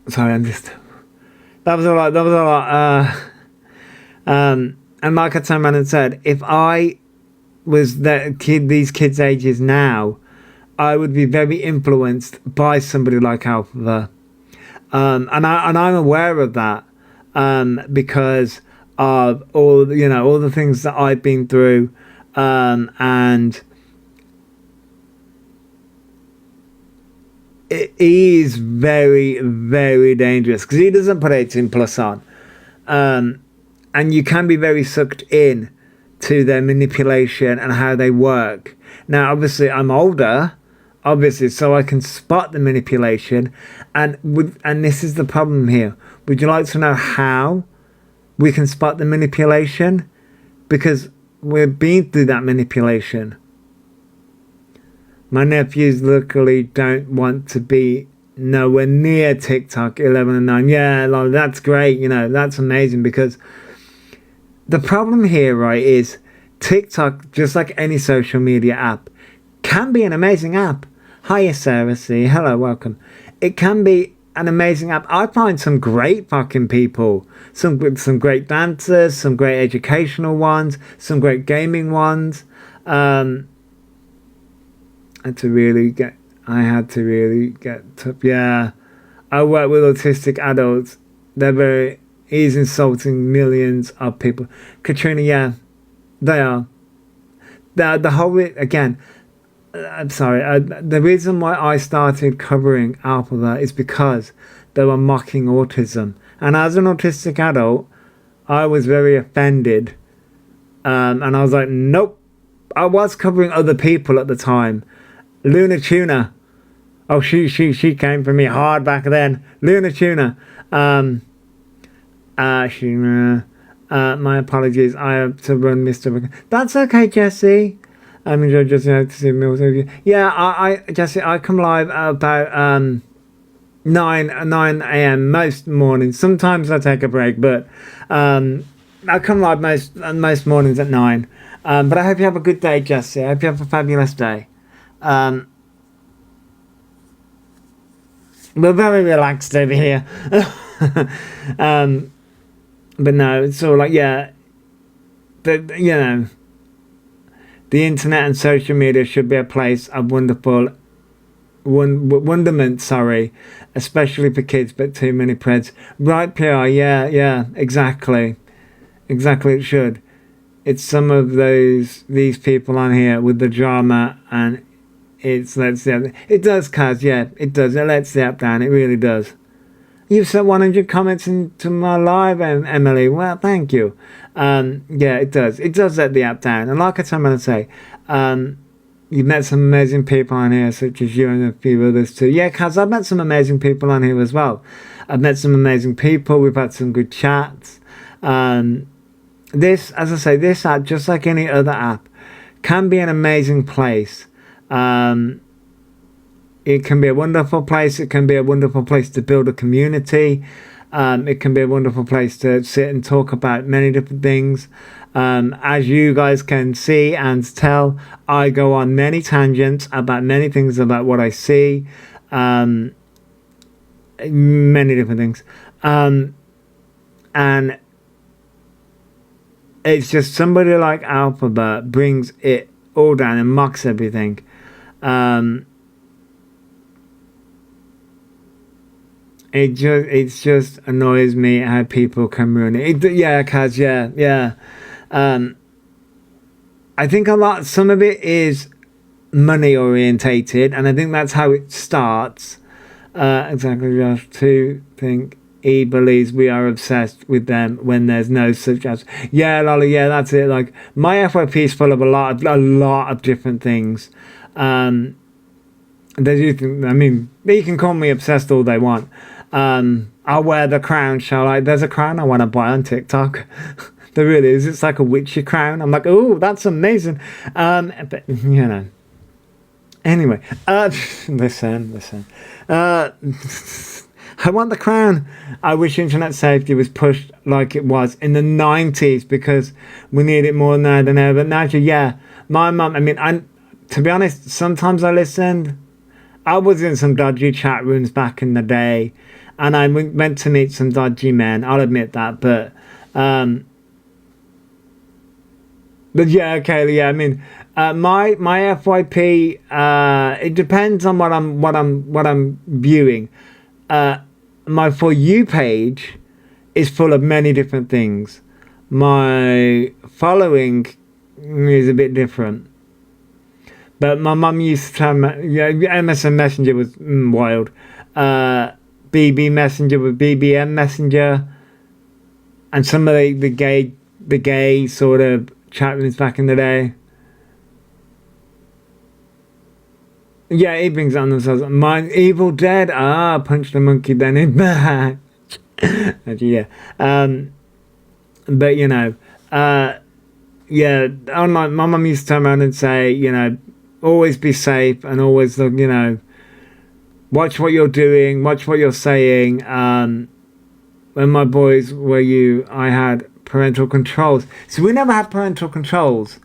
sorry, that was a lot, and like I turned around and said, if I was these kids' ages now, I would be very influenced by somebody like Elphaba, and I'm aware of that, because of all the things that I've been through, and it is very, very dangerous because he doesn't put 18+ on, and you can be very sucked in to their manipulation and how they work. Now, obviously, I'm older, so I can spot the manipulation, and this is the problem here. Would you like to know how we can spot the manipulation? Because we've been through that manipulation. My nephews luckily don't want to be nowhere near TikTok 11 and 9. Yeah, like, that's great, that's amazing, because the problem here, right, is TikTok, just like any social media app, can be an amazing app. Hiya, Sarah C. Hello, welcome. It can be an amazing app. I find some great fucking people, some great dancers, some great educational ones, some great gaming ones. I had to really get tough. Yeah, I work with autistic adults. He's insulting millions of people. Katrina, yeah, they are. The whole again. I'm sorry. The reason why I started covering Elphaba is because they were mocking autism, and as an autistic adult, I was very offended, and I was like, nope. I was covering other people at the time. Luna Tuna. Oh, she came for me hard back then. Luna Tuna. My apologies. I have to run, Mr. That's okay, Jesse. I'm enjoying just to see me also. Yeah, Jesse, I come live about 9 a.m. most mornings. Sometimes I take a break, but I come live most mornings at 9. But I hope you have a good day, Jesse. I hope you have a fabulous day. We're very relaxed over here. But no, it's all like, yeah. But, the internet and social media should be a place of wonderment, especially for kids, but too many preds. Right, PR, yeah, exactly. Exactly, it should. It's some of these people on here with the drama, and it lets the app. It does, Kaz, yeah, it does. It lets the app down, it really does. You've sent 100 comments into my live, Emily. Well, thank you. Yeah, it does. It does let the app down. And like I'm going to say, you've met some amazing people on here, such as you and a few others too. Yeah, Kaz, I've met some amazing people on here as well. I've met some amazing people. We've had some good chats. this, as I say, this app, just like any other app, can be an amazing place. It can be a wonderful place. It can be a wonderful place to build a community. It can be a wonderful place to sit and talk about many different things. As you guys can see and tell, I go on many tangents about many things about what I see. Many different things. And it's just somebody like Elphaba brings it all down and mocks everything. It just annoys me how people can ruin it. Yeah, Kaz, yeah. I think some of it is money orientated, and I think that's how it starts. Exactly, Josh. To think he believes we are obsessed with them when there's no such as. Yeah, Lolly. Yeah, that's it. Like, my FYP is full of a lot of different things. They do think. I mean, they can call me obsessed all they want. I'll wear the crown, shall I? There's a crown I want to buy on TikTok. There really is. It's like a witchy crown. I'm like, oh, that's amazing. But you know. Anyway, listen. I want the crown. I wish internet safety was pushed like it was in the 90s, because we need it more now than ever. Now, yeah, my mum. I mean, to be honest, sometimes I listened. I was in some dodgy chat rooms back in the day, and I went to meet some dodgy men. I'll admit that, but yeah, okay, yeah. I mean, my FYP, it depends on what I'm viewing. My For You page is full of many different things. My following is a bit different. But my mum used to tell me, yeah, MSN Messenger was wild. BB Messenger was BBM Messenger, and some of the gay sort of chat rooms back in the day. Yeah, he brings it on themselves. Mine, Evil Dead. Punch the monkey then in back. Yeah. But you know, yeah. My mum used to turn around and say, you know, always be safe and always look, you know, watch what you're doing, watch what you're saying. When my boys were I had parental controls. So we never had parental controls.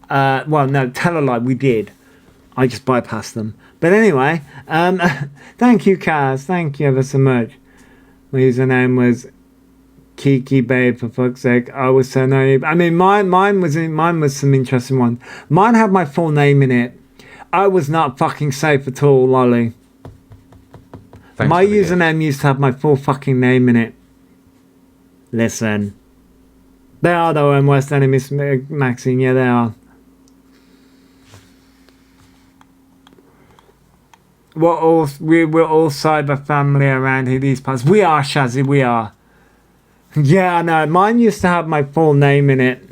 Well, no, tell a lie, we did. I just bypassed them. But anyway, thank you, Kaz. Thank you ever so much. My username was Kiki Babe, for fuck's sake. I was so naive. I mean, mine was some interesting one. Mine had my full name in it. I was not fucking safe at all, Lolly. Thanks my for the username used to have my full fucking name in it. Listen. They are though, and worst enemies, Maxine. Yeah, they are. We're all cyber family around here these parts. We are, Shazzy, we are. Yeah, no, mine used to have my full name in it.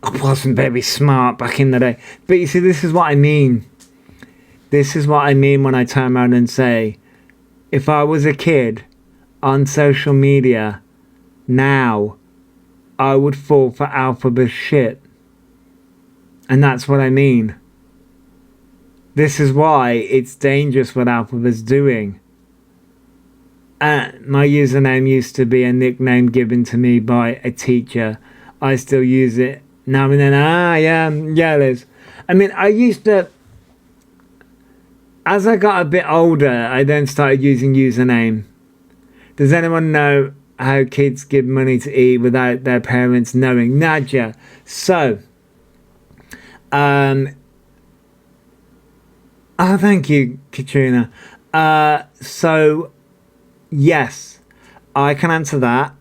I wasn't very smart back in the day. But you see, this is what I mean. This is what I mean when I turn around and say, if I was a kid on social media now, I would fall for Elphaba's shit. And that's what I mean. This is why it's dangerous what Elphaba's doing. My username used to be a nickname given to me by a teacher. I still use it now and then. Yeah, Liz. I mean, I used to... As I got a bit older, I then started using username. Does anyone know how kids give money to eat without their parents knowing? Nadia. So... Oh, thank you, Katrina. So, yes, I can answer that.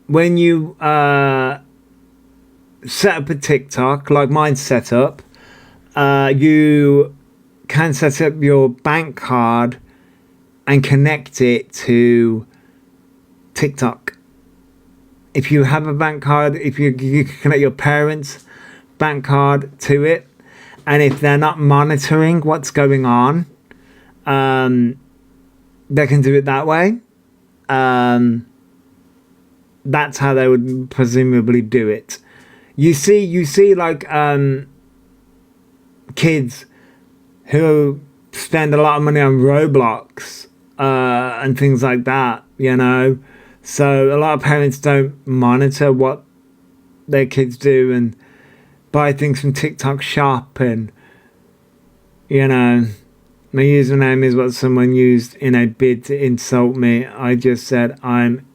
When you set up a TikTok, like mine's set up, you can set up your bank card and connect it to TikTok. If you have a bank card, if you can connect your parents' bank card to it, and if they're not monitoring what's going on, they can do it that way. that's how they would presumably do it. You see like kids who spend a lot of money on Roblox and things like that, you know. So a lot of parents don't monitor what their kids do and buy things from TikTok Shop, and you know, my username is what someone used in a bid to insult me. I just said I'm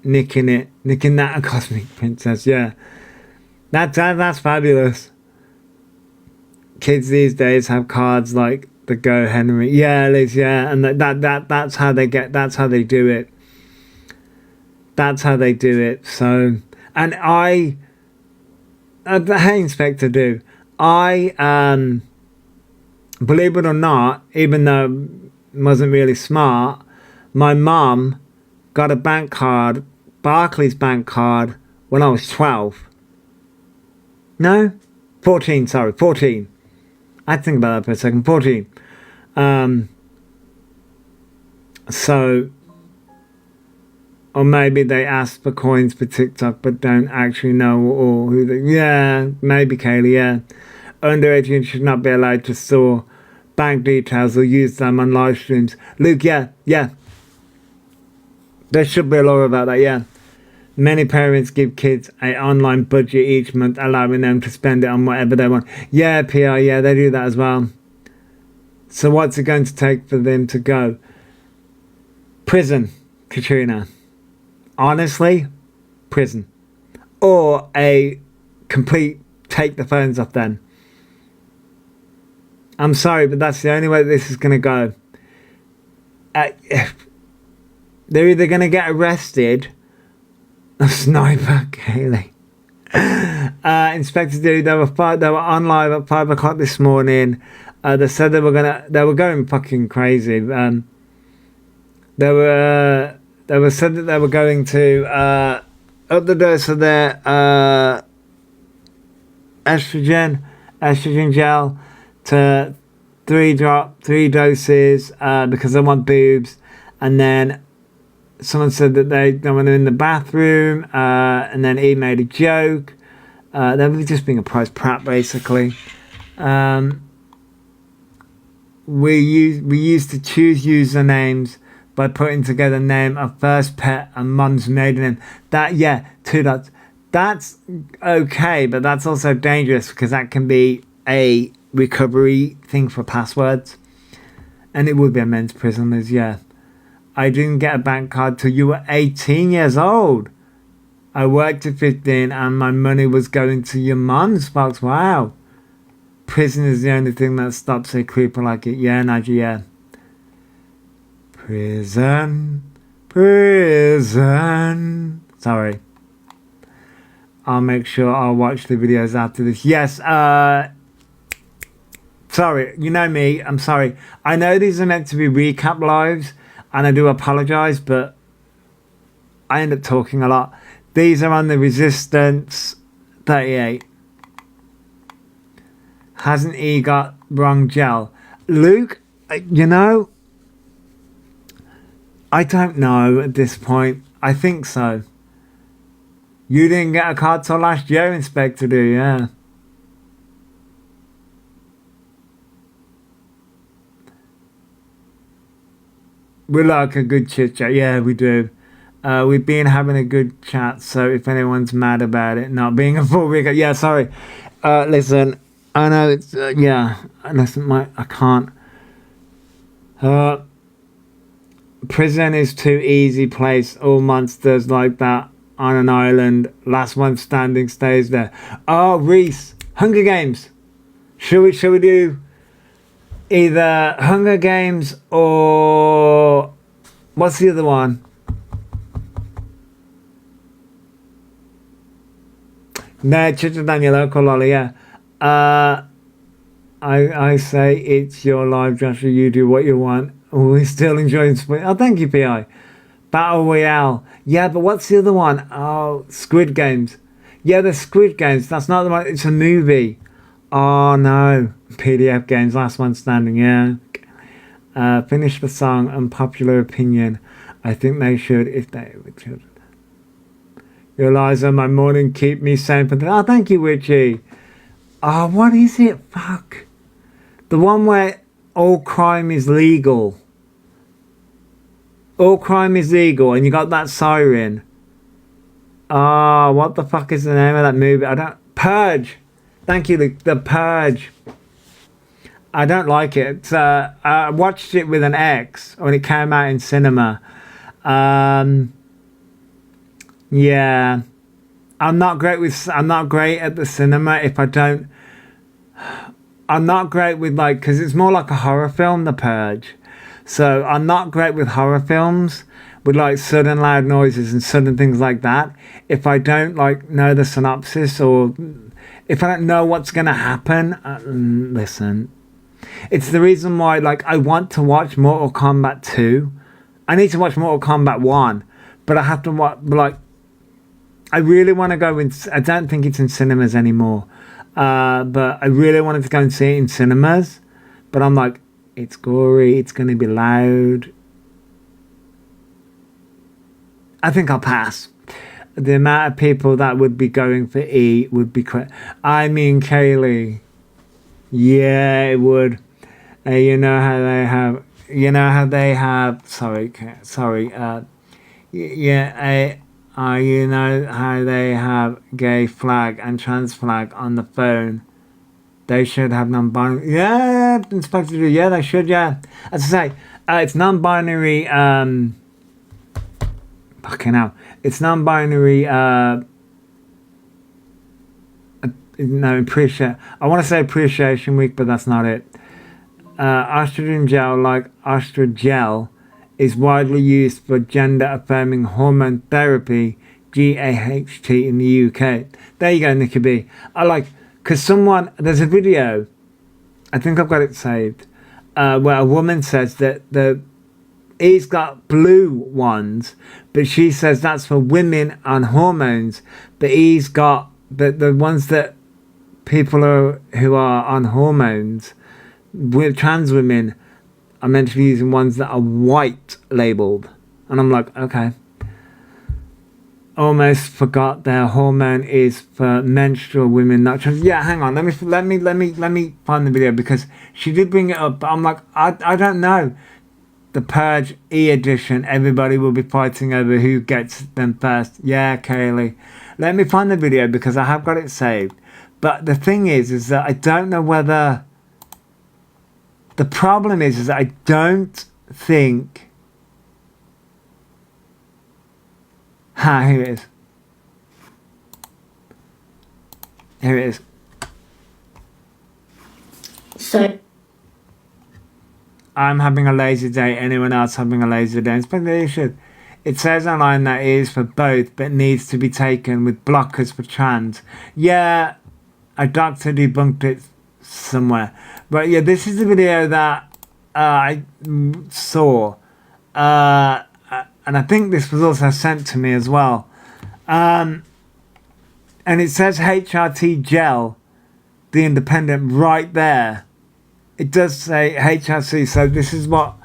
nicking that a cosmic princess. Yeah, that's fabulous. Kids these days have cards like the Go Henry. Yeah, Liz. Yeah, and that's how they get. That's how they do it. That's how they do it. So, and hey, Inspector Do. Believe it or not, even though it wasn't really smart, my mum got a bank card, Barclays bank card, when I was 12. No? 14, sorry, 14. I had to think about that for a second. 14. So, or maybe they ask for coins for TikTok but don't actually know or who they... Yeah, maybe, Kaylee, yeah. Under 18 should not be allowed to store bank details or use them on live streams. Luke, yeah. There should be a law about that, yeah. Many parents give kids an online budget each month, allowing them to spend it on whatever they want. Yeah, PR, yeah, they do that as well. So what's it going to take for them to go? Prison, Katrina. Honestly, prison. Or a complete take the phones off them. I'm sorry, but that's the only way this is going to go. They're either going to get arrested. A sniper, Kaylee. Inspector Do, they were on live at 5 o'clock this morning. They said they were going fucking crazy. They said that they were going to up the dose of their estrogen gel to 3 doses because they want boobs. And then someone said that they were in the bathroom, and then he made a joke. They were just being a prize prat, basically. We used to choose usernames by putting together name of first pet and mum's maiden name. That, yeah, 2 dots. That's okay, but that's also dangerous because that can be a recovery thing for passwords. And it would be a men's prison, Liz, yeah. I didn't get a bank card till you were 18 years old. I worked at 15 and my money was going to your mum's box. Wow. Prison is the only thing that stops a creeper like it. Yeah, Nigel, yeah. Prison. Sorry. I'll make sure I'll watch the videos after this. Yes, sorry, you know me, I'm sorry. I know these are meant to be recap lives, and I do apologise, but I end up talking a lot. These are on the Resistance 38. Hasn't he got wrong gel? Luke, you know, I don't know at this point. I think so. You didn't get a card till last year, Inspector Do, yeah. We like a good chit chat. Yeah, we do. We've been having a good chat, so if anyone's mad about it not being a full week, yeah, sorry. Listen, I know it's, yeah, listen, I can't. Prison is too easy place. All monsters like that on an island. Last one standing stays there. Oh, Reese, Hunger Games. Shall we do either Hunger Games or what's the other one? No, Chitter than your local lolly, yeah. I say it's your live, Joshua. You do what you want. We still enjoying sport. Oh, thank you, PI. Battle Royale. Yeah, but what's the other one? Oh, Squid Games. Yeah, the Squid Games. That's not the one. It's a movie. Oh, no. PDF Games. Last one standing. Yeah. Finish the song. Unpopular opinion. I think they should if they were children. Your lies on my morning keep me sane for the... Oh, thank you, Witchy. Oh, what is it? Fuck. The one where all crime is legal. All crime is legal, and you got that siren. Oh, what the fuck is the name of that movie? I don't... Purge. Thank you, the Purge. I don't like it. I watched it with an ex when it came out in cinema. Yeah. I'm not great at the cinema if I don't... I'm not great with like... Because it's more like a horror film, The Purge. So I'm not great with horror films with like sudden loud noises and sudden things like that. If I don't like know the synopsis or if I don't know what's going to happen, listen. It's the reason why like I want to watch Mortal Kombat 2. I need to watch Mortal Kombat 1, but I have to watch like... I really want to go in... I don't think it's in cinemas anymore. But I really wanted to go and see it in cinemas. But I'm like, it's gory, it's going to be loud. I think I'll pass. The amount of people that would be going for E would be... I mean, Kaylee. Yeah, it would. You know how they have... You know how they have... Sorry. Yeah, you know how they have gay flag and trans flag on the phone. They should have non-binary. Yeah, Inspector. Yeah, they should. Yeah, as I say, it's non-binary. Fucking hell, it's non-binary. No, appreciate. I want to say Appreciation Week, but that's not it. Estrogen gel, like Ostrogel, is widely used for gender-affirming hormone therapy, GAHT, in the UK. There you go, Nicky B. Because there's a video, I think I've got it saved, where a woman says that he's got blue ones, but she says that's for women on hormones, but he's got the ones that people who are on hormones, with trans women, are meant to be using ones that are white labeled. And I'm like, okay. Almost forgot their hormone is for menstrual women, not trans. Yeah, hang on. Let me find the video because she did bring it up. But I'm like, I don't know. The Purge E edition. Everybody will be fighting over who gets them first. Yeah, Kaylee. Let me find the video because I have got it saved. But the thing is that I don't know whether. The problem is that I don't think. Here it is. Here it is. So, I'm having a lazy day. Anyone else having a lazy day? They should. It says online that it is for both, but needs to be taken with blockers for trans. Yeah, a doctor debunked it somewhere. But yeah, this is the video that I saw. And I think this was also sent to me as well. And it says HRT gel, The Independent, right there. It does say HRT, so this is what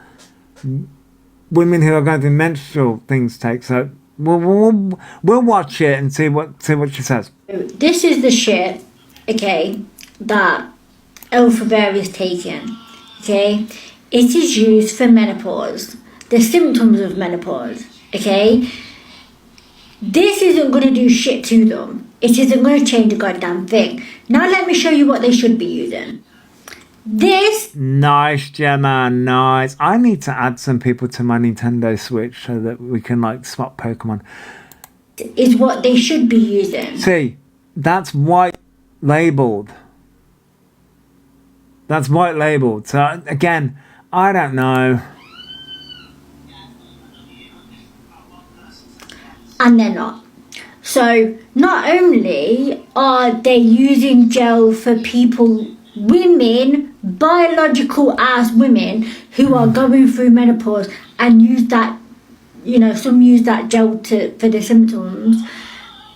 women who are going through menstrual things take. So we'll watch it and see what she says. this is the shit, okay, that Elphaba is taking, okay? It is used for menopause. The symptoms of menopause, okay? This isn't going to do shit to them. It isn't going to change a goddamn thing. Now let me show you what they should be using. This... Nice, Gemma, nice. I need to add some people to my Nintendo Switch so that we can, like, swap Pokemon. is what they should be using. See, that's white labelled. That's white labelled. So, again, I don't know. And they're not. So not only are they using gel for people, women, biological ass women who are going through menopause and use that, you know, some use that gel for the symptoms,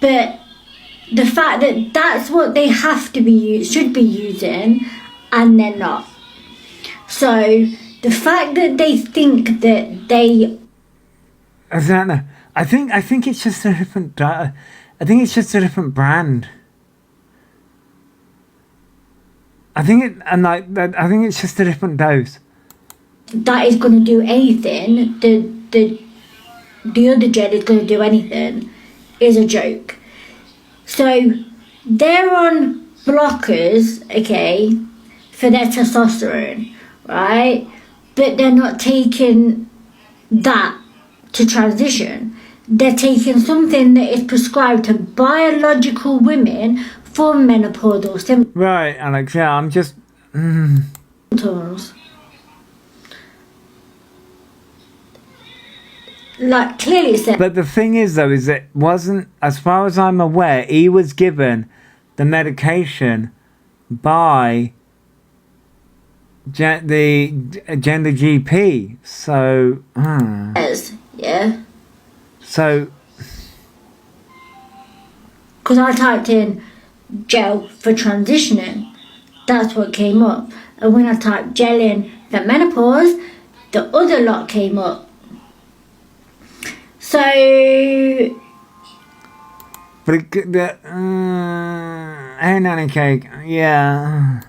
but the fact that that's what they have to be should be using, and they're not. So the fact that they think that they I don't know. I think it's just a different. I think it's just a different brand. I think it's just a different dose. That is going to do anything. The other gel is going to do anything. Is a joke. So they're on blockers, okay, for their testosterone, right? But they're not taking that to transition. They're taking something that is prescribed to biological women for menopausal symptoms. Right, Alex. Yeah, I'm just. Like clearly said. But the thing is, though, is it wasn't, as far as I'm aware, he was given the medication by the gender GP. So, Yeah. So. Because I typed in gel for transitioning, that's what came up. And when I typed gel in for menopause, the other lot came up. So, But hey, nanny cake, yeah.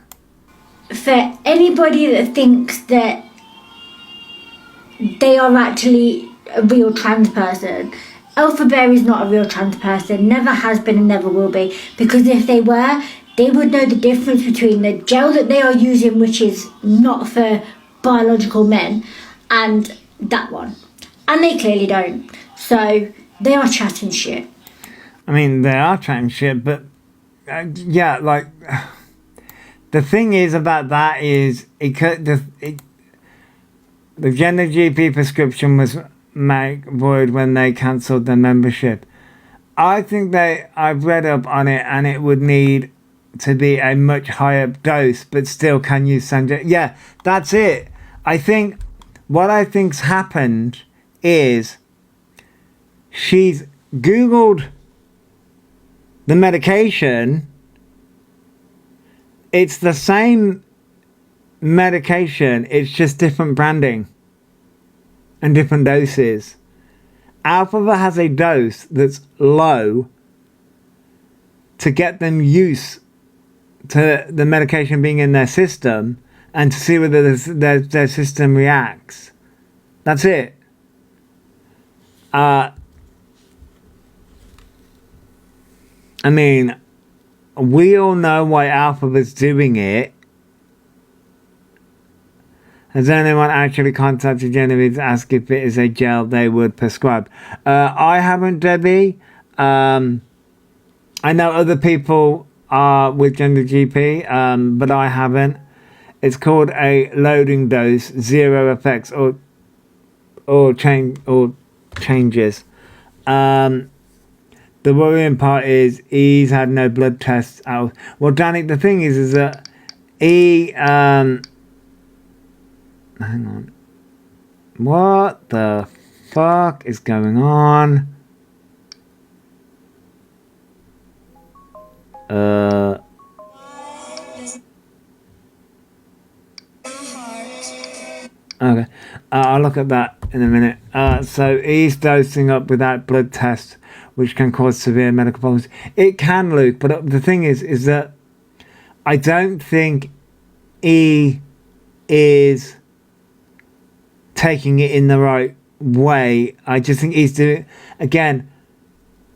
for anybody that thinks that they are actually a real trans person, Elphaba is not a real trans person, never has been and never will be, because if they were, they would know the difference between the gel that they are using, which is not for biological men, and that one. And they clearly don't. So they are chatting shit. I mean, they are chatting shit, but yeah, like the thing is about that is the gender GP prescription was made void when they cancelled their membership. I think I've read up on it, and it would need to be a much higher dose, but still can use Sanjay. Yeah, that's it. I think what I think's happened is she's Googled the medication. It's the same medication, it's just different branding and different doses. Elphaba has a dose that's low to get them used to the medication being in their system and to see whether their system reacts. That's it. I mean, we all know why Elphaba's doing it. Has anyone actually contacted Genevieve to ask if it is a gel they would prescribe? I haven't, Debbie. I know other people are with Gender GP, but I haven't. It's called a loading dose, zero effects or changes. The worrying part is he's had no blood tests out. Well, Danny, the thing is that he hang on. What the fuck is going on? Okay. I'll look at that in a minute. So he's dosing up without blood tests, which can cause severe medical problems. It can, Luke, but the thing is that I don't think he is taking it in the right way. I just think he's doing, again,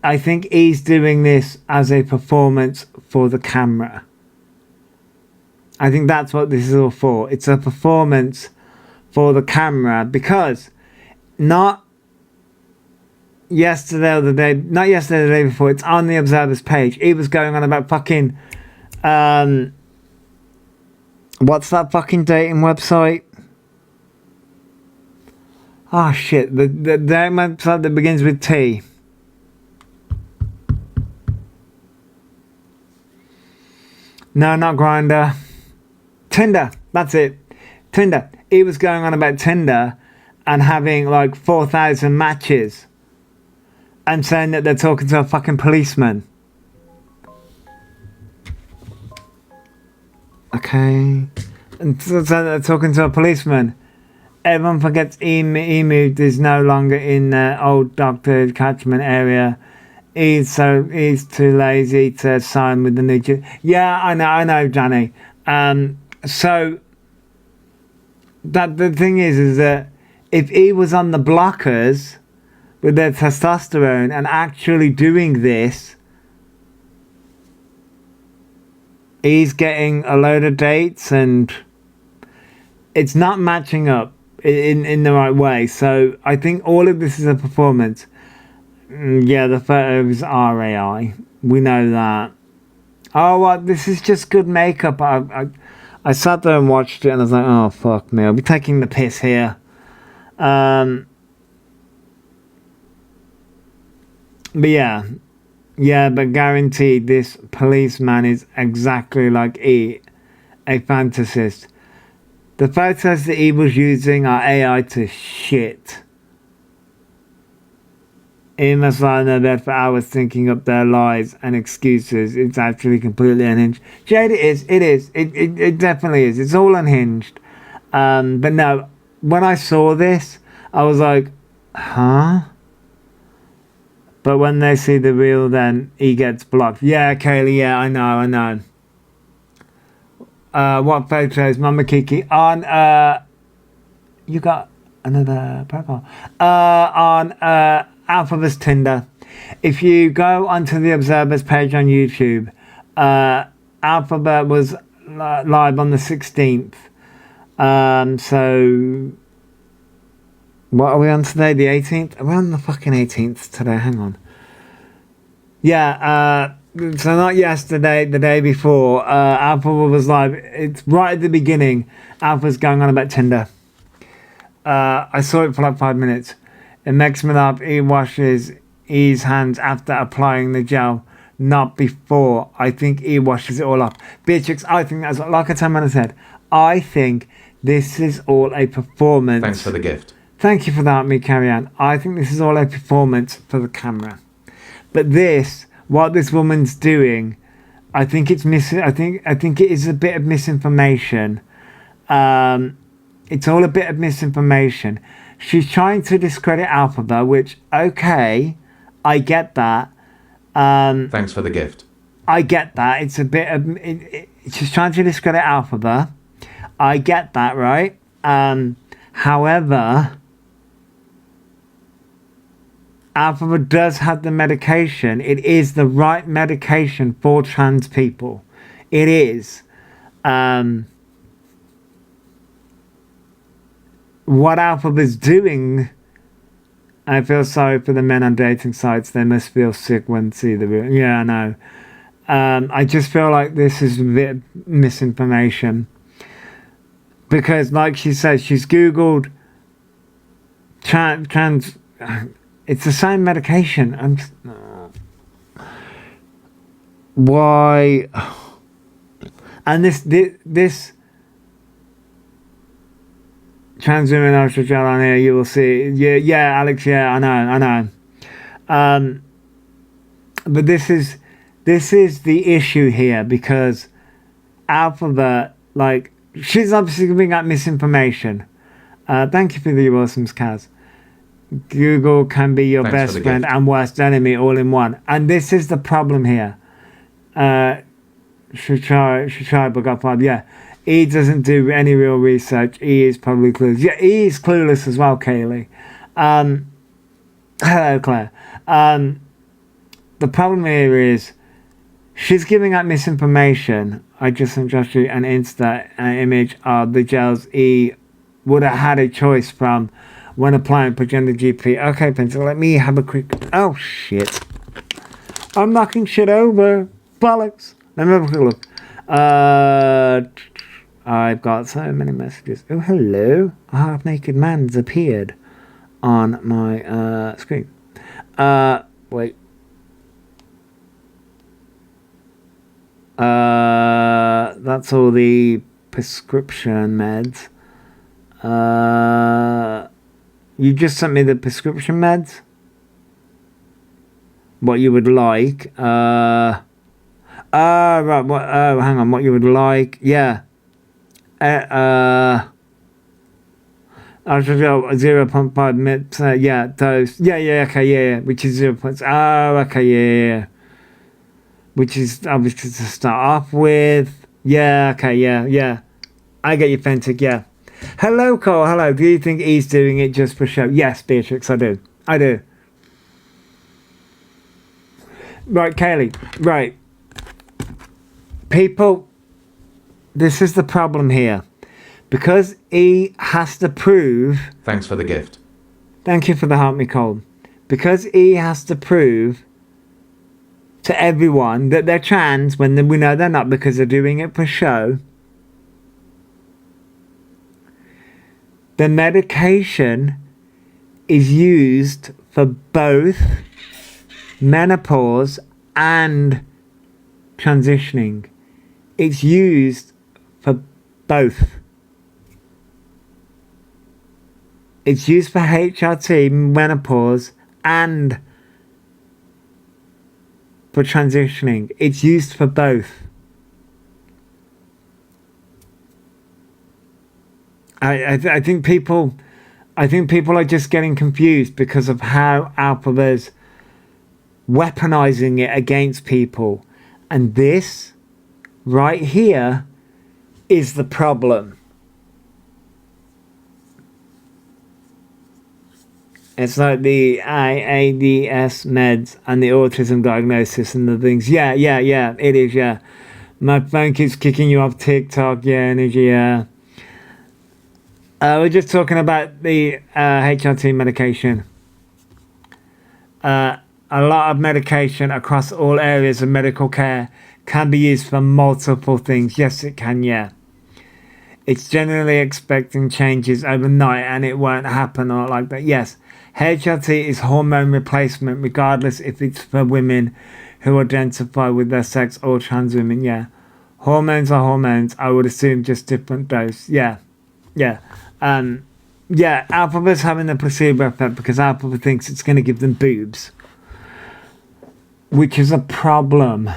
I think he's doing this as a performance for the camera. I think that's what this is all for. It's a performance for the camera, because not yesterday or the day before, it's on the Observer's page. He was going on about fucking, what's that fucking dating website? Oh shit, the dating website that begins with T. No, not Grindr. Tinder, that's it. Tinder. He was going on about Tinder and having like 4,000 matches and saying that they're talking to a fucking policeman. Okay. And so they're talking to a policeman. Everyone forgets Emu is no longer in the old doctor catchment area. He's too lazy to sign with the new. Yeah, I know, Johnny. So that the thing is that if he was on the blockers with their testosterone and actually doing this, he's getting a load of dates and it's not matching up in the right way. So I think all of this is a performance. Yeah, the photos are AI. We know that. Oh, well, this is just good makeup. I sat there and watched it and I was like, oh, fuck me. I'll be taking the piss here. But yeah. Yeah, but guaranteed this policeman is exactly like E, a fantasist. The photos that he was using are AI to shit. He must lie in their bed for hours thinking up their lies and excuses. It's actually completely unhinged. Jade, it is. It definitely is. It's all unhinged. But no, when I saw this, I was like, huh? But when they see the real, then he gets blocked. Yeah, Kaylee, yeah, I know. What photos, Mama Kiki? On, you got another profile. On, Elphaba's Tinder. If you go onto the Observers page on YouTube, Elphaba was live on the 16th. So what are we on today? The 18th? We're on the fucking 18th today. Hang on. Yeah, so not yesterday, the day before. Elphaba was live. It's right at the beginning. Alpha's going on about Tinder. I saw it for like 5 minutes. It makes me laugh. He washes his hands after applying the gel, not before. I think he washes it all off. Beatrix, I think that's like I said. I think this is all a performance. Thanks for the gift. Thank you for that, me carry on. I think this is all a performance for the camera. But this, what this woman's doing, I think it's missing. I think it is a bit of misinformation. It's all a bit of misinformation. She's trying to discredit Elphaba, which, okay, I get that. Thanks for the gift. I get that. It's a bit of... she's trying to discredit Elphaba. I get that, right? However, Elphaba does have the medication. It is the right medication for trans people. It is. What Elphaba's doing, I feel sorry for the men on dating sites. They must feel sick when see the real. Yeah, I know. I just feel like this is a bit of misinformation. Because, like she says, she's Googled trans. It's the same medication. Why? And this trans women ultra gel on here, you will see. Yeah, Alex. Yeah, I know. But this is the issue here, because Elphaba, like, she's obviously giving out misinformation. Thank you for the awesomes, Kaz. Google can be your Thanks best friend and worst enemy all in one. And this is the problem here. Should try but got five. Yeah. He doesn't do any real research. He is probably clueless. Yeah, he is clueless as well, Kaylee. Hello, Claire. The problem here is she's giving out misinformation. I just sent Joshua an Insta image of the gels he would have had a choice from when applying Progender GP. Okay, Pencil, let me have a quick... Oh, shit. I'm knocking shit over. Bollocks. Let me have a quick look. I've got so many messages. Oh, hello. A half-naked man's appeared on my screen. Wait. That's all the prescription meds. You just sent me the prescription meds. What you would like. Right. What? Oh, hang on. What you would like? Yeah. I should go 0.5 minutes. Yeah, dose. Yeah, okay, yeah. Which is 0. Oh, okay, yeah. Which is obviously to start off with. Yeah, okay, yeah. I get you, Fentic, yeah. Hello, Cole, hello. Do you think he's doing it just for show? Yes, Beatrix, I do. Right, Kaylee, right. People, this is the problem here. Because he has to prove... Thanks for the gift. Thank you for the heart, Nicole. Because he has to prove to everyone that they're trans when we know they're not because they're doing it for show. The medication is used for both menopause and transitioning. It's used for both. It's used for HRT, menopause, and for transitioning. It's used for both. I think people are just getting confused because of how Elphaba's weaponizing it against people, and this right here is the problem. It's like the IADS meds and the autism diagnosis and the things. Yeah, it is, yeah. My phone keeps kicking you off TikTok, yeah, energy, yeah. We're just talking about the HRT medication. A lot of medication across all areas of medical care can be used for multiple things. Yes, it can, yeah. It's generally expecting changes overnight and it won't happen or like that. Yes, HRT is hormone replacement regardless if it's for women who identify with their sex or trans women, yeah. Hormones are hormones, I would assume just different dose, yeah. Elphaba's having a placebo effect because Elphaba thinks it's going to give them boobs, which is a problem.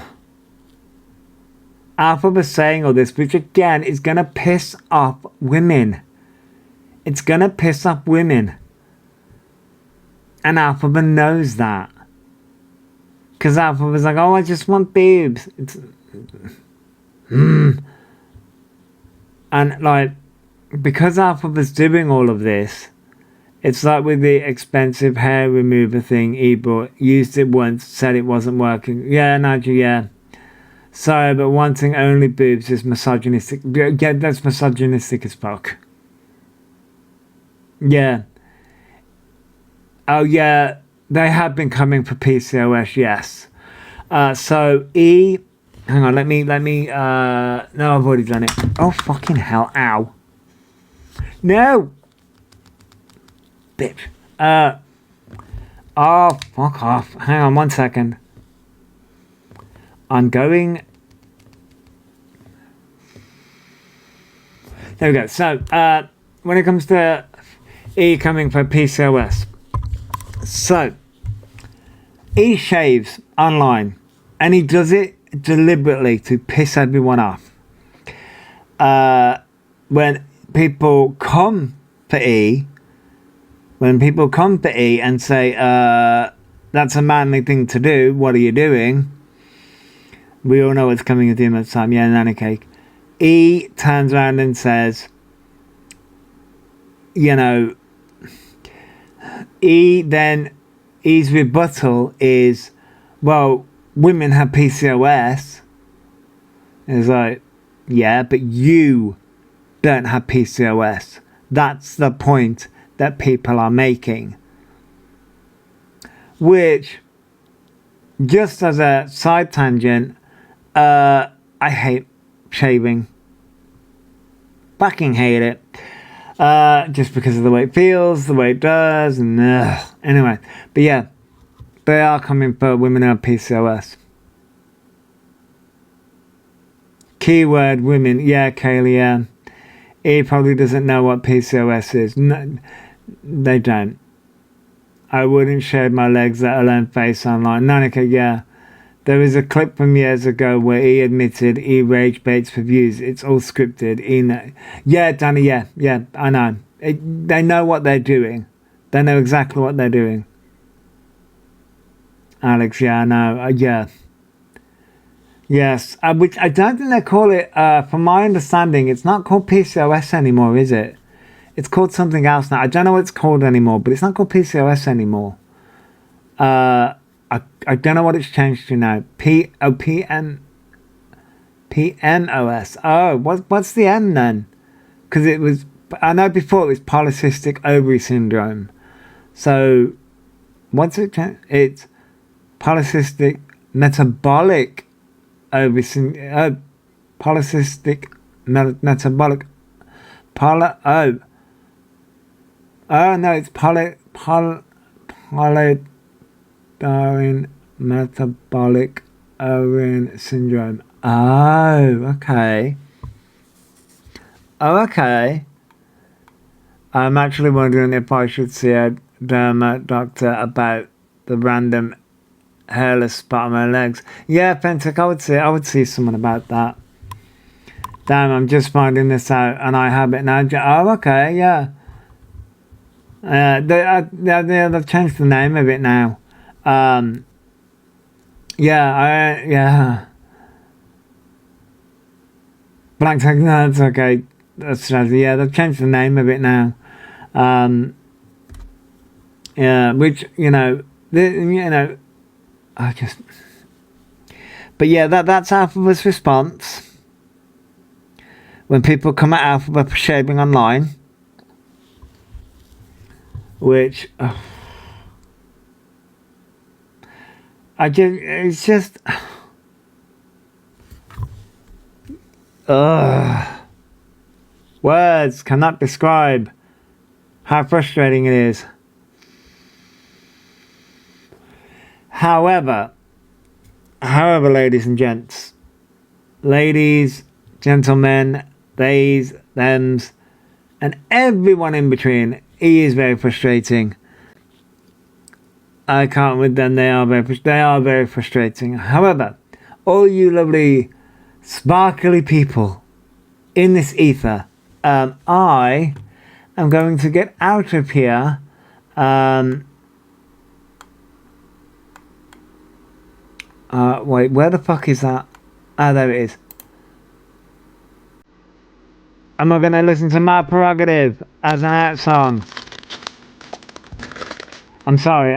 Elphaba's saying all this, which again is going to piss off women. It's going to piss off women. And Elphaba knows that. Because Elphaba's like, oh, I just want boobs. And like, because Elphaba's doing all of this, it's like with the expensive hair remover thing he bought, used it once, said it wasn't working. Yeah, Nigel, yeah. Sorry, but wanting only boobs is misogynistic. Yeah, that's misogynistic as fuck. Yeah. Oh, yeah, they have been coming for PCOS, yes. So, hang on, let me, no, I've already done it. Oh, fucking hell, ow. No! Bitch. Oh, fuck off. Hang on 1 second. I'm going... There we go. So, when it comes to E coming for PCOS. So, he shaves online. And he does it deliberately to piss everyone off. When people come for E... When people come for E and say, that's a manly thing to do, what are you doing? We all know it's coming at the end of time. Yeah, nanny cake. E turns around and says, you know, E's rebuttal is, well, women have PCOS. It's like, yeah, but you don't have PCOS. That's the point that people are making. Which, just as a side tangent, I hate shaving. Fucking hate it. Just because of the way it feels, the way it does, and anyway. But yeah, they are coming for women who have PCOS. Keyword women. Yeah, Kaylee, yeah. He probably doesn't know what PCOS is. No, they don't. I wouldn't shave my legs, let alone face online. Nanika, yeah. There is a clip from years ago where he admitted he rage baits for views. It's all scripted. Yeah, Danny, yeah, I know. They know what they're doing. They know exactly what they're doing. Alex, yeah, I know. Yeah. Yes, which I don't think they call it, from my understanding, it's not called PCOS anymore, is it? It's called something else now. I don't know what it's called anymore, but it's not called PCOS anymore. I don't know what it's changed to now. PNOS. Oh, what's the N then? Because it was, I know before it was polycystic ovary syndrome. So, what's it? It's polycystic metabolic ovary syndrome. Polycystic metabolic. Oh no, it's polydarine metabolic ovarian syndrome. Oh, okay. Oh, okay. I'm actually wondering if I should see a derma doctor about the random hairless spot on my legs. Yeah, Pentic, I would see someone about that. Damn, I'm just finding this out and I have it now. Oh, okay, yeah. They've changed the name of it now. Yeah. Black tech, no, that's okay. That's yeah, they've changed the name of it now. Yeah, which I just. But yeah, that's Elphaba's response when people come at Elphaba for shaving online. Which it's just words cannot describe how frustrating it is. However, ladies and gents, ladies, gentlemen, theys, thems, and everyone in between, he is very frustrating. I can't with them. They are very frustrating. However, all you lovely, sparkly people in this ether, I am going to get out of here. Wait, where the fuck is that? Ah, there it is. I'm not gonna listen to My Prerogative as an out song. I'm sorry,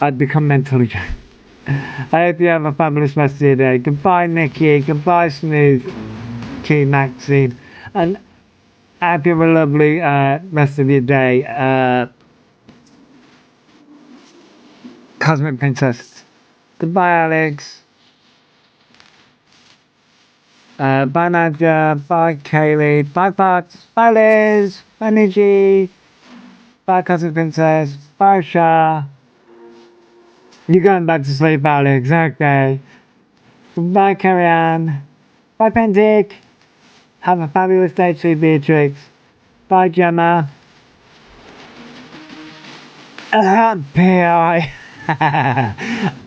I'd become mentally drained. I hope you have a fabulous rest of your day. Goodbye, Nikki. Goodbye, Smooth Key Maxine. And I hope you have a lovely rest of your day. Cosmic Princess. Goodbye, Alex. Bye, Nadia. Bye, Kaylee. Bye, Fox. Bye, Liz. Bye, Niji. Bye, Cosmic Princess. Bye, Shah. You're going back to sleep, Alex. Okay. Bye, Carrie Ann. Bye, Pendic. Have a fabulous day too, Beatrix. Bye, Gemma. P.I. I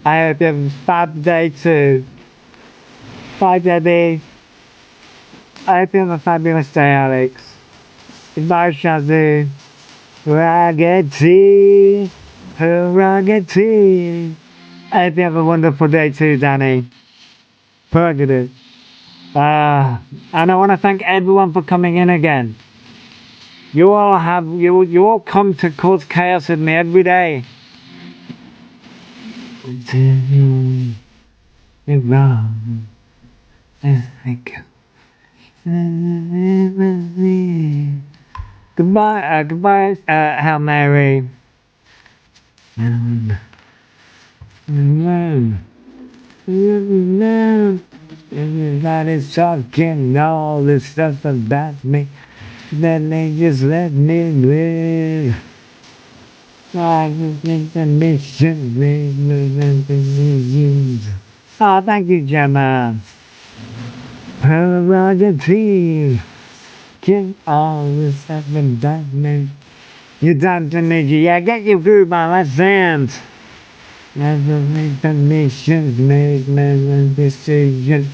hope you have a fab day too. Bye, Debbie. I hope you have a fabulous day, Alex. Goodbye, Shazoo. Raggedy. Raggedy. I hope you have a wonderful day too, Danny. Prerogative. And I want to thank everyone for coming in again. You all come to cause chaos with me every day. Thank you. Goodbye, Hail Mary. Everybody's talking all this stuff about me. Then they just let me live. I just think that they should be. Oh, thank you, Gemma. Prerogative. Get all this stuff about me. You done to me, yeah, get you through my lessons. Never make the nations make decisions.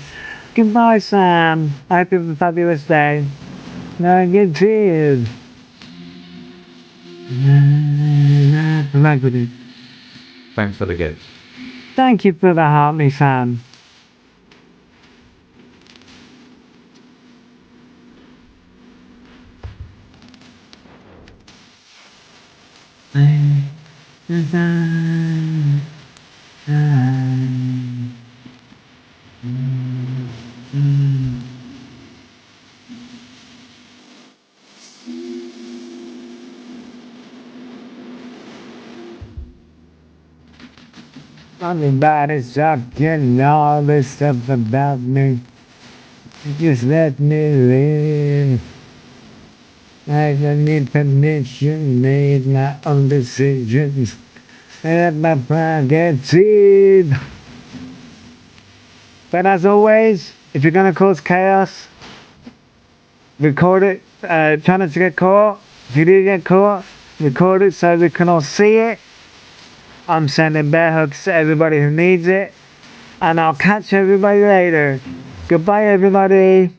Goodbye, Sam. I hope you have a fabulous day. negative. Negative. Thanks for the gift. Thank you for the heartly sound. Everybody's talking all this stuff about me. Just let me live. I don't need permission, made my own decisions. Let my prerogative. But as always, if you're gonna cause chaos, record it. Try not to get caught. If you do get caught, record it so we can all see it. I'm sending bear hugs to everybody who needs it. And I'll catch everybody later. Goodbye, everybody.